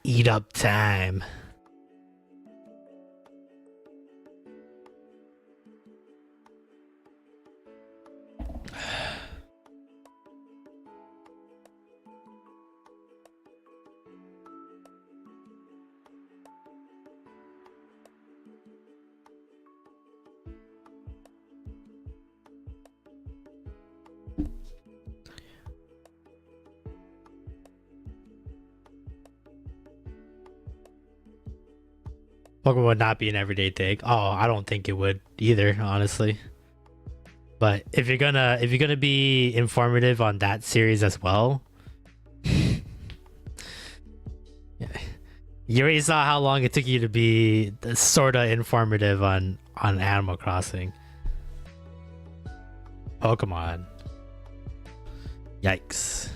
eat up time. Pokemon would not be an everyday thing. Oh, I don't think it would either, honestly. But if you're gonna be informative on that series as well, yeah. You already saw how long it took you to be sorta informative on Animal Crossing. Pokemon. Yikes.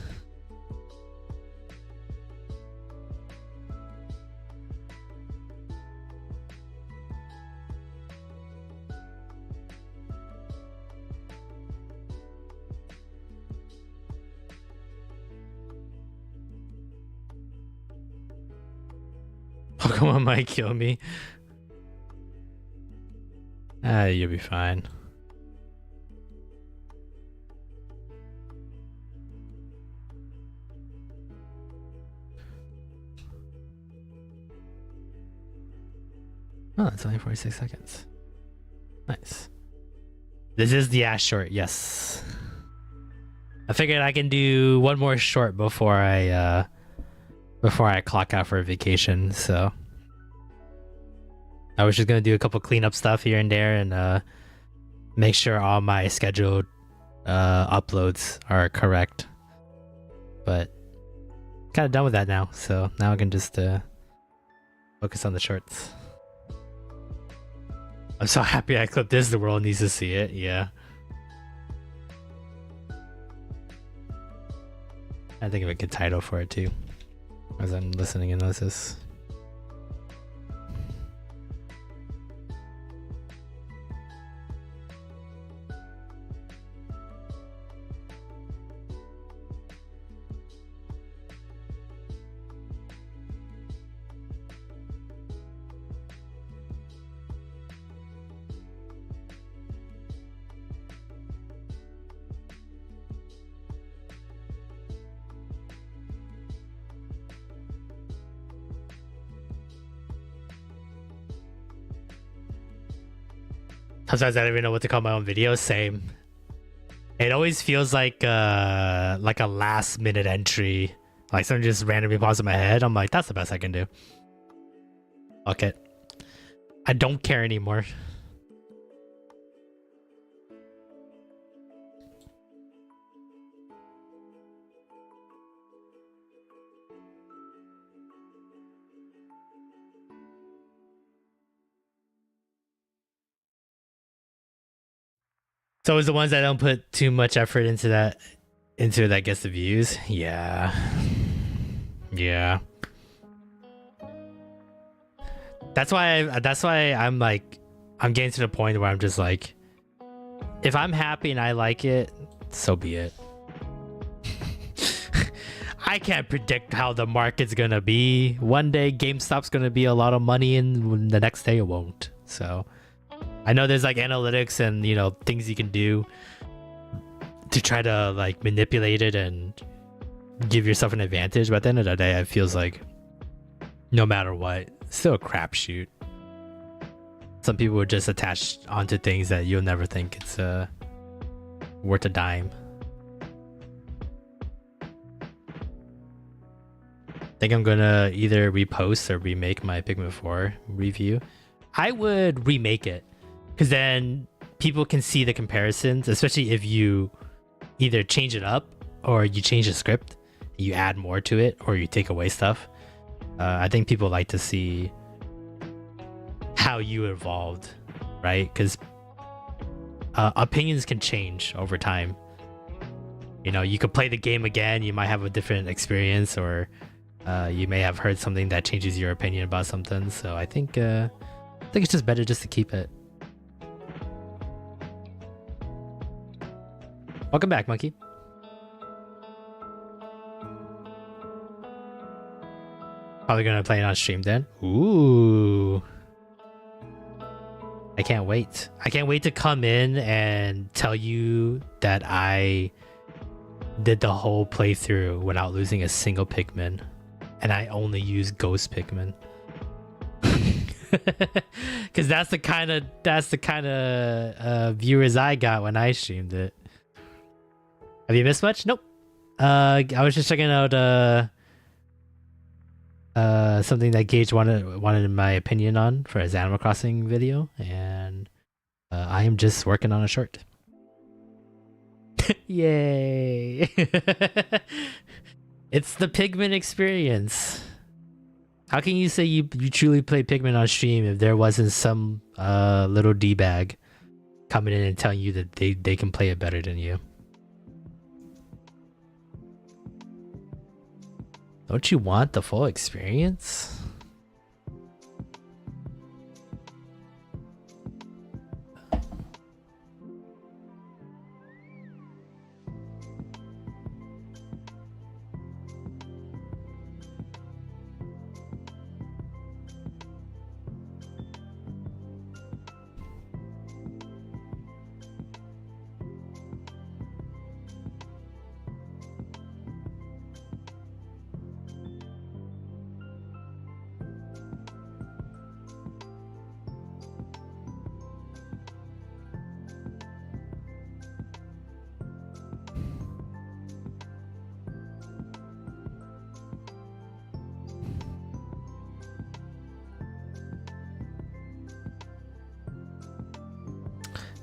Pokemon might kill me. You'll be fine. Oh, it's only 46 seconds. Nice. This is the Ash short, yes. I figured I can do one more short before I clock out for a vacation, so I was just gonna do a couple cleanup stuff here and there and make sure all my scheduled uploads are correct. But kind of done with that now, so now I can just focus on the shorts. I'm so happy I clipped this. The world needs to see it. Yeah. I think of a good title for it too, as I'm listening and this. Sometimes I don't even know what to call my own videos. Same. It always feels like a last minute entry. Like something just randomly pops in my head. I'm like, that's the best I can do. Fuck it. I don't care anymore. So it's the ones that don't put too much effort into that gets the views. Yeah. Yeah. That's why I'm like, I'm getting to the point where I'm just like, if I'm happy and I like it, so be it. I can't predict how the market's gonna be. One day GameStop's gonna be a lot of money and the next day it won't. So I know there's like analytics and, you know, things you can do to try to like manipulate it and give yourself an advantage, but at the end of the day it feels like no matter what, it's still a crapshoot. Some people would just attach onto things that you'll never think it's worth a dime. think I'm gonna either repost or remake my Pikmin 4 review. I would remake it because then people can see the comparisons, especially if you either change it up or you change the script, you add more to it, or you take away stuff. I think people like to see how you evolved, right? Because opinions can change over time. You know, you could play the game again, you might have a different experience, or you may have heard something that changes your opinion about something. So I think it's just better just to keep it. Welcome back, Monkey. Probably gonna play it on stream then. Ooh. I can't wait. I can't wait to come in and tell you that I did the whole playthrough without losing a single Pikmin. And I only use Ghost Pikmin. Cause that's the kind of viewers I got when I streamed it. Have you missed much? Nope. I was just checking out something that Gage wanted my opinion on for his Animal Crossing video, and I am just working on a short. Yay! It's the Pikmin experience. How can you say you truly play Pikmin on stream if there wasn't some little D-bag coming in and telling you that they can play it better than you? Don't you want the full experience?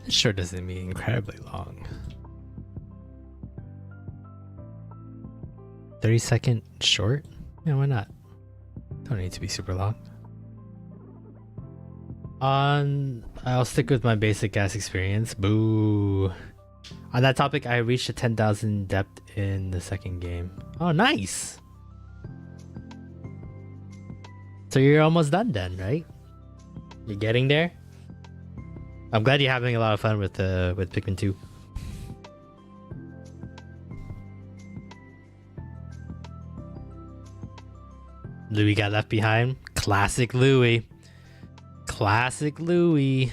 It sure doesn't mean incredibly long. 30-second short? Yeah, why not? Don't need to be super long. I'll stick with my basic gas experience. Boo. On that topic, I reached a 10,000 depth in the second game. Oh, nice. So you're almost done then, right? You're getting there? I'm glad you're having a lot of fun with Pikmin 2. Louis got left behind. Classic Louis. Classic Louis.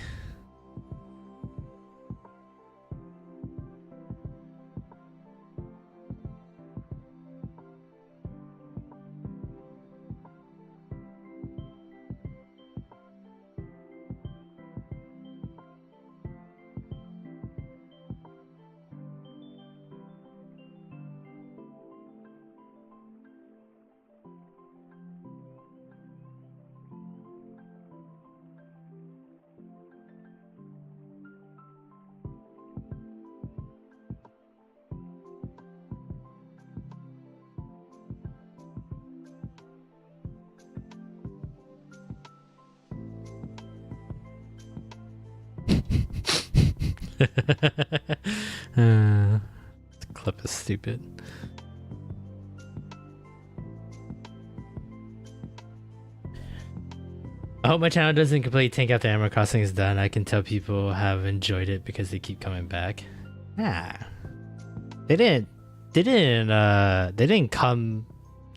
This clip is stupid. I hope my channel doesn't completely tank after Animal Crossing is done. I can tell people have enjoyed it because they keep coming back. They didn't come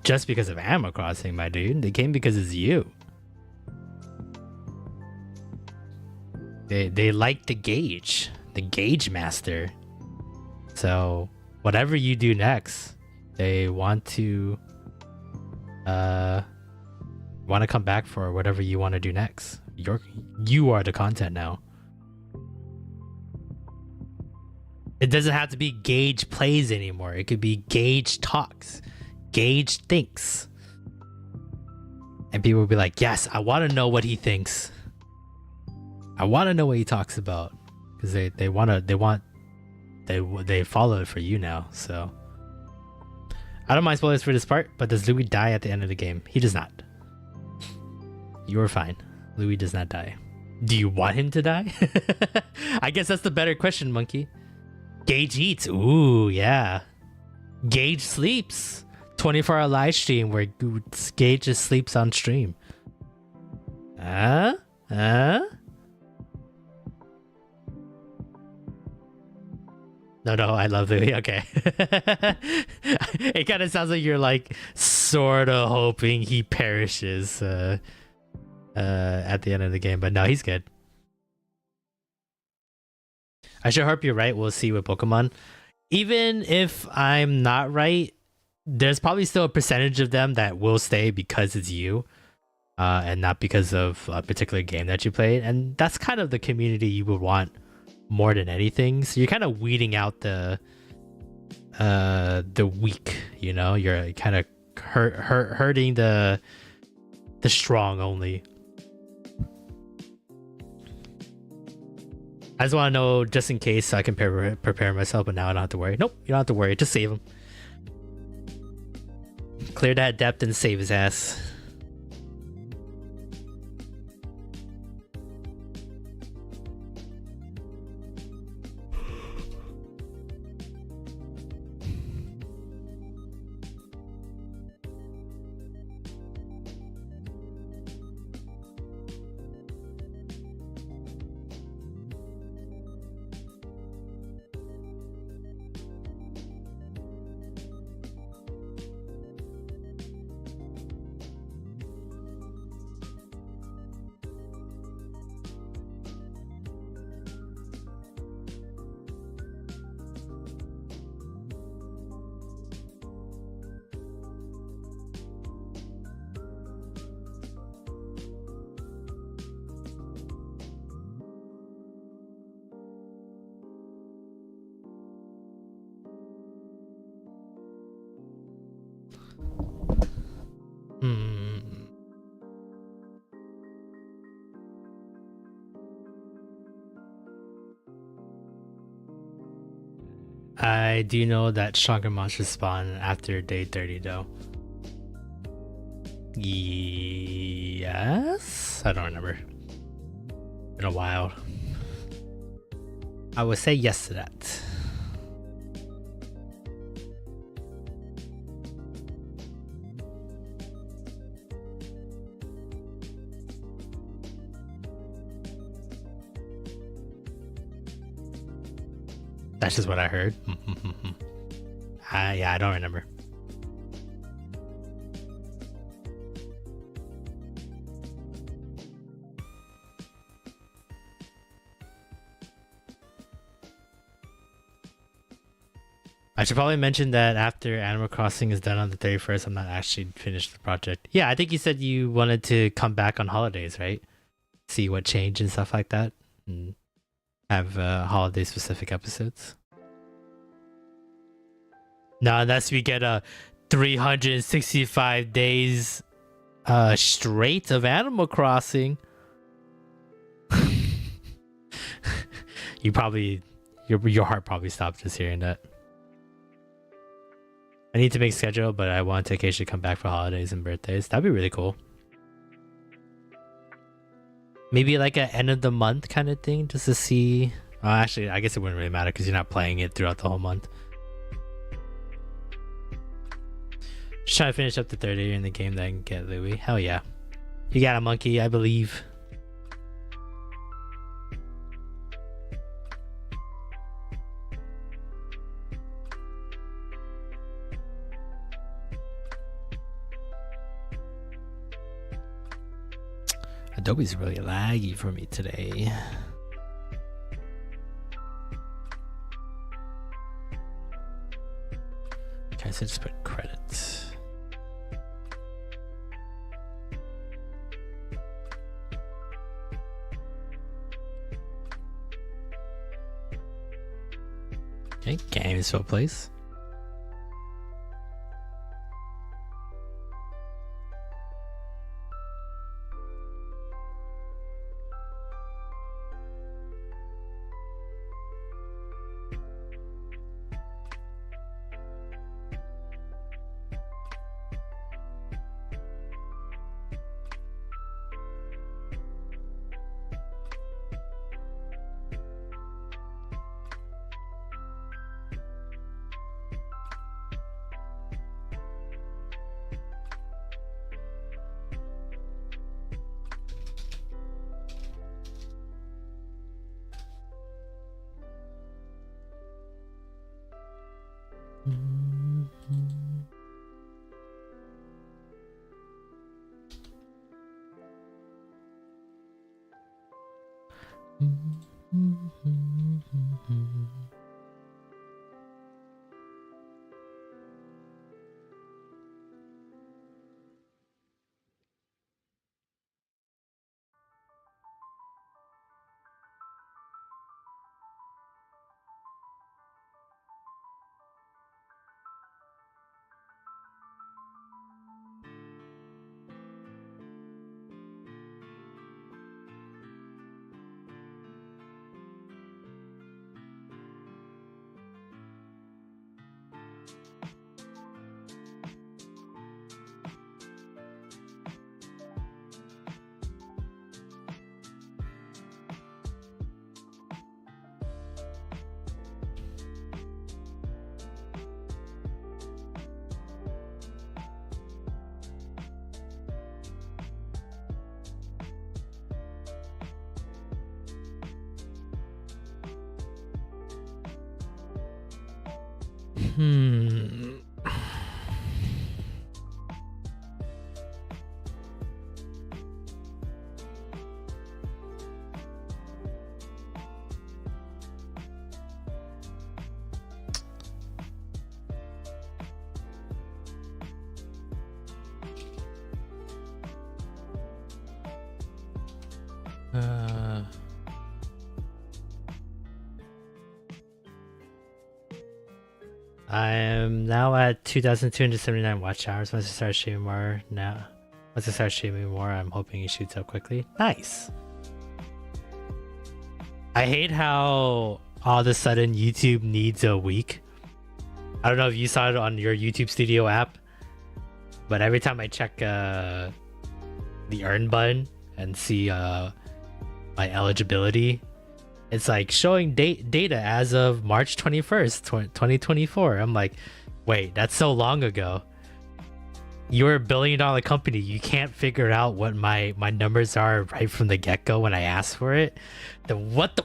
just because of Animal Crossing, my dude. They came because it's you. They like the gauge master. So whatever you do next, they want to come back for whatever you want to do next. You are the content now. It doesn't have to be Gage plays anymore. It could be Gage talks, Gage thinks. And people will be like, yes, I want to know what he thinks. I want to know what he talks about. Because they follow it for you now, so. I don't mind spoilers for this part, but does Louis die at the end of the game? He does not. You are fine. Louis does not die. Do you want him to die? I guess that's the better question, Monkey. Gage eats. Ooh, yeah. Gage sleeps. 24-hour live stream where Gage just sleeps on stream. No, I love Louis. Okay. It kind of sounds like you're like sort of hoping he perishes at the end of the game, but no, he's good. I sure hope you're right. We'll see with Pokemon. Even if I'm not right, there's probably still a percentage of them that will stay because it's you, and not because of a particular game that you played. And that's kind of the community you would want more than anything. So you're kind of weeding out the weak, you know. You're kind of hurting the strong only. I just want to know just in case so I can prepare myself, but now I don't have to worry. Nope, you don't have to worry. Just save him. Clear that depth and save his ass. I do know that stronger monsters spawn after day 30 though. Yes? I don't remember. Been a while. I would say yes to that. That's just what I heard. Yeah, I don't remember. I should probably mention that after Animal Crossing is done on the 31st, I'm not actually finished the project. Yeah, I think you said you wanted to come back on holidays, right? See what changed and stuff like that. And have holiday specific episodes. No, unless we get a 365 days straight of Animal Crossing. You probably your heart probably stopped just hearing that. I need to make schedule, but I want to occasionally come back for holidays and birthdays. That'd be really cool. Maybe like an end of the month kind of thing, just to see. Actually, I guess it wouldn't really matter because you're not playing it throughout the whole month. Just trying to finish up the third area in the game that I can get Louis. Hell yeah. You got a monkey, I believe. Adobe's really laggy for me today. Okay, so just put credits. Okay, game is still place. I am now at 2,279 watch hours. Once I start streaming more I'm hoping it shoots up quickly. Nice. I hate how all of a sudden YouTube needs a week. I don't know if you saw it on your YouTube Studio app, but every time I check the earn button and see my eligibility, it's like showing data as of March 21st, 2024. I'm like, wait, that's so long ago. You're a $1 billion company. You can't figure out what my numbers are right from the get-go when I ask for it. Then what the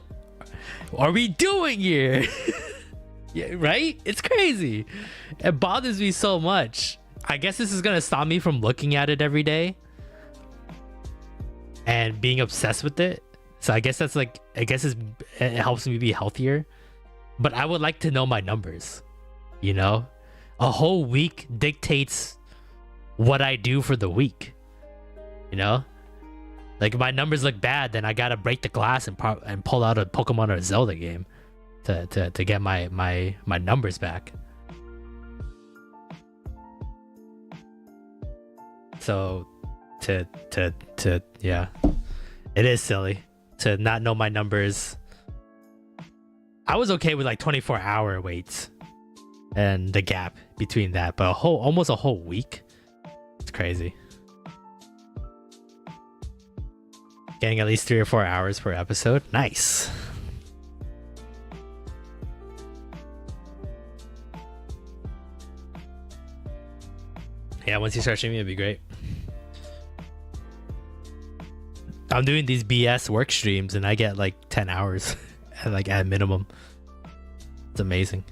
are we doing here? Yeah, right? It's crazy. It bothers me so much. I guess this is gonna stop me from looking at it every day and being obsessed with it. So I guess that's like, it helps me be healthier. But I would like to know my numbers, you know? A whole week dictates what I do for the week, you know? Like if my numbers look bad, then I gotta break the glass and pull out a Pokemon or a Zelda game to get my numbers back. So yeah, it is silly to not know my numbers. I was okay with like 24-hour waits and the gap between that, but almost a whole week, it's crazy. Getting at least 3 or 4 hours per episode, nice. Yeah, once you start streaming, it'd be great. I'm doing these BS work streams and I get like 10 hours at minimum. It's amazing.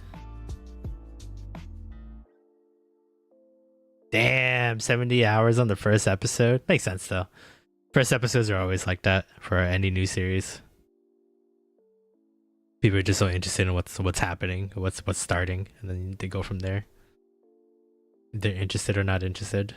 Damn, 70 hours on the first episode. Makes sense though. First episodes are always like that for any new series. People are just so interested in what's happening, what's starting, and then they go from there. They're interested or not interested.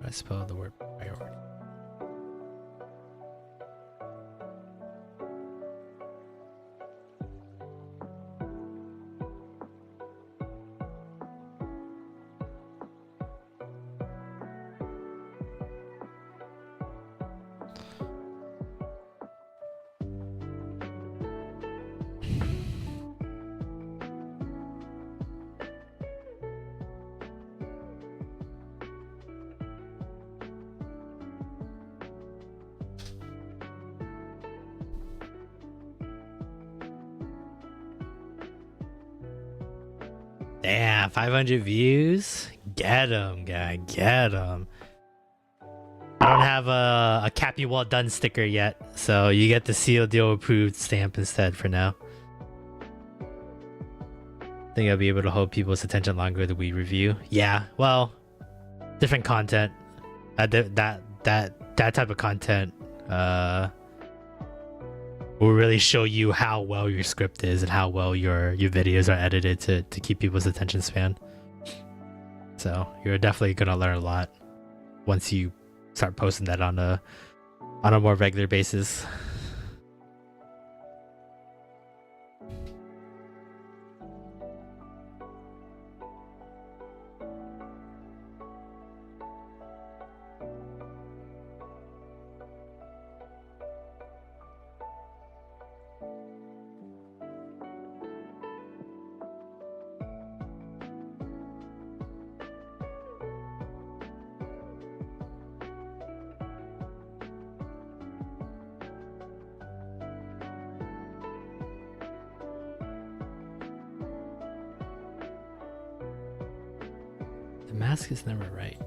I spell the word priority. Damn, 500 views? Get him, guy, get him. I don't have a Cappy Well Done sticker yet, so you get the Seal Deal Approved stamp instead for now. think I'll be able to hold people's attention longer with the Weeb review. Yeah, well, different content. That type of content will really show you how well your script is and how well your videos are edited to keep people's attention span. So you're definitely gonna learn a lot once you start posting that on a more regular basis. The mask is never right.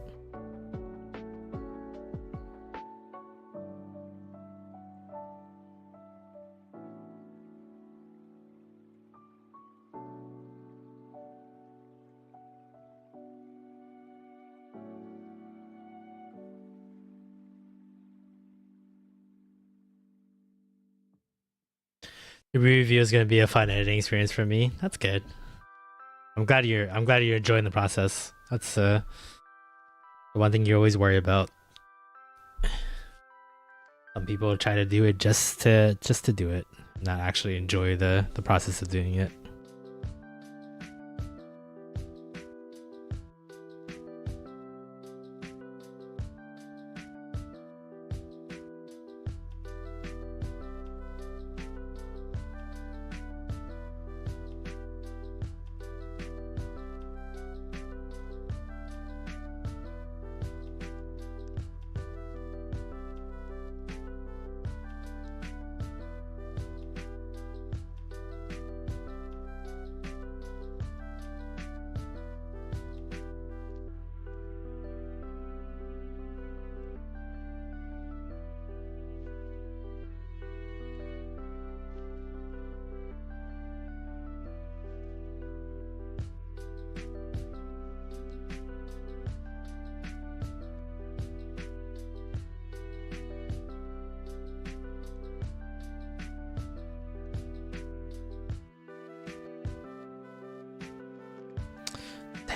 The review is going to be a fun editing experience for me. That's good. I'm glad you're enjoying the process. That's the one thing you always worry about. Some people try to do it just to do it, not actually enjoy the process of doing it.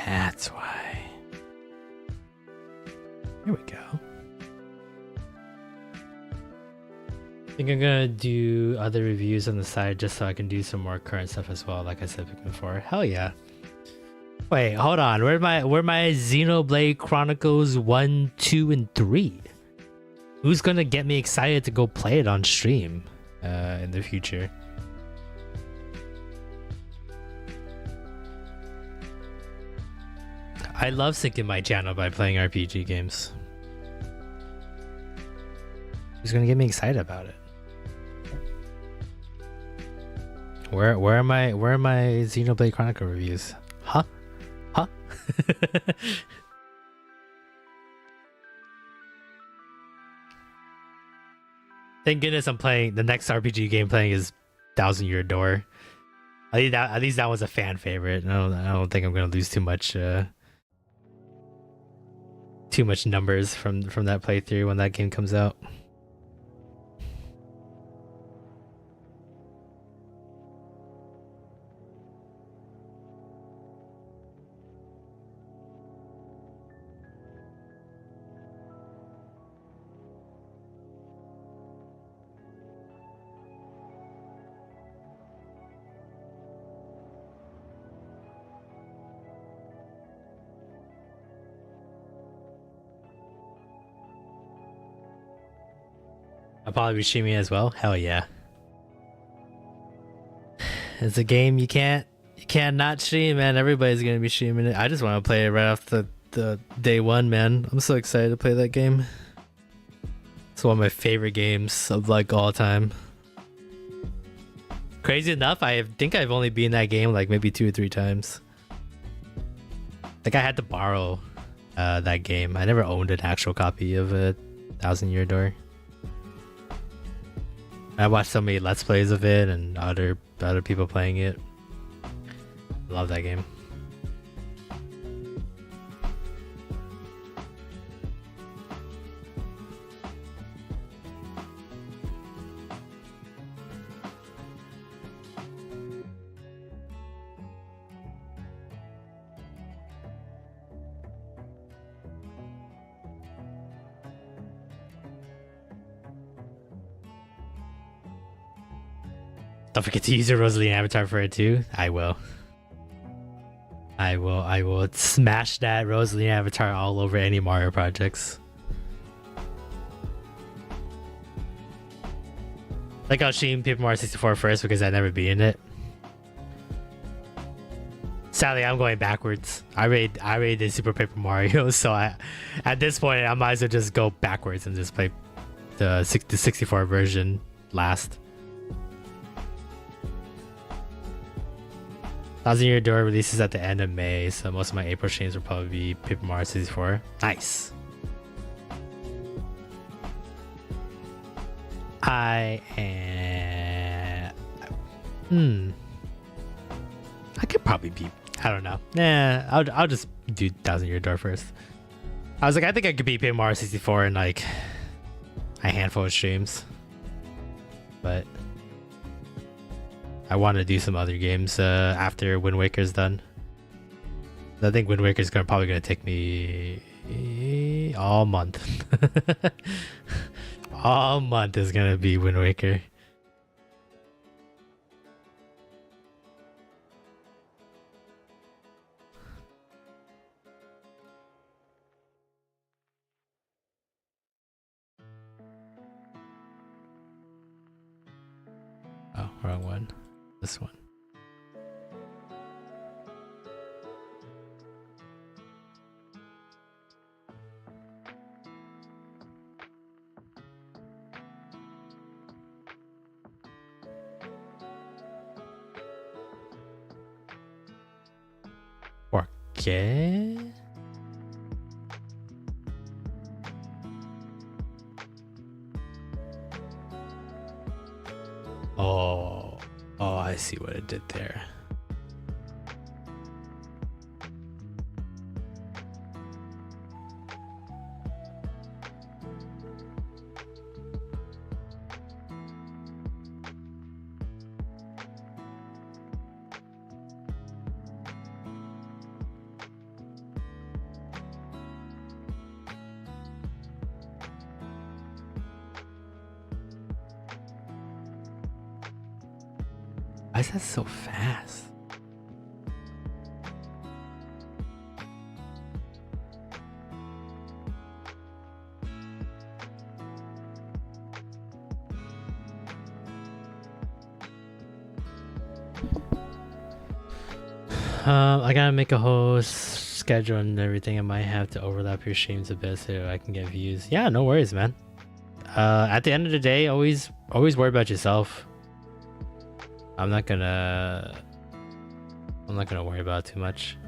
That's why. Here we go. I think I'm gonna do other reviews on the side just so I can do some more current stuff as well, like I said before. Hell yeah. Wait, hold on. Where my Xenoblade Chronicles 1, 2, and 3? Who's gonna get me excited to go play it on stream in the future? I love syncing my channel by playing RPG games. Who's gonna get me excited about it? Where are my Xenoblade Chronicle reviews? Huh? Thank goodness I'm playing the next RPG game playing is Thousand Year Door. At least that was a fan favorite. I don't think I'm gonna lose too much numbers from that playthrough when that game comes out. I'll probably be streaming as well. Hell yeah. It's a game you can't not stream, man. Everybody's gonna be streaming it. I just want to play it right off the day one, man. I'm so excited to play that game. It's one of my favorite games of like all time. Crazy enough, I think I've only been in that game like maybe 2 or 3 times. Like I had to borrow that game. I never owned an actual copy of a Thousand Year Door. I watched so many Let's Plays of it and other people playing it. Love that game. Don't forget to use your Rosaline avatar for it too. I will. I will smash that Rosaline avatar all over any Mario projects. Like I'll stream Paper Mario 64 first because I've never been in it. Sadly, I'm going backwards. I rated Super Paper Mario, so at this point I might as well just go backwards and just play the 64 version last. 1000 Year Door releases at the end of May, so most of my April streams will probably be Paper Mario 64. Nice. I could probably be. I don't know. Nah, I'll just do 1000 Year Door first. I was like, I think I could beat Paper Mario 64 in like a handful of streams, but I want to do some other games after Wind Waker's done. I think Wind Waker's probably gonna take me all month. All month is gonna be Wind Waker. Oh, wrong one. This one. Okay. Oh, I see what it did there. Why is that so fast? I gotta make a whole schedule and everything. I might have to overlap your streams a bit so I can get views. Yeah, no worries, man. At the end of the day, always worry about yourself. I'm not gonna worry about it too much.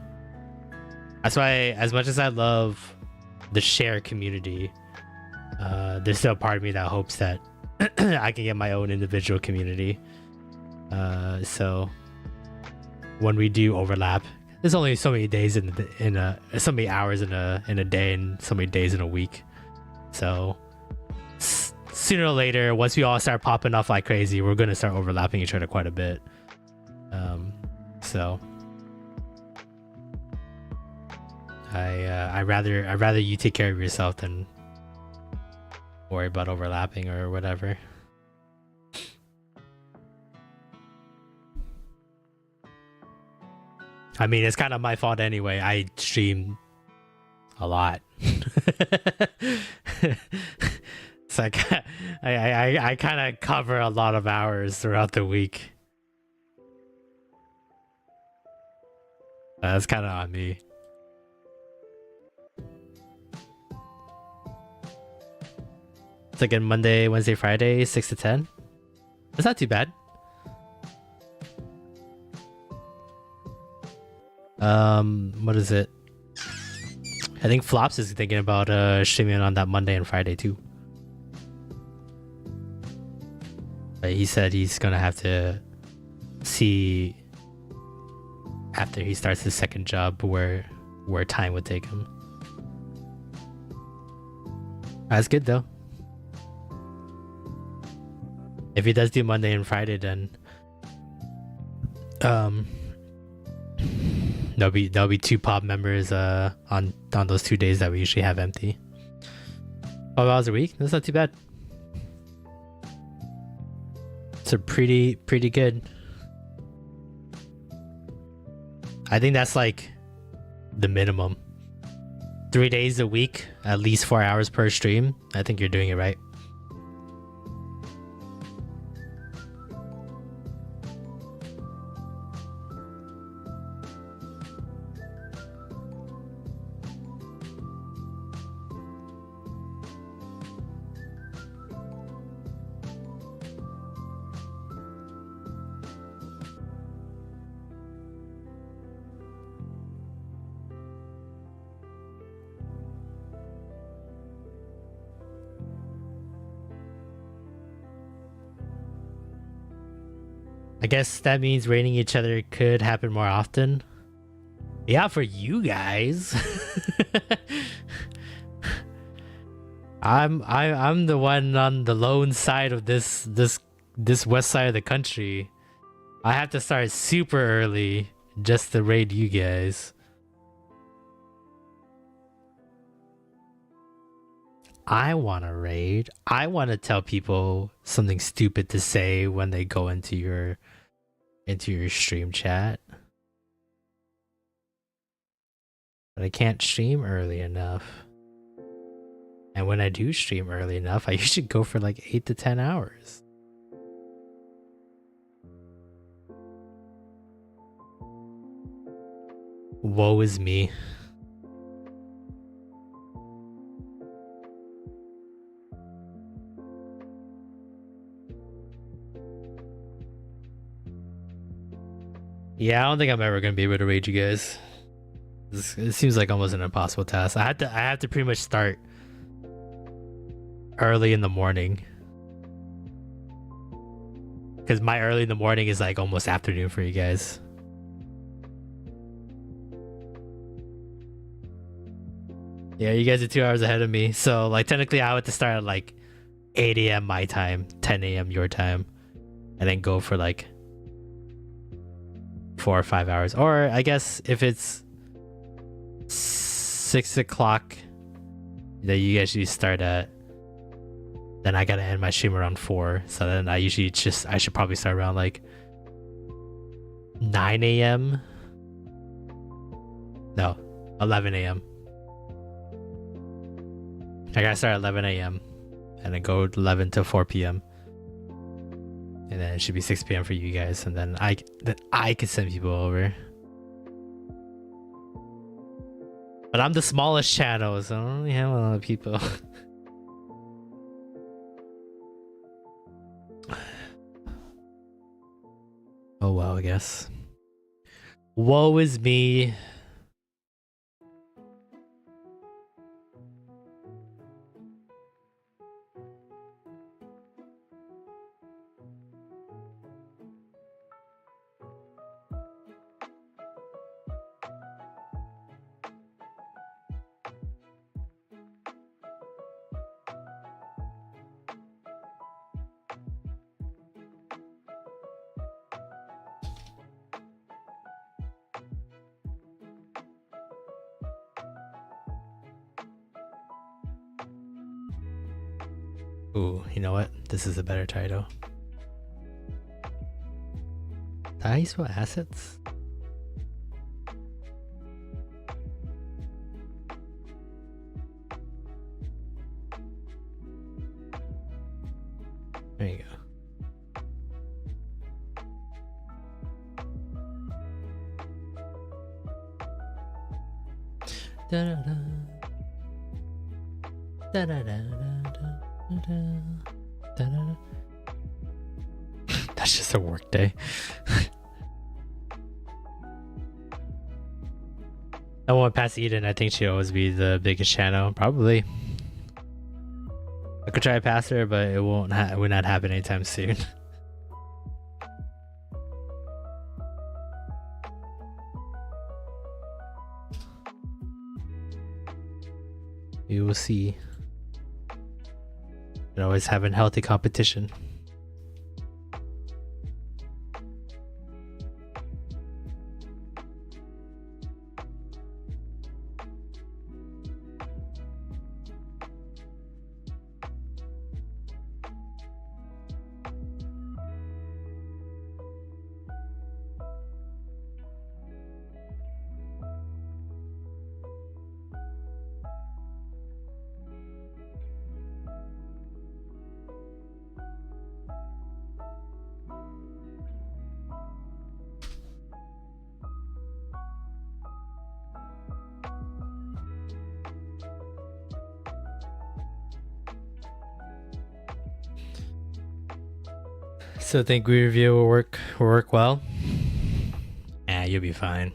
That's why, as much as I love the share community, there's still a part of me that hopes that I can get my own individual community. So when we do overlap, there's only so many days so many hours in a day and so many days in a week. So sooner or later, once we all start popping off like crazy, we're gonna start overlapping each other quite a bit. So I'd rather you take care of yourself than worry about overlapping or whatever. I mean, it's kind of my fault anyway. I stream a lot. It's like I kind of cover a lot of hours throughout the week. That's kind of on me. It's like in Monday, Wednesday, Friday, 6 to 10. That's not too bad. What is it? I think Flops is thinking about streaming on that Monday and Friday too. But he said he's gonna have to see after he starts his second job where time would take him. That's good though. If he does do Monday and Friday, then there'll be 2 pop members on those 2 days that we usually have empty. 12 hours a week? That's not too bad. It's a pretty good. I think that's like the minimum. 3 days a week, at least 4 hours per stream. I think you're doing it right. I guess that means rating each other could happen more often. Yeah, for you guys. I'm the one on the lone side of this west side of the country. I have to start super early just to raid you guys. I want to raid. I want to tell people something stupid to say when they go into your stream chat. But I can't stream early enough. And when I do stream early enough, I usually go for like 8 to 10 hours. Woe is me. Yeah, I don't think I'm ever gonna be able to raid you guys. It seems like almost an impossible task. I have to pretty much start early in the morning, because my early in the morning is like almost afternoon for you guys. Yeah, you guys are 2 hours ahead of me, so like technically I would have to start at like 8 a.m. my time, 10 a.m. your time, and then go for like 4 or 5 hours. Or I guess if it's 6 o'clock that you usually start at, then I gotta end my stream around 4. So then I should probably start around like 9 a.m. No, 11 a.m. I gotta start at 11 a.m. and then go 11 to 4 p.m. And then it should be 6 p.m. for you guys, and then I can send people over. But I'm the smallest channel, so I don't really have a lot of people. Oh well, I guess. Woe is me. Ooh, you know what? This is a better title. How do you spell assets? There you go. Da-da-da. Da-da-da-da-da. Da-da-da. That's just a work day. No one past Eden. I think she'll always be the biggest channel. Probably. I could try to pass her, but it will not happen anytime soon. We will see. And always having healthy competition. So think Weeb review will work well? You'll be fine.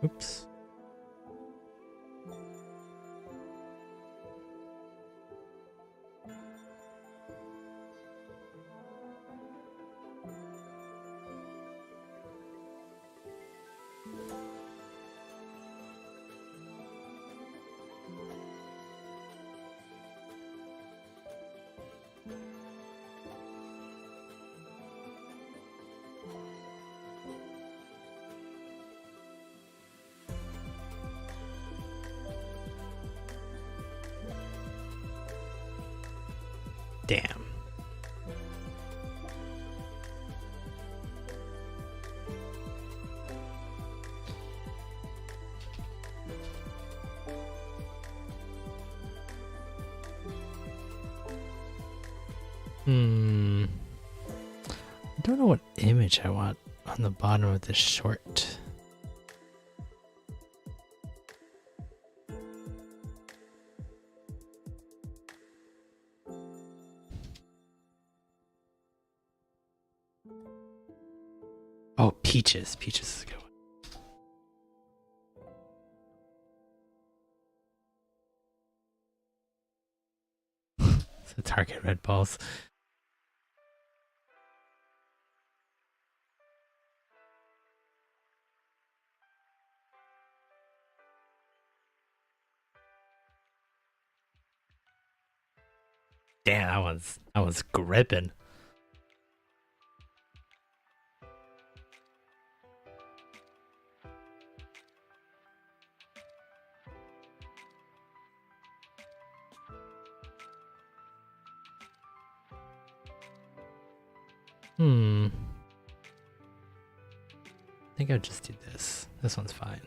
Oops. Damn. I don't know what image I want on the bottom of this short. Oh, peaches. Peaches is a good one. to target red balls. Damn, that one's gripping. I think I'll just do this. This one's fine.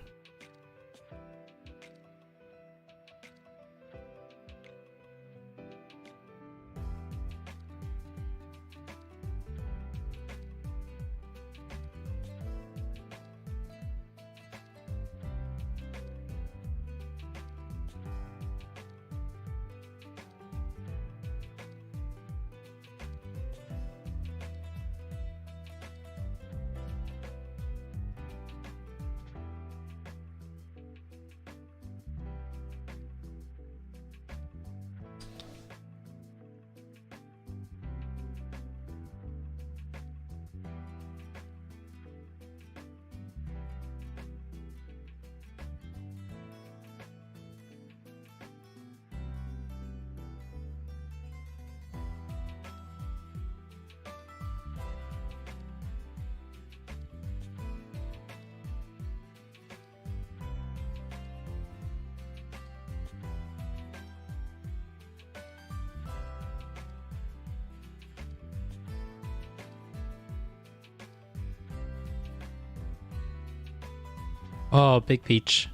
Oh, big peach.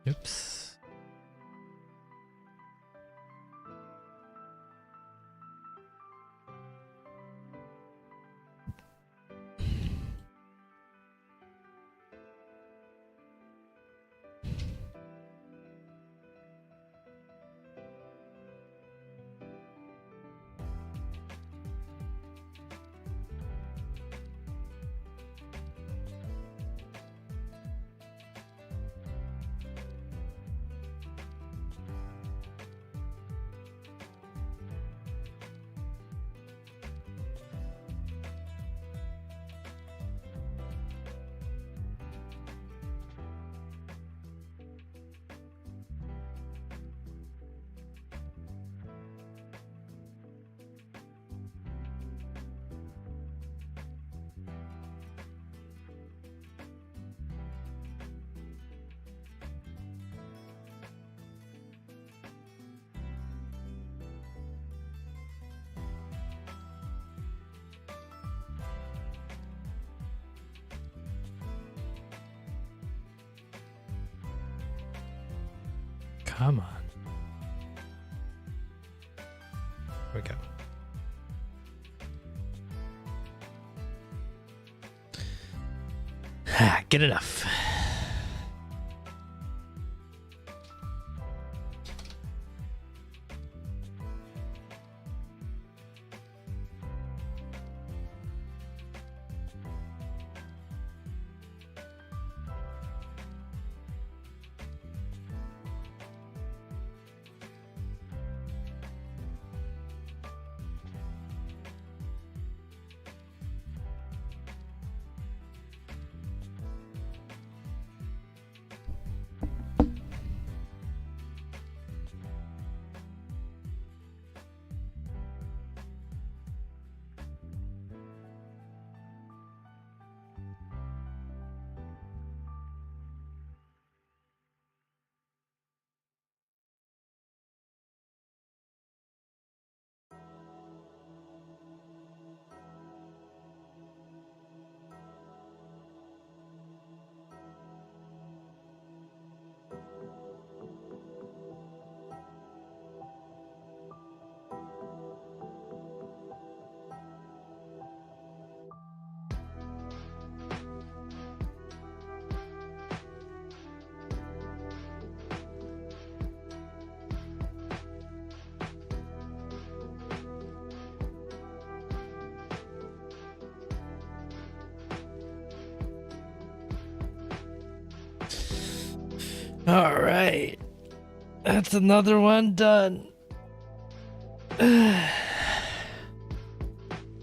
Oops. Come on. Here we go. Good enough. All right. That's another one done.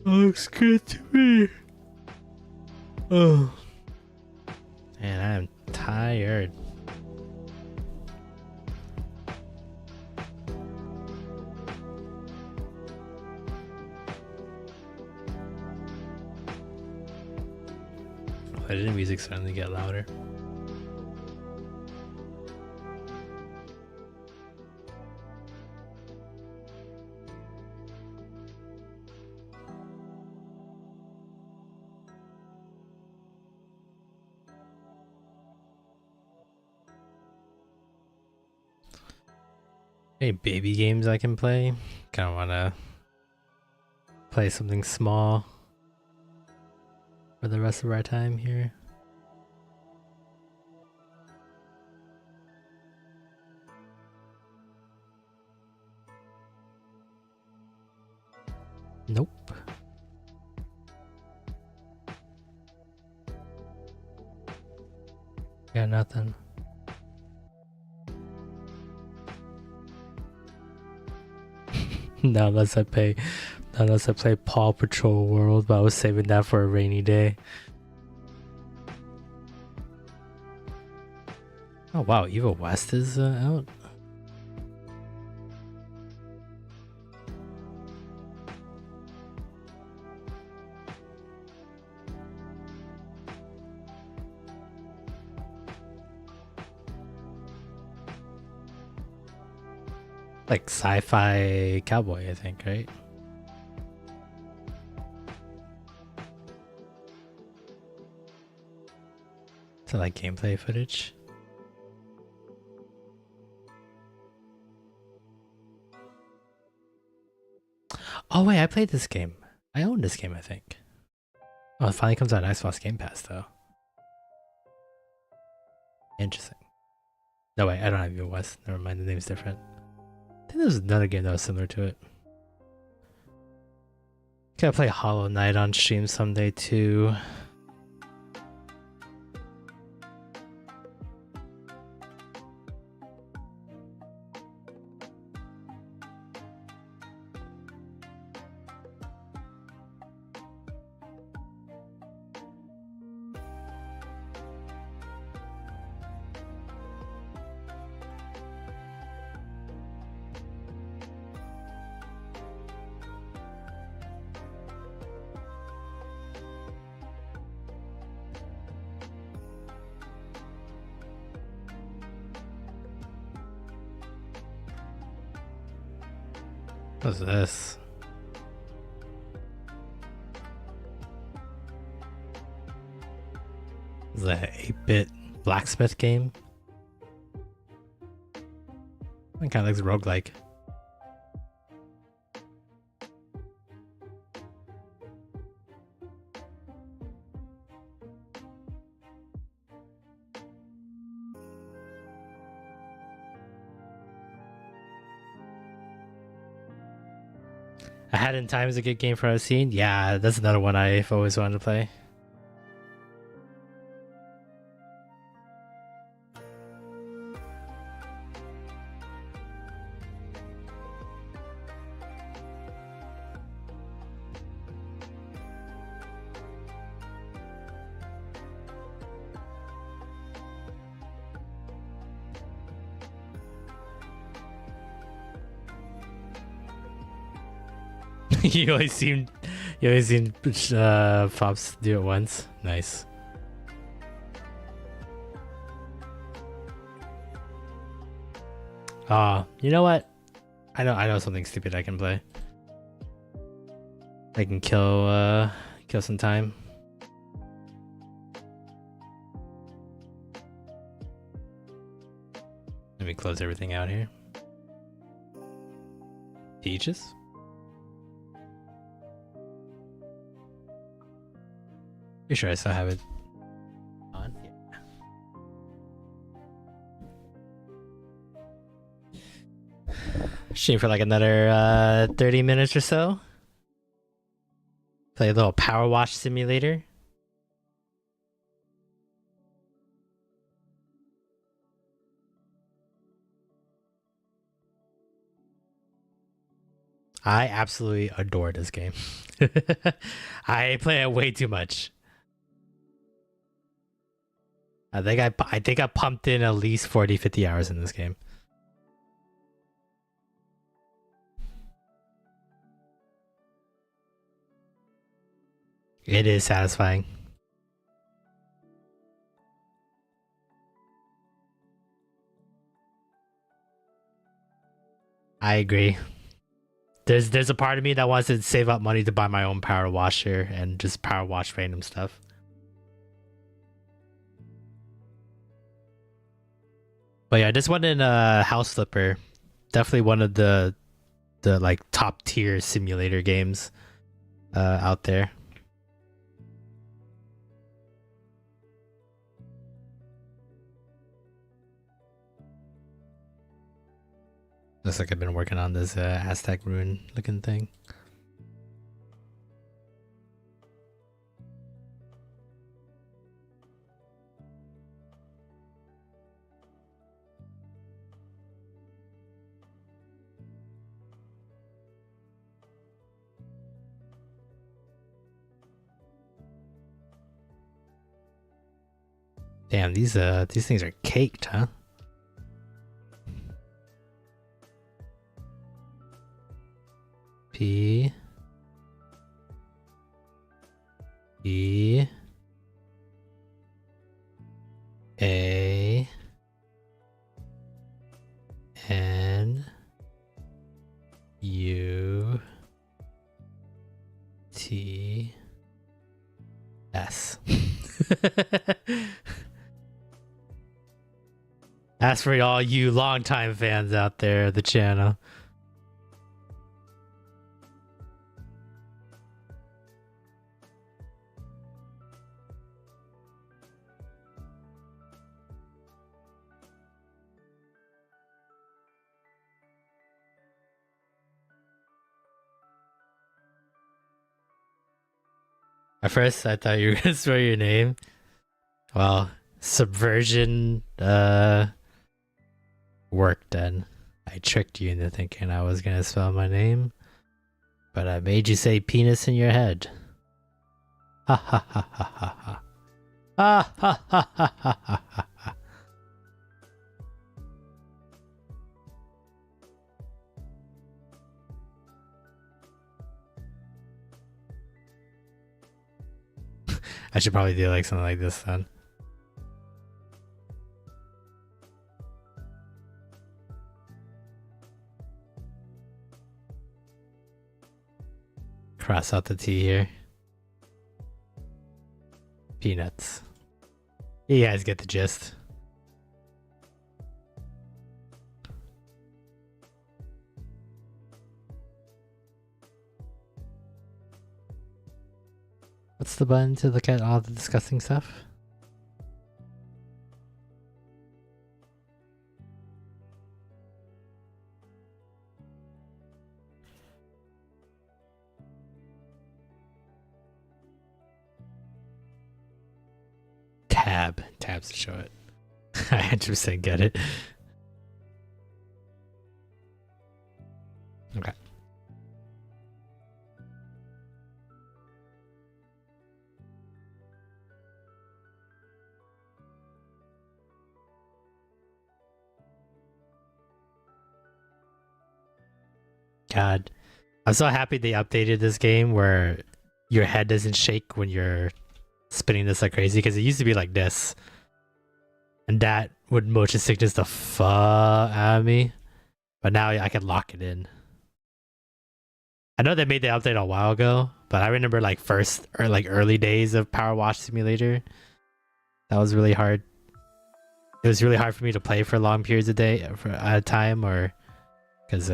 Looks good to me. Oh. Man, I'm tired. Why did the music suddenly get louder? Any baby games I can play? Kinda wanna play something small for the rest of our time here. Nope. Got nothing. Not unless I play Paw Patrol World, but I was saving that for a rainy day. Oh wow, Evil West is out. Like sci-fi cowboy, I think, right? So like gameplay footage. Oh wait, I played this game. I own this game, I think. Oh, it finally comes out on Xbox Game Pass though. Interesting. No wait, I don't have Evil West. Never mind, the name's different. I think there was another game that was similar to it. Gotta play Hollow Knight on stream someday too. What's this? Is that an 8-bit blacksmith game? It kind of looks roguelike. Ahead in Time is a good game for our scene. Yeah, that's another one I've always wanted to play. you always seen Pops do it once. Nice. You know what? I know something stupid I can play. I can kill some time. Let me close everything out here. Peaches? Pretty sure I still have it on. Yeah. Stream for like another 30 minutes or so. Play a little power wash simulator. I absolutely adore this game. I play it way too much. I think I pumped in at least 40-50 hours in this game. It is satisfying. I agree. There's a part of me that wants to save up money to buy my own power washer and just power wash random stuff. But yeah, this one in House Flipper, definitely one of the like top tier simulator games out there. Looks like I've been working on this Aztec rune looking thing. Damn, these things are caked, huh? P E A N U T S. That's for all you longtime fans out there of the channel. At first, I thought you were gonna spell your name. Well, subversion worked then. I tricked you into thinking I was gonna spell my name, but I made you say penis in your head. Ha ha ha ha ha ha. Ha ha ha ha ha ha ha. I should probably do like something like this then. Cross out the T here. Peanuts. You guys get the gist. What's the button to look at all the disgusting stuff? Tab. Tabs to show it. I 100% get it. Okay. God, I'm so happy they updated this game where your head doesn't shake when you're spinning this like crazy, because it used to be like this, and that would motion sickness the fuck out of me. But now I can lock it in. I know they made the update a while ago, but I remember like first or like early days of Power Wash Simulator. That was really hard. It was really hard for me to play for long periods at a time, or because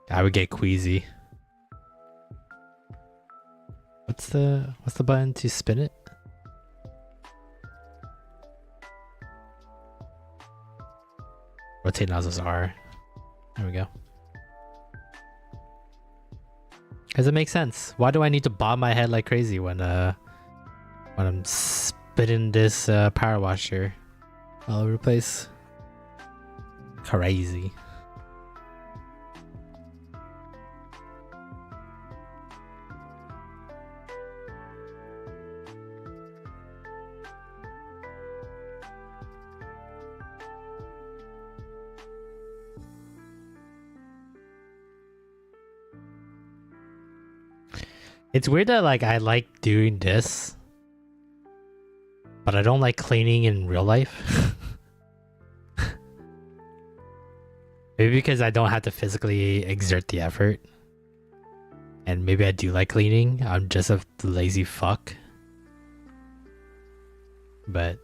I would get queasy. What's the button to spin it? Rotate nozzles R. There we go. Because it makes sense. Why do I need to bob my head like crazy when I'm spinning this power washer all over the place? Crazy. It's weird that like I like doing this, but I don't like cleaning in real life. Maybe because I don't have to physically exert the effort. And maybe I do like cleaning. I'm just a lazy fuck. But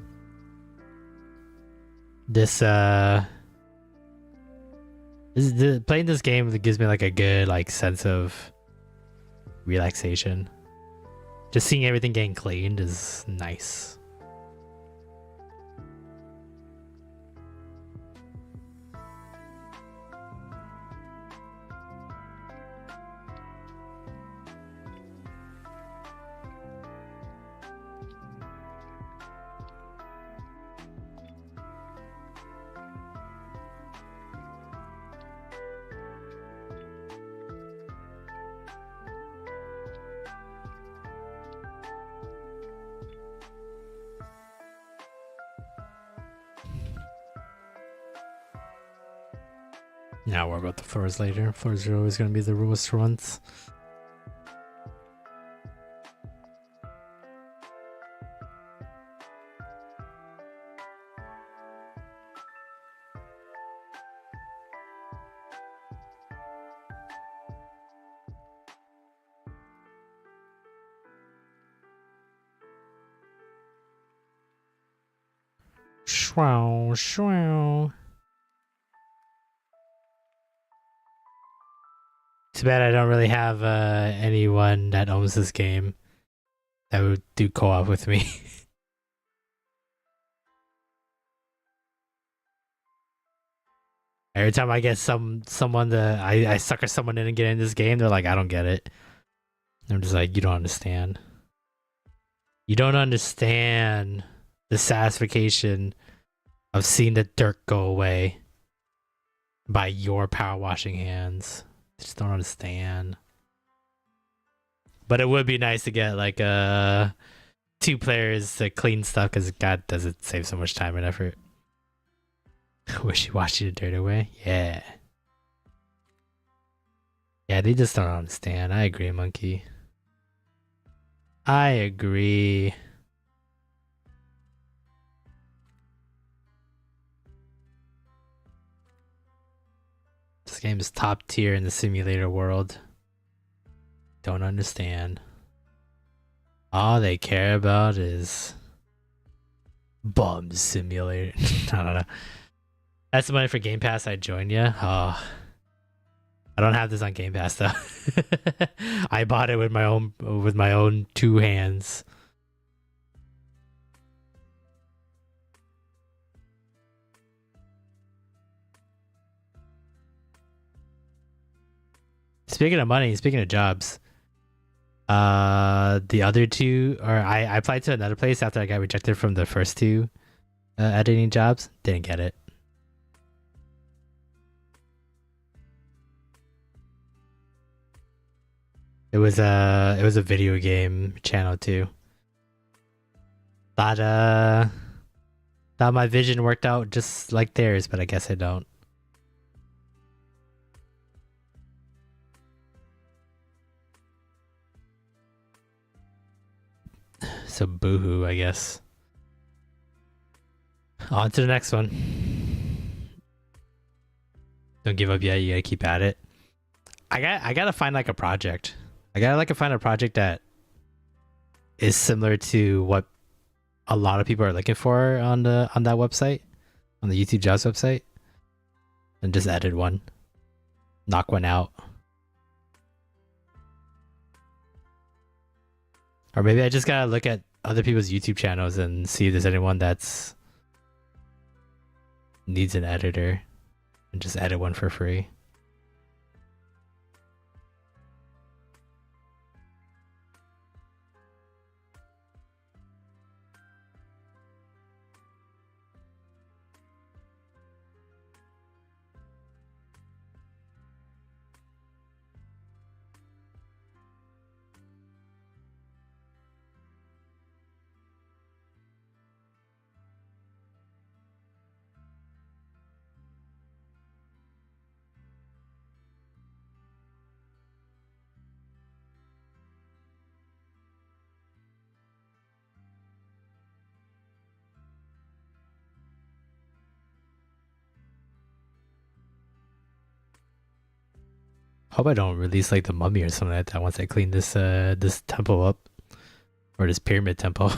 playing this game gives me like a good like sense of relaxation. Just seeing everything getting cleaned is nice. Now worry about the floors later. Floors are always going to be the worst ones. Shrow, shrow. Too bad I don't really have anyone that owns this game that would do co-op with me. Every time I get someone that I sucker someone in and get in this game, they're like, I don't get it. I'm just like, you don't understand. You don't understand the satisfaction of seeing the dirt go away by your power washing hands. Just don't understand. But it would be nice to get like 2 players to clean stuff, because God, does it save so much time and effort. Wishy-washy the dirt away. Yeah, they just don't understand. I agree, Monkey. I agree. This game is top tier in the simulator world. Don't understand. All they care about is Bum Simulator. I don't know. That's the money for Game Pass. I joined you. Oh, I don't have this on Game Pass though. I bought it with my own 2 hands. Speaking of money, speaking of jobs, the other 2, or I applied to another place after I got rejected from the first 2 editing jobs. Didn't get it. It was a video game channel too. Thought my vision worked out just like theirs, but I guess I don't. So boohoo, I guess. On to the next one. Don't give up yet. You gotta keep at it. I gotta find like a project. I gotta like find a project that is similar to what a lot of people are looking for on that website, on the YouTube jobs website, and just edit one, knock one out. Or maybe I just gotta look at other people's YouTube channels and see if there's anyone that's needs an editor and just edit one for free. Hope I don't release like the mummy or something like that once I clean this this temple up, or this pyramid temple.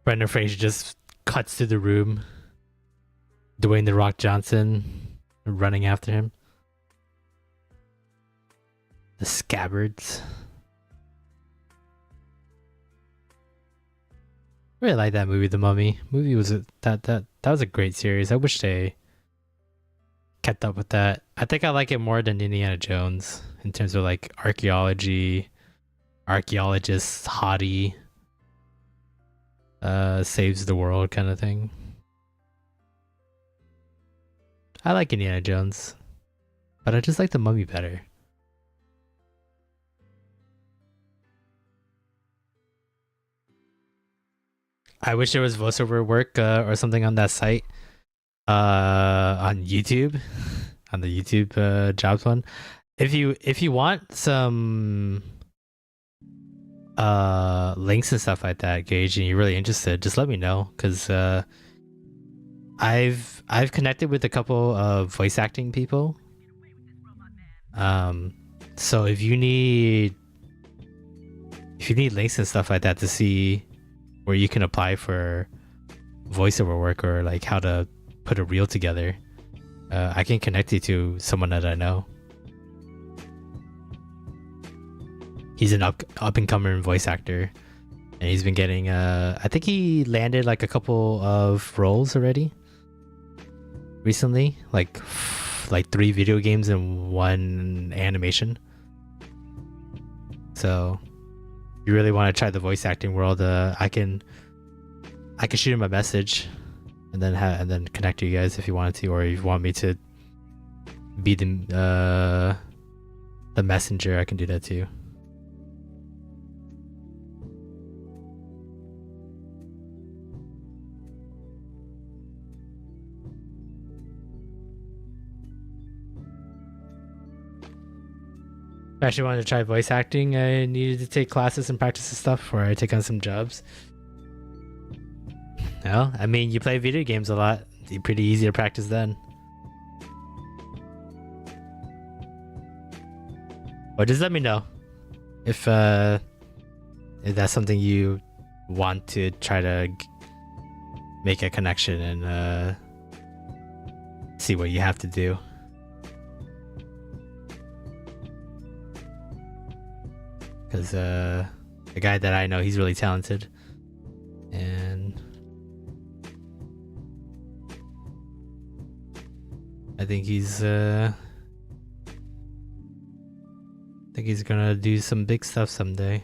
Brendan Fraser just cuts through the room. Dwayne the Rock Johnson running after him. The scabbards. Really like that movie, The Mummy. Movie was that was a great series. I wish they kept up with that. I think I like it more than Indiana Jones in terms of like archaeology, archaeologist, hottie, saves the world kind of thing. I like Indiana Jones, but I just like The Mummy better. I wish there was voiceover work or something on that site, on YouTube, on the YouTube jobs one. If you want some links and stuff like that, Gage, and you're really interested, just let me know, because I've connected with a couple of voice acting people. So if you need links and stuff like that to see where you can apply for voiceover work, or like how to put a reel together, I can connect you to someone that I know. He's an up and coming voice actor, and he's been getting I think he landed like a couple of roles already recently, like 3 video games and 1 animation. So if you really want to try the voice acting world, I can shoot him a message and then connect you guys if you wanted to, or if you want me to be the messenger, I can do that too. I actually wanted to try voice acting. I needed to take classes and practice and stuff before I take on some jobs. Well, I mean, you play video games a lot. It's pretty easy to practice then. Or just let me know if that's something you want to try to make a connection and see what you have to do. Because the guy that I know, he's really talented, and I think he's gonna do some big stuff someday.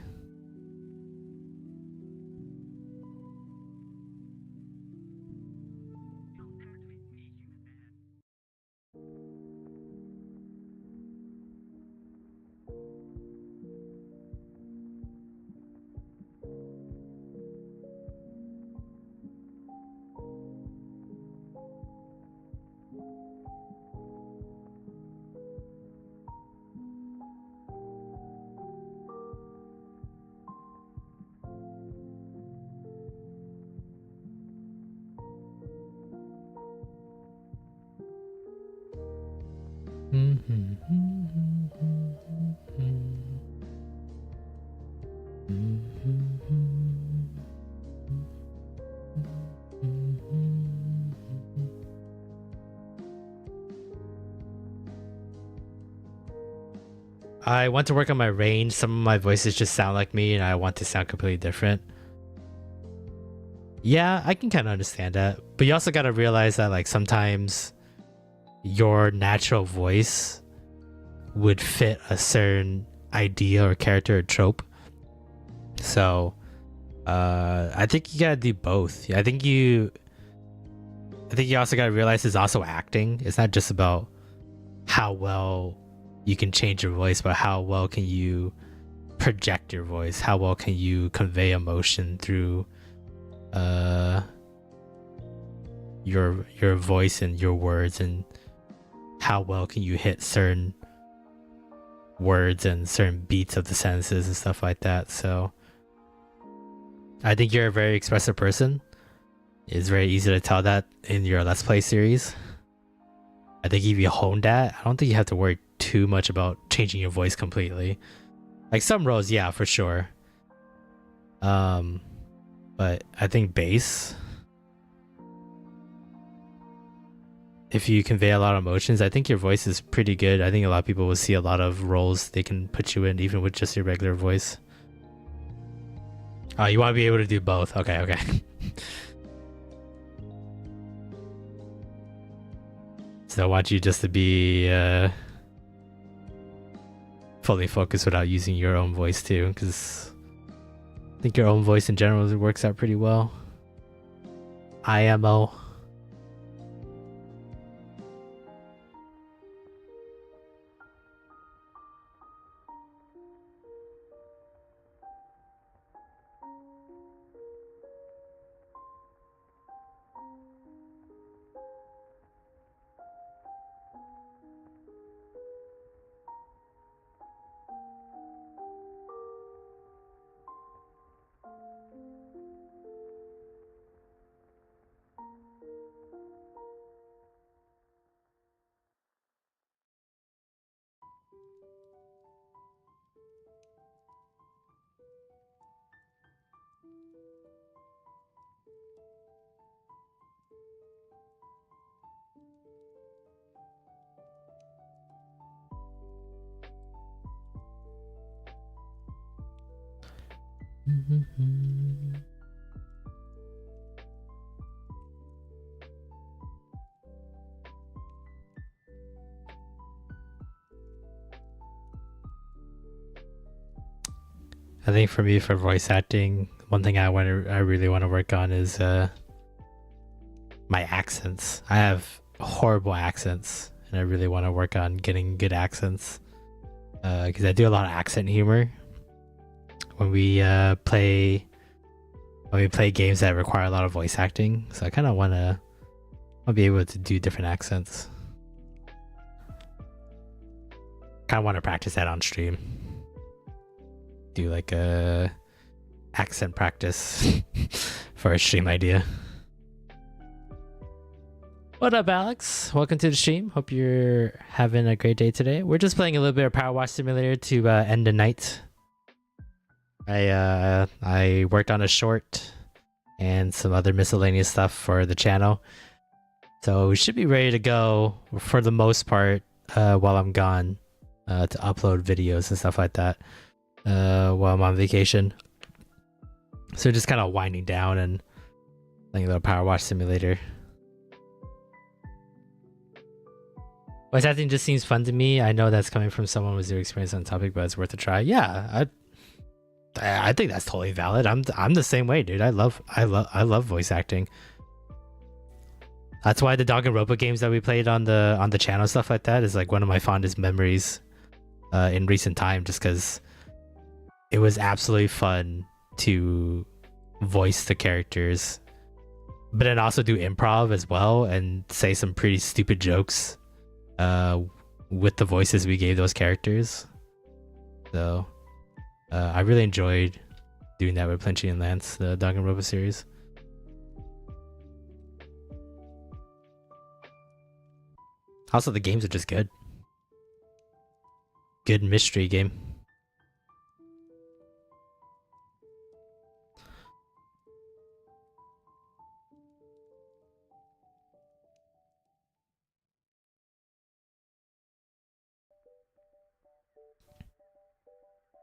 I want to work on my range. Some of my voices just sound like me, and I want to sound completely different. Yeah, I can kind of understand that, but you also got to realize that like sometimes your natural voice would fit a certain idea or character or trope. So I think you gotta do both. I think you also gotta realize it's also acting. It's not just about how well you can change your voice, but how well can you project your voice? How well can you convey emotion through your voice and your words, and how well can you hit certain words and certain beats of the sentences and stuff like that. So I think you're a very expressive person. It's very easy to tell that in your Let's Play series. I think if you hone that, I don't think you have to worry too much about changing your voice completely. Like some roles, yeah, for sure. But I think bass, if you convey a lot of emotions, I think your voice is pretty good. I think a lot of people will see a lot of roles they can put you in even with just your regular voice. Oh, you want to be able to do both. Okay, okay. So I want you just to be fully focused without using your own voice too, because I think your own voice in general works out pretty well. IMO. I think for me, for voice acting, one thing I really want to work on is my accents. I have horrible accents, and I really want to work on getting good accents because I do a lot of accent humor when we play games that require a lot of voice acting. So I kind of want to be able to do different accents. Kind of want to practice that on stream. Do like a accent practice for a stream idea. What up, Alex? Welcome to the stream. Hope you're having a great day today. We're just playing a little bit of Power Wash Simulator to end the night. I worked on a short and some other miscellaneous stuff for the channel, so we should be ready to go for the most part while I'm gone to upload videos and stuff like that while I'm on vacation. So just kind of winding down and playing a little Power Wash Simulator. Voice acting just seems fun to me. I know that's coming from someone with zero experience on the topic, but it's worth a try. Yeah, I think that's totally valid. I'm the same way, dude. I love voice acting. That's why the Danganronpa games that we played on the channel, stuff like that, is like one of my fondest memories in recent time, just because it was absolutely fun to voice the characters, but then also do improv as well and say some pretty stupid jokes with the voices we gave those characters. So I really enjoyed doing that with Plenty and Lance, the Danganronpa series. Also, the games are just good. Good mystery game.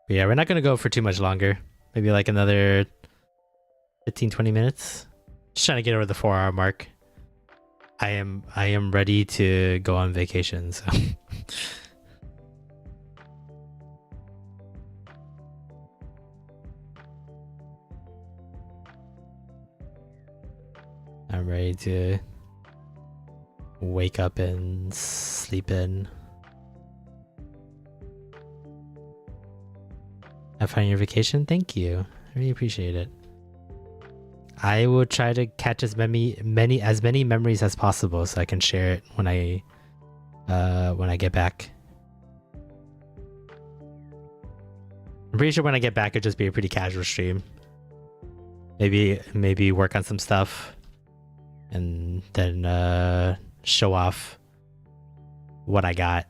But yeah, we're not going to go for too much longer. Maybe like another 15-20 minutes. Just trying to get over the 4-hour mark. I am ready to go on vacation, so I'm ready to wake up and sleep in. Have fun on your vacation? Thank you. I really appreciate it. I will try to catch as many memories as possible so I can share it when I get back. I'm pretty sure when I get back it'll just be a pretty casual stream. Maybe work on some stuff and then show off what I got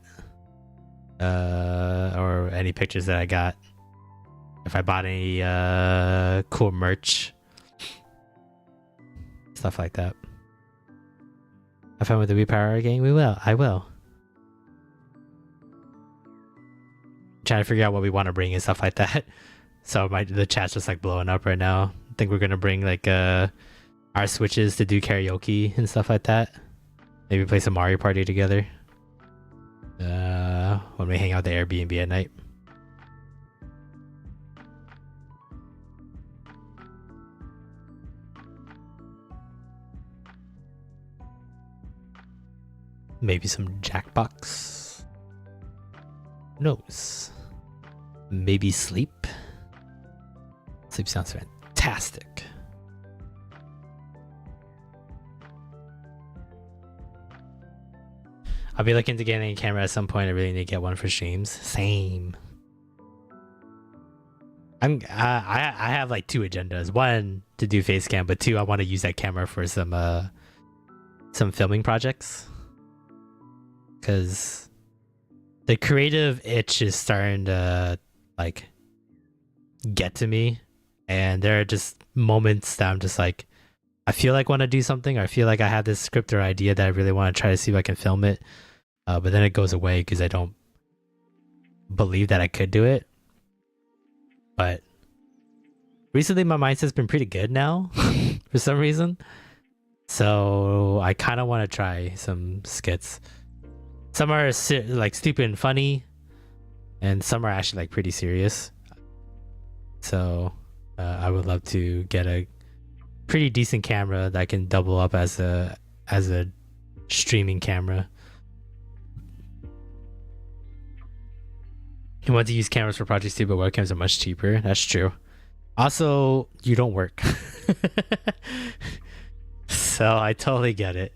or any pictures that I got. If I bought any cool merch, stuff like that. Have fun with the repower game. We will. I will. Trying to figure out what we want to bring and stuff like that. So the chat's just like blowing up right now. I think we're gonna bring like our Switches to do karaoke and stuff like that. Maybe play some Mario Party together. When we hang out at the Airbnb at night. Maybe some Jackbox. Who knows? Maybe sleep. Sleep sounds fantastic. I'll be looking to getting a camera at some point. I really need to get one for streams. Same. I have like 2 agendas. 1 to do face cam, but 2 I want to use that camera for some filming projects. Cause the creative itch is starting to like get to me, and there are just moments that I'm just like, I feel like I want to do something, or I feel like I have this script or idea that I really want to try to see if I can film it, but then it goes away because I don't believe that I could do it. But recently my mindset's been pretty good now for some reason, so I kind of want to try some skits. Some are like stupid and funny, and some are actually like pretty serious. So I would love to get a pretty decent camera that can double up as a streaming camera. You want to use cameras for projects too, but webcams are much cheaper. That's true. Also, you don't work. So I totally get it.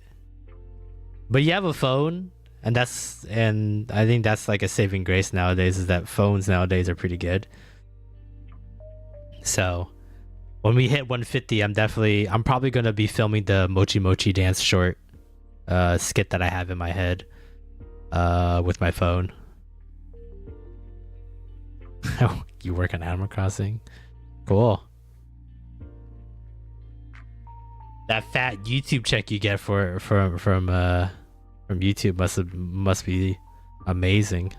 But you have a phone, and I think that's like a saving grace nowadays, is that phones nowadays are pretty good. So when we hit 150, I'm probably gonna be filming the Mochi Mochi dance short skit that I have in my head with my phone. You work on Animal Crossing? Cool. That fat YouTube check you get from YouTube must be amazing.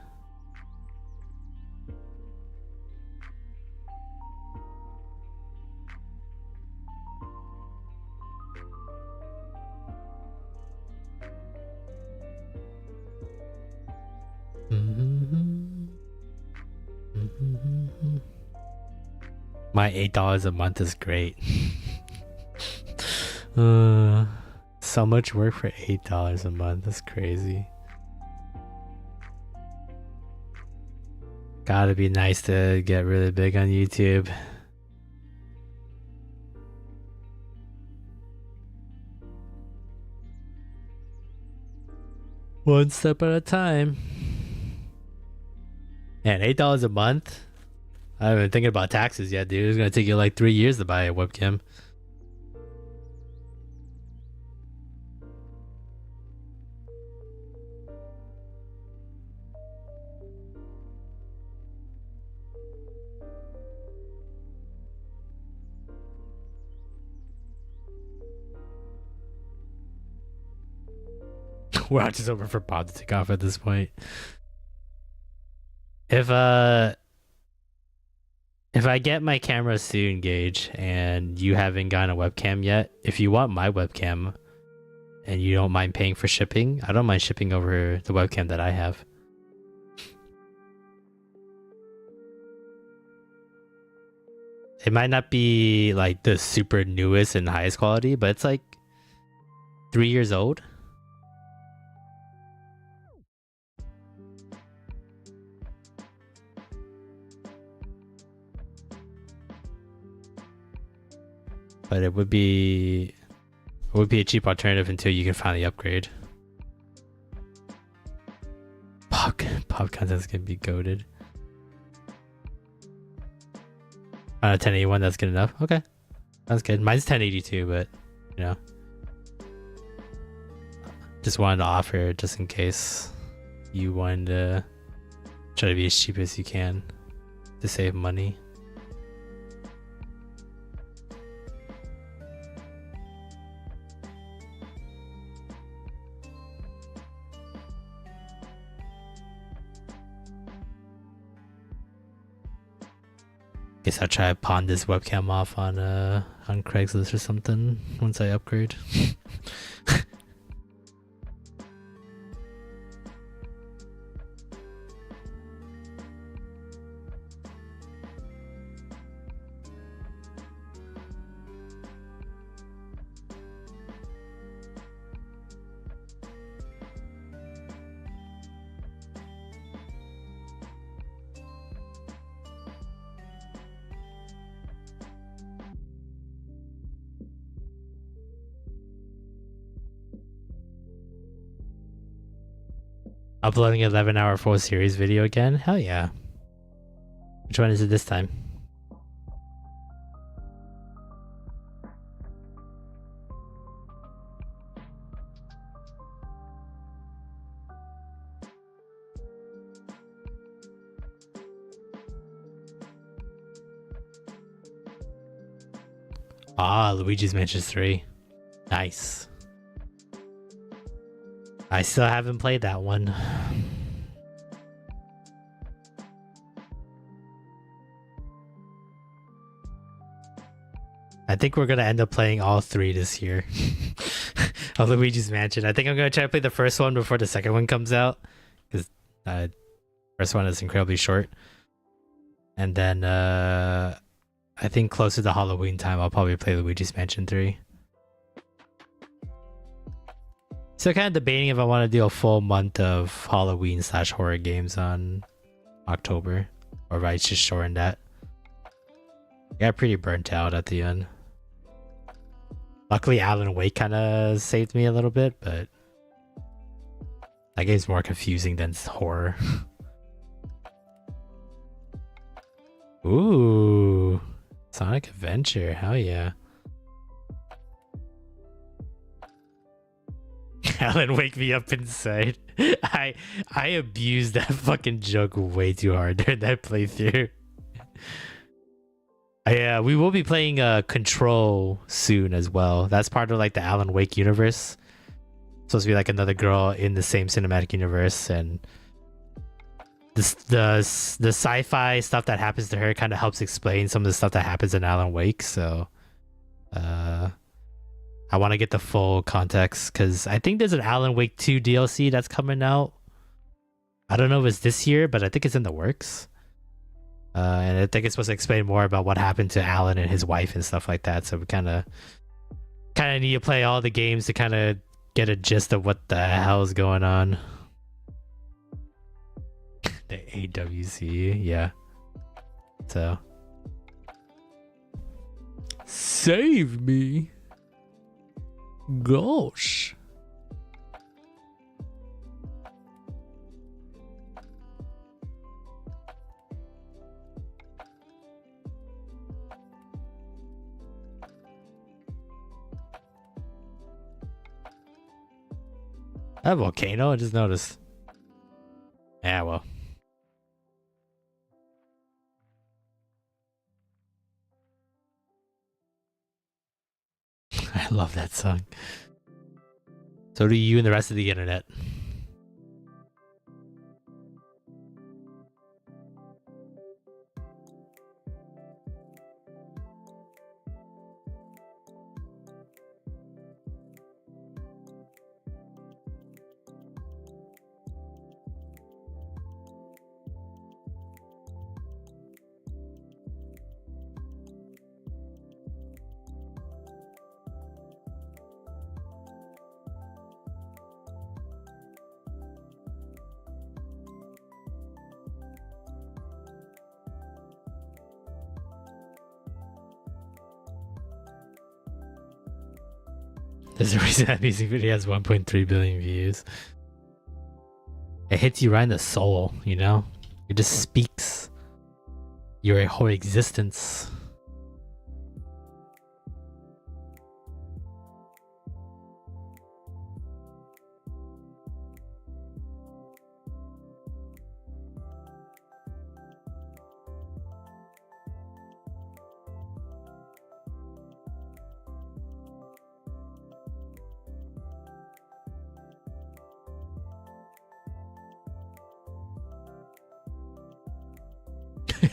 My $8 a month is great. So much work for $8 a month. That's crazy. Gotta be nice to get really big on YouTube. One step at a time. Man, $8 a month? I haven't been thinking about taxes yet, dude. It's gonna take you like 3 years to buy a webcam. We're just over for Bob to take off at this point. If I get my camera soon, Gage, and you haven't gotten a webcam yet, if you want my webcam and you don't mind paying for shipping, I don't mind shipping over the webcam that I have. It might not be like the super newest and highest quality, but it's like 3 years old. But it would be a cheap alternative until you can finally upgrade. Pop content's gonna be goated. On a 1081, that's good enough. Okay, that's good. Mine's 1082, but you know, just wanted to offer just in case you wanted to Try to be as cheap as you can to save money. Guess I'll try to pawn this webcam off on Craigslist or something once I upgrade. Uploading 11-hour full series video again? Hell yeah. Which one is it this time? Ah, Luigi's Mansion 3. Nice. I still haven't played that one. I think we're gonna end up playing all three this year. Of Luigi's Mansion. I think I'm gonna try to play the first one before the second one comes out, because first one is incredibly short. And then I think closer to Halloween time, I'll probably play Luigi's Mansion 3. So kind of debating if I want to do a full month of Halloween / horror games on October, or if I just shorten that. I got pretty burnt out at the end. Luckily, Alan Wake kind of saved me a little bit, but that game's more confusing than horror. Ooh, Sonic Adventure, hell yeah. Alan, wake me up inside. I abused that fucking joke way too hard during that playthrough. Yeah, we will be playing Control soon as well. That's part of like the Alan Wake universe. Supposed to be like another girl in the same cinematic universe, and the sci-fi stuff that happens to her kind of helps explain some of the stuff that happens in Alan Wake. So, I want to get the full context, because I think there's an Alan Wake 2 DLC that's coming out. I don't know if it's this year, but I think it's in the works. And I think it's supposed to explain more about what happened to Alan and his wife and stuff like that. So we kind of need to play all the games to kind of get a gist of what the hell is going on. The AWC, yeah. So save me. Gosh. That volcano, I just noticed. Yeah, well. I love that song. So do you and the rest of the internet. There's a reason that music video has 1.3 billion views. It hits you right in the soul, you know? It just speaks your whole existence.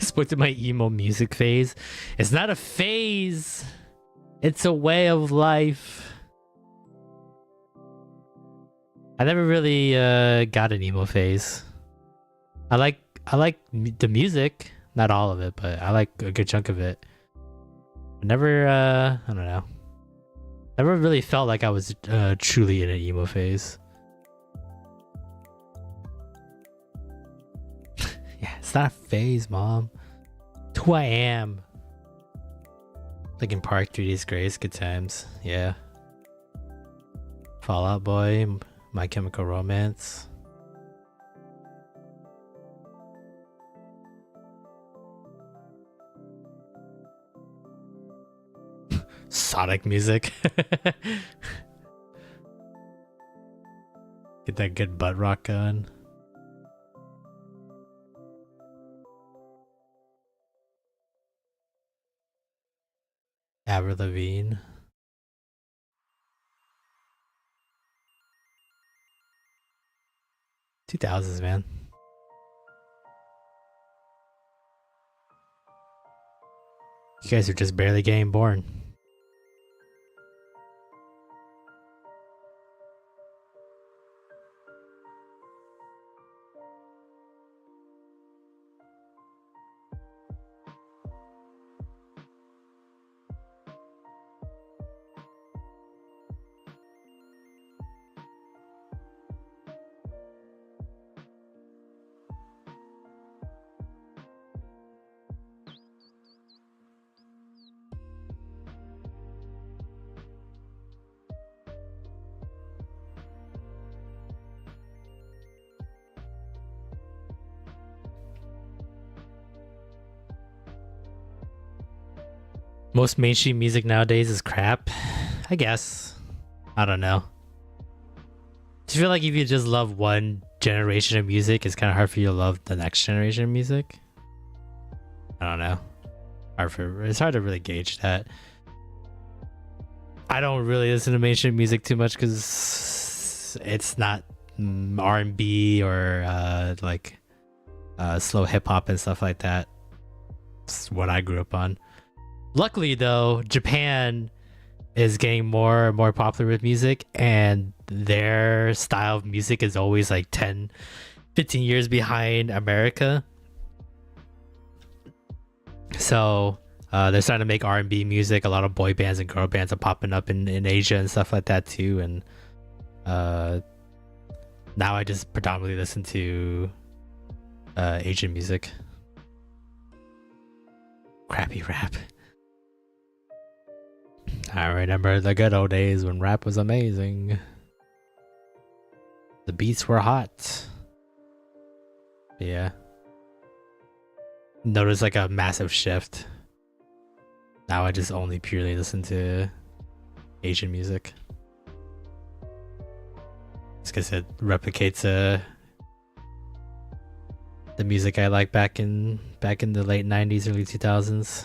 Spoke to my emo music phase. It's not a phase. It's a way of life. I never really got an emo phase. I like the music, not all of it, but I like a good chunk of it. I never I don't know. Never really felt like I was truly in an emo phase. Yeah, it's not a phase, Mom. It's who I am. Like in Park, 3D's Grace, good times. Yeah. Fall Out Boy, My Chemical Romance. Sonic music. Get that good butt rock going. Avril Lavigne. 2000s, man. You guys are just barely getting born. Most mainstream music nowadays is crap. I guess. I don't know. I feel like if you just love one generation of music, it's kind of hard for you to love the next generation of music. I don't know. It's hard to really gauge that. I don't really listen to mainstream music too much because it's not R&B or like slow hip hop and stuff like that. It's what I grew up on. Luckily though, Japan is getting more and more popular with music, and their style of music is always like 10, 15 years behind America. So they're starting to make R&B music. A lot of boy bands and girl bands are popping up in Asia and stuff like that too. And now I just predominantly listen to Asian music. Crappy rap. I remember the good old days when rap was amazing. The beats were hot. Yeah. Notice like a massive shift. Now I just only purely listen to Asian music. It's because it replicates the music I like back in the late 90s, early 2000s.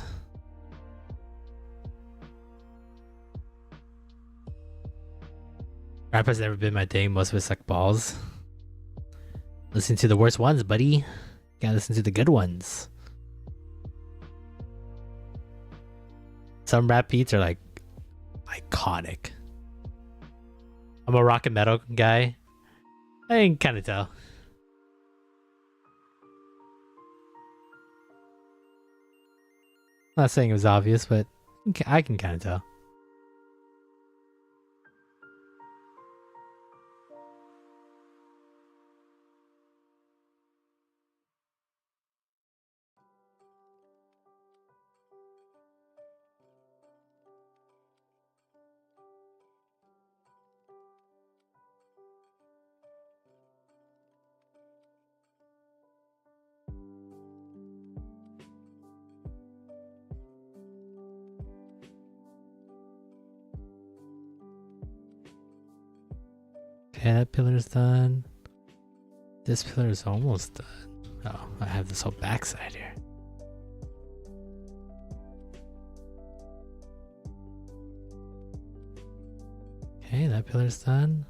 Rap has never been my thing. Most of it's like balls. Listen to the worst ones, buddy. Gotta listen to the good ones. Some rap beats are like iconic. I'm a rock and metal guy. I can kind of tell. I'm not saying it was obvious, but I can kind of tell. Okay, that pillar's done. This pillar is almost done. Oh, I have this whole backside here. Okay, that pillar's done.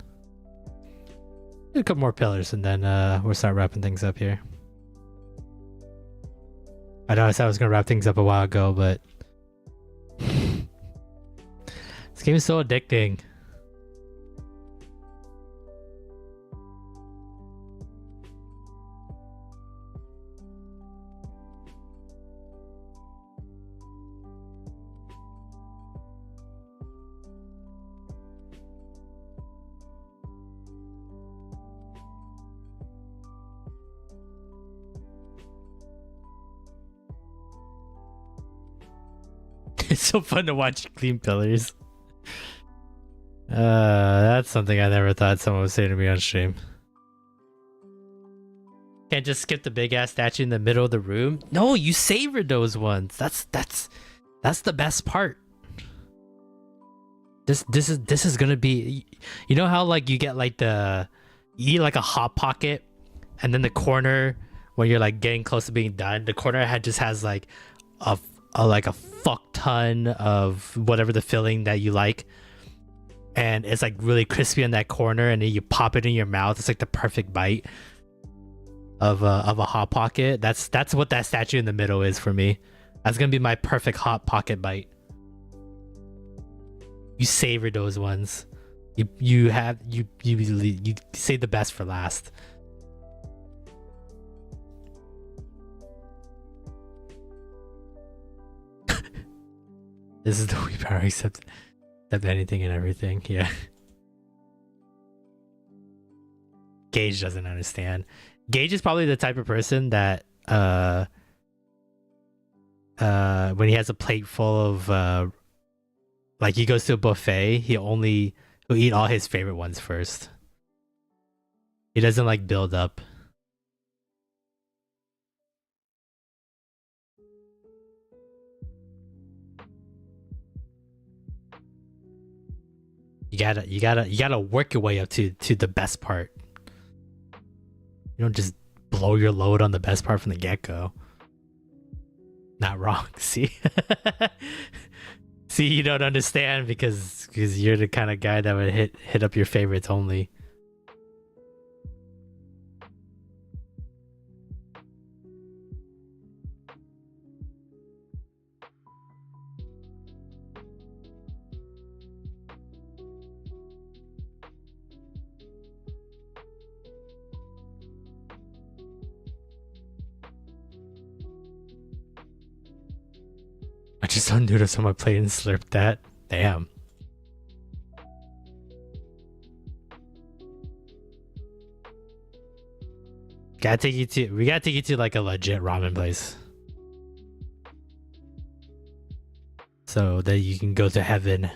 Do a couple more pillars and then we'll start wrapping things up here. I know I said I was gonna wrap things up a while ago, but this game is so addicting. It's so fun to watch clean pillars. That's something I never thought someone would say to me on stream. Can't just skip the big ass statue in the middle of the room. No, you savor those ones. That's the best part. This is gonna be, you know how like you get like you eat like a hot pocket, and then the corner when you're like getting close to being done, the corner just has like a fuck ton of whatever the filling that you like, and it's like really crispy in that corner, and then you pop it in your mouth. It's like the perfect bite of a hot pocket. That's what that statue in the middle is for me. That's gonna be my perfect hot pocket bite. You savor those ones. You save the best for last. This is the Wii power, except anything and everything. Yeah. Gage doesn't understand. Gage is probably the type of person that when he has a plate full of like he goes to a buffet, he'll eat all his favorite ones first. He doesn't like build up. You gotta work your way up to the best part. You don't just blow your load on the best part from the get-go. Not wrong. See? See, you don't understand because you're the kind of guy that would hit up your favorites only. I just saw noodles on my plate and slurped that. Damn. We gotta take you to like a legit ramen place, so that you can go to heaven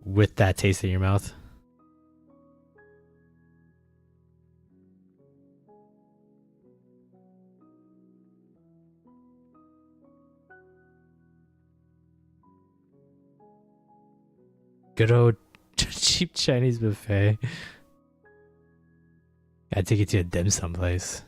with that taste in your mouth. Good old cheap Chinese buffet. Gotta take you to a dim sum place.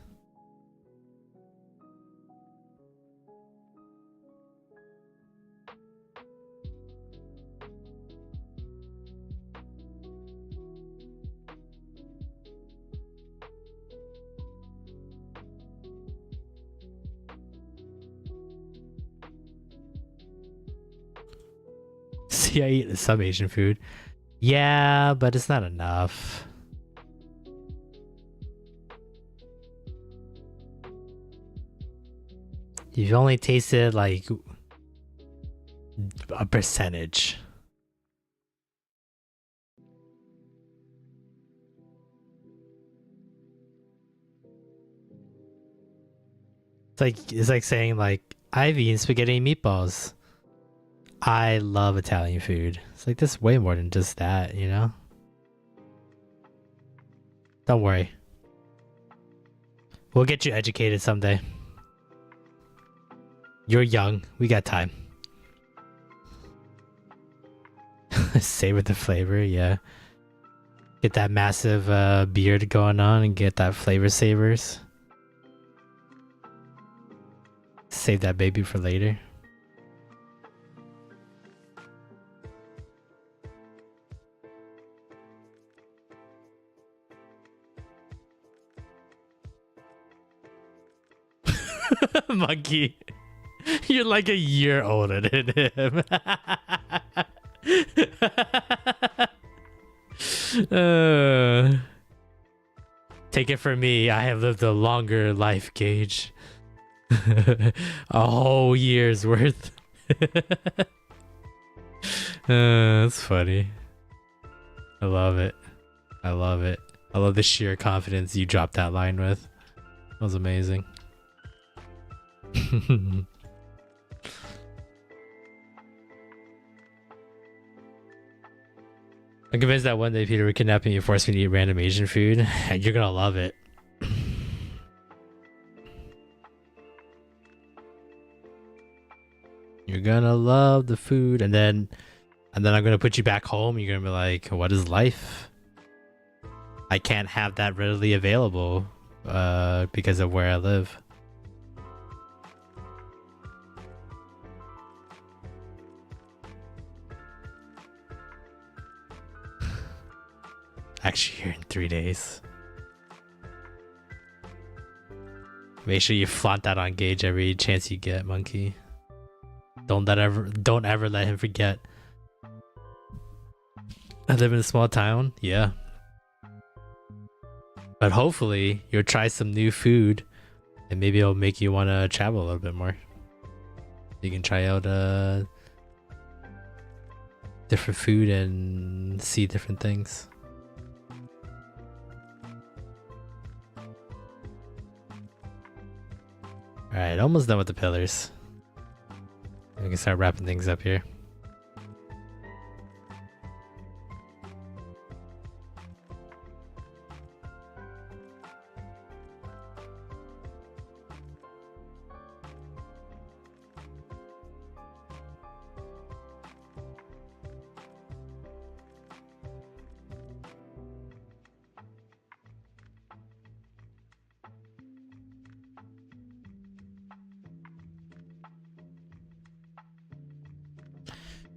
See, I eat some Asian food. Yeah, but it's not enough. You've only tasted like a percentage. It's like saying like I've eaten spaghetti and meatballs. I love Italian food. It's like this way more than just that, you know? Don't worry. We'll get you educated someday. You're young. We got time. Savor the flavor, yeah. Get that massive beard going on and get that flavor savers. Save that baby for later. Monkey, you're like a year older than him. Take it from me, I have lived a longer life, Gage. A whole year's worth. That's funny. I love it. I love it. I love the sheer confidence you dropped that line with. That was amazing. I'm convinced that one day Peter would kidnap me and force me to eat random Asian food, and you're gonna love it. You're gonna love the food, and then I'm gonna put you back home. You're gonna be like, "What is life? I can't have that readily available, because of where I live." Actually, here in 3 days. Make sure you flaunt that on Gage every chance you get, Monkey. Don't ever let him forget. I live in a small town, yeah. But hopefully you'll try some new food, and maybe it'll make you want to travel a little bit more. You can try out different food and see different things. Alright, almost done with the pillars. We can start wrapping things up here.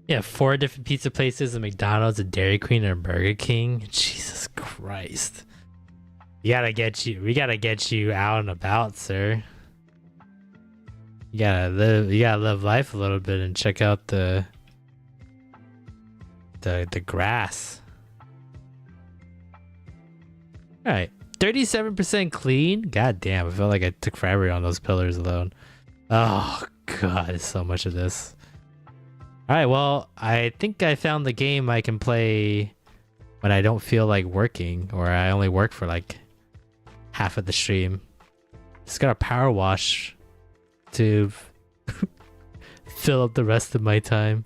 Yeah, 4 different pizza places, a McDonald's, a Dairy Queen, and a Burger King. Jesus Christ. We gotta get you out and about, sir. You gotta live life a little bit and check out the grass. Alright. 37% clean? God damn, I felt like I took forever on those pillars alone. Oh god, there's so much of this. Alright, well, I think I found the game I can play when I don't feel like working, or I only work for like half of the stream. Just gotta power wash to fill up the rest of my time.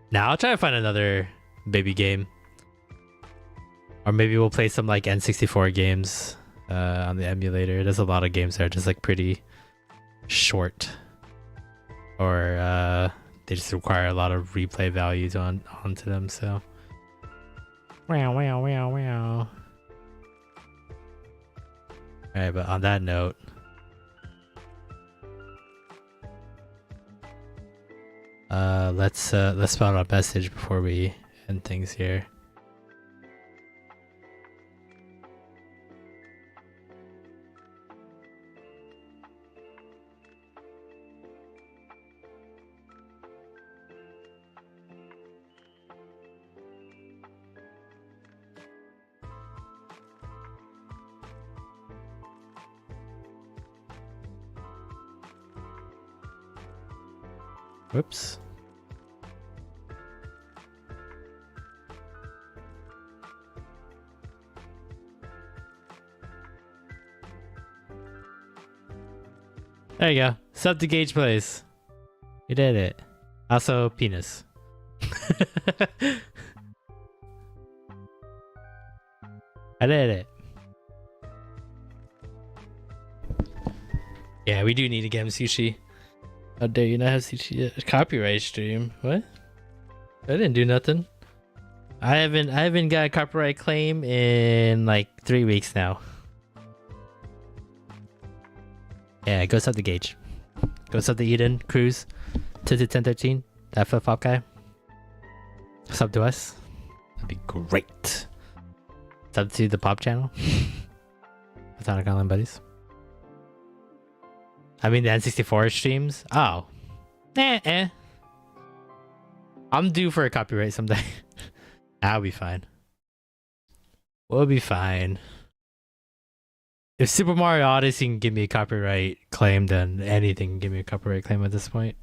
Now I'll try to find another baby game. Or maybe we'll play some like N64 games on the emulator. There's a lot of games that are just like pretty short. Or they just require a lot of replay values onto them, so. Wow, wow, wow, wow. Alright, but on that note, let's spell out a message before we end things here. Whoops. There you go. Sub to Gage Plays. You did it. Also, penis. I did it. Yeah, we do need to get him sushi. How dare you not have sushi? Copyright stream? What? I didn't do nothing. I haven't got a copyright claim in like 3 weeks now. Yeah, go sub the Gage. Go sub the Eden, Cruz, 1013, that flip flop guy. Sub to us. That'd be great. Sub to the pop channel. Platonic Online Buddies. I mean the N64 streams. Oh, I'm due for a copyright someday. I'll be fine. We'll be fine. If Super Mario Odyssey can give me a copyright claim, then anything can give me a copyright claim at this point.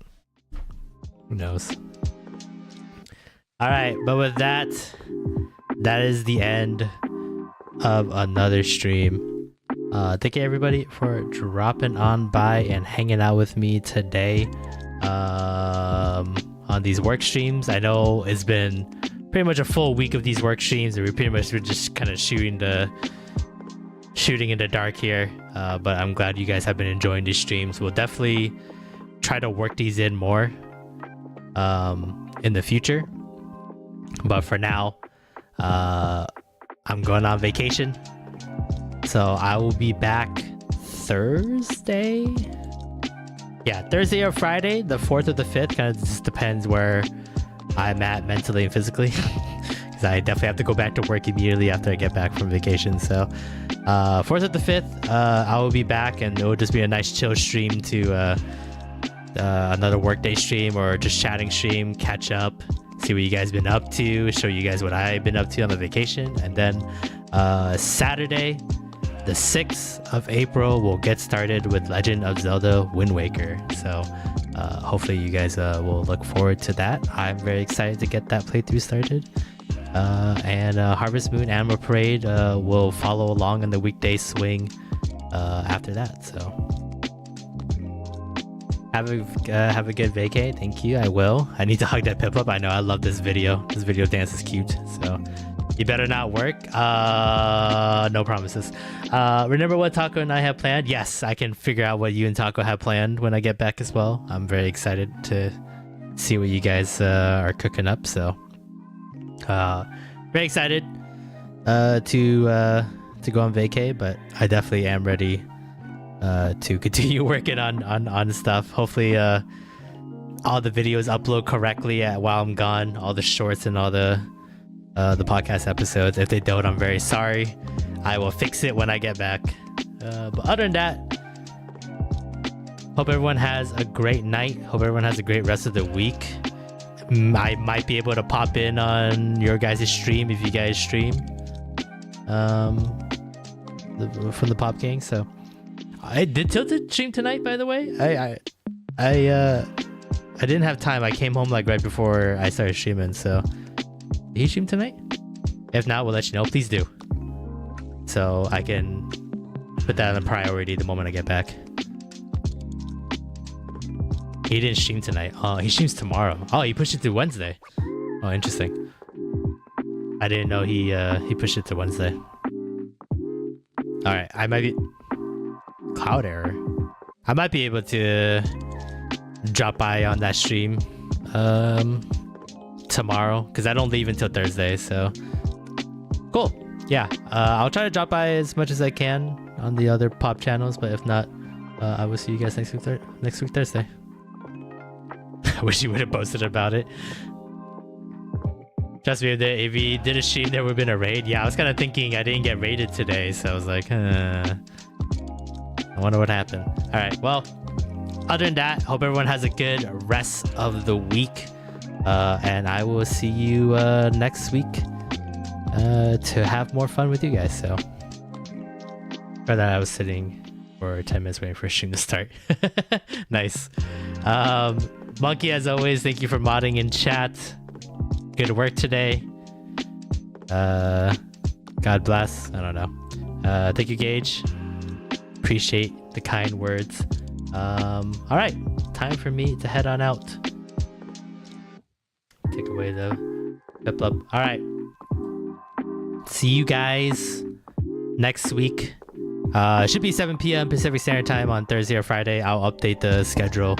Who knows? Alright, but with that, that is the end of another stream. Thank you everybody for dropping on by and hanging out with me today on these work streams. I know it's been pretty much a full week of these work streams, and we're just kind of shooting in the dark here, but I'm glad you guys have been enjoying these streams. We'll definitely try to work these in more in the future, but for now I'm going on vacation, so I will be back Thursday. Yeah, Thursday or Friday, the 4th or the 5th. Kind of just depends where I'm at mentally and physically. Because I definitely have to go back to work immediately after I get back from vacation. So 4th or the 5th, I will be back, and it will just be a nice chill stream to another workday stream or just chatting stream, catch up, see what you guys been up to, show you guys what I've been up to on the vacation. And then Saturday, the 6th of April, we'll get started with Legend of Zelda Wind Waker. So hopefully you guys will look forward to that. I'm very excited to get that playthrough started. And Harvest Moon Anima Parade will follow along in the weekday swing after that. So have a good vacay. Thank you. I will. I need to hug that Piplup. I know. I love this video. This video dance is cute. So you better not work. No promises. Remember what Taco and I have planned? Yes, I can figure out what you and Taco have planned when I get back as well. I'm very excited to see what you guys are cooking up. So very excited to go on vacay, but I definitely am ready to continue working on stuff. Hopefully all the videos upload correctly while I'm gone, all the shorts and all the podcast episodes. If they don't, I'm very sorry. I will fix it when I get back. But other than that, hope everyone has a great night. Hope everyone has a great rest of the week. I might be able to pop in on your guys' stream if you guys stream from the Pop Gang. So I did Tilted stream tonight, by the way. I didn't have time. I came home like right before I started streaming. So did he stream tonight? If not, we'll let you know. Please do, so I can put that on a priority the moment I get back. He didn't stream tonight. Oh, he streams tomorrow. Oh, he pushed it to Wednesday. Oh, interesting. I didn't know he pushed it to Wednesday. All right, I might be cloud error. I might be able to drop by on that stream tomorrow, because I don't leave until Thursday. So cool. Yeah, I'll try to drop by as much as I can on the other pop channels, but if not, I will see you guys next week Thursday. I wish you would have posted about it. Trust me, if he did a stream, there would have been a raid. Yeah, I was kind of thinking I didn't get raided today, so I was like, I wonder what happened. All right, well, other than that, hope everyone has a good rest of the week, and I will see you next week to have more fun with you guys. So for that, I was sitting for 10 minutes waiting for a stream to start. Nice. Monkey, as always, thank you for modding in chat. Good work today. God bless. I don't know. Thank you, Gage. Appreciate the kind words. All right, time for me to head on out. Take away the Piplup. All right. See you guys next week. It should be 7 p.m. Pacific Standard Time on Thursday or Friday. I'll update the schedule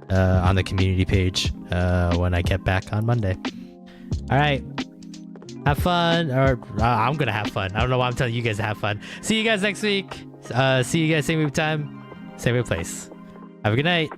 on the community page when I get back on Monday. All right, have fun, or I'm gonna have fun. I don't know why I'm telling you guys to have fun. See you guys next week. See you guys same time, same place. Have a good night.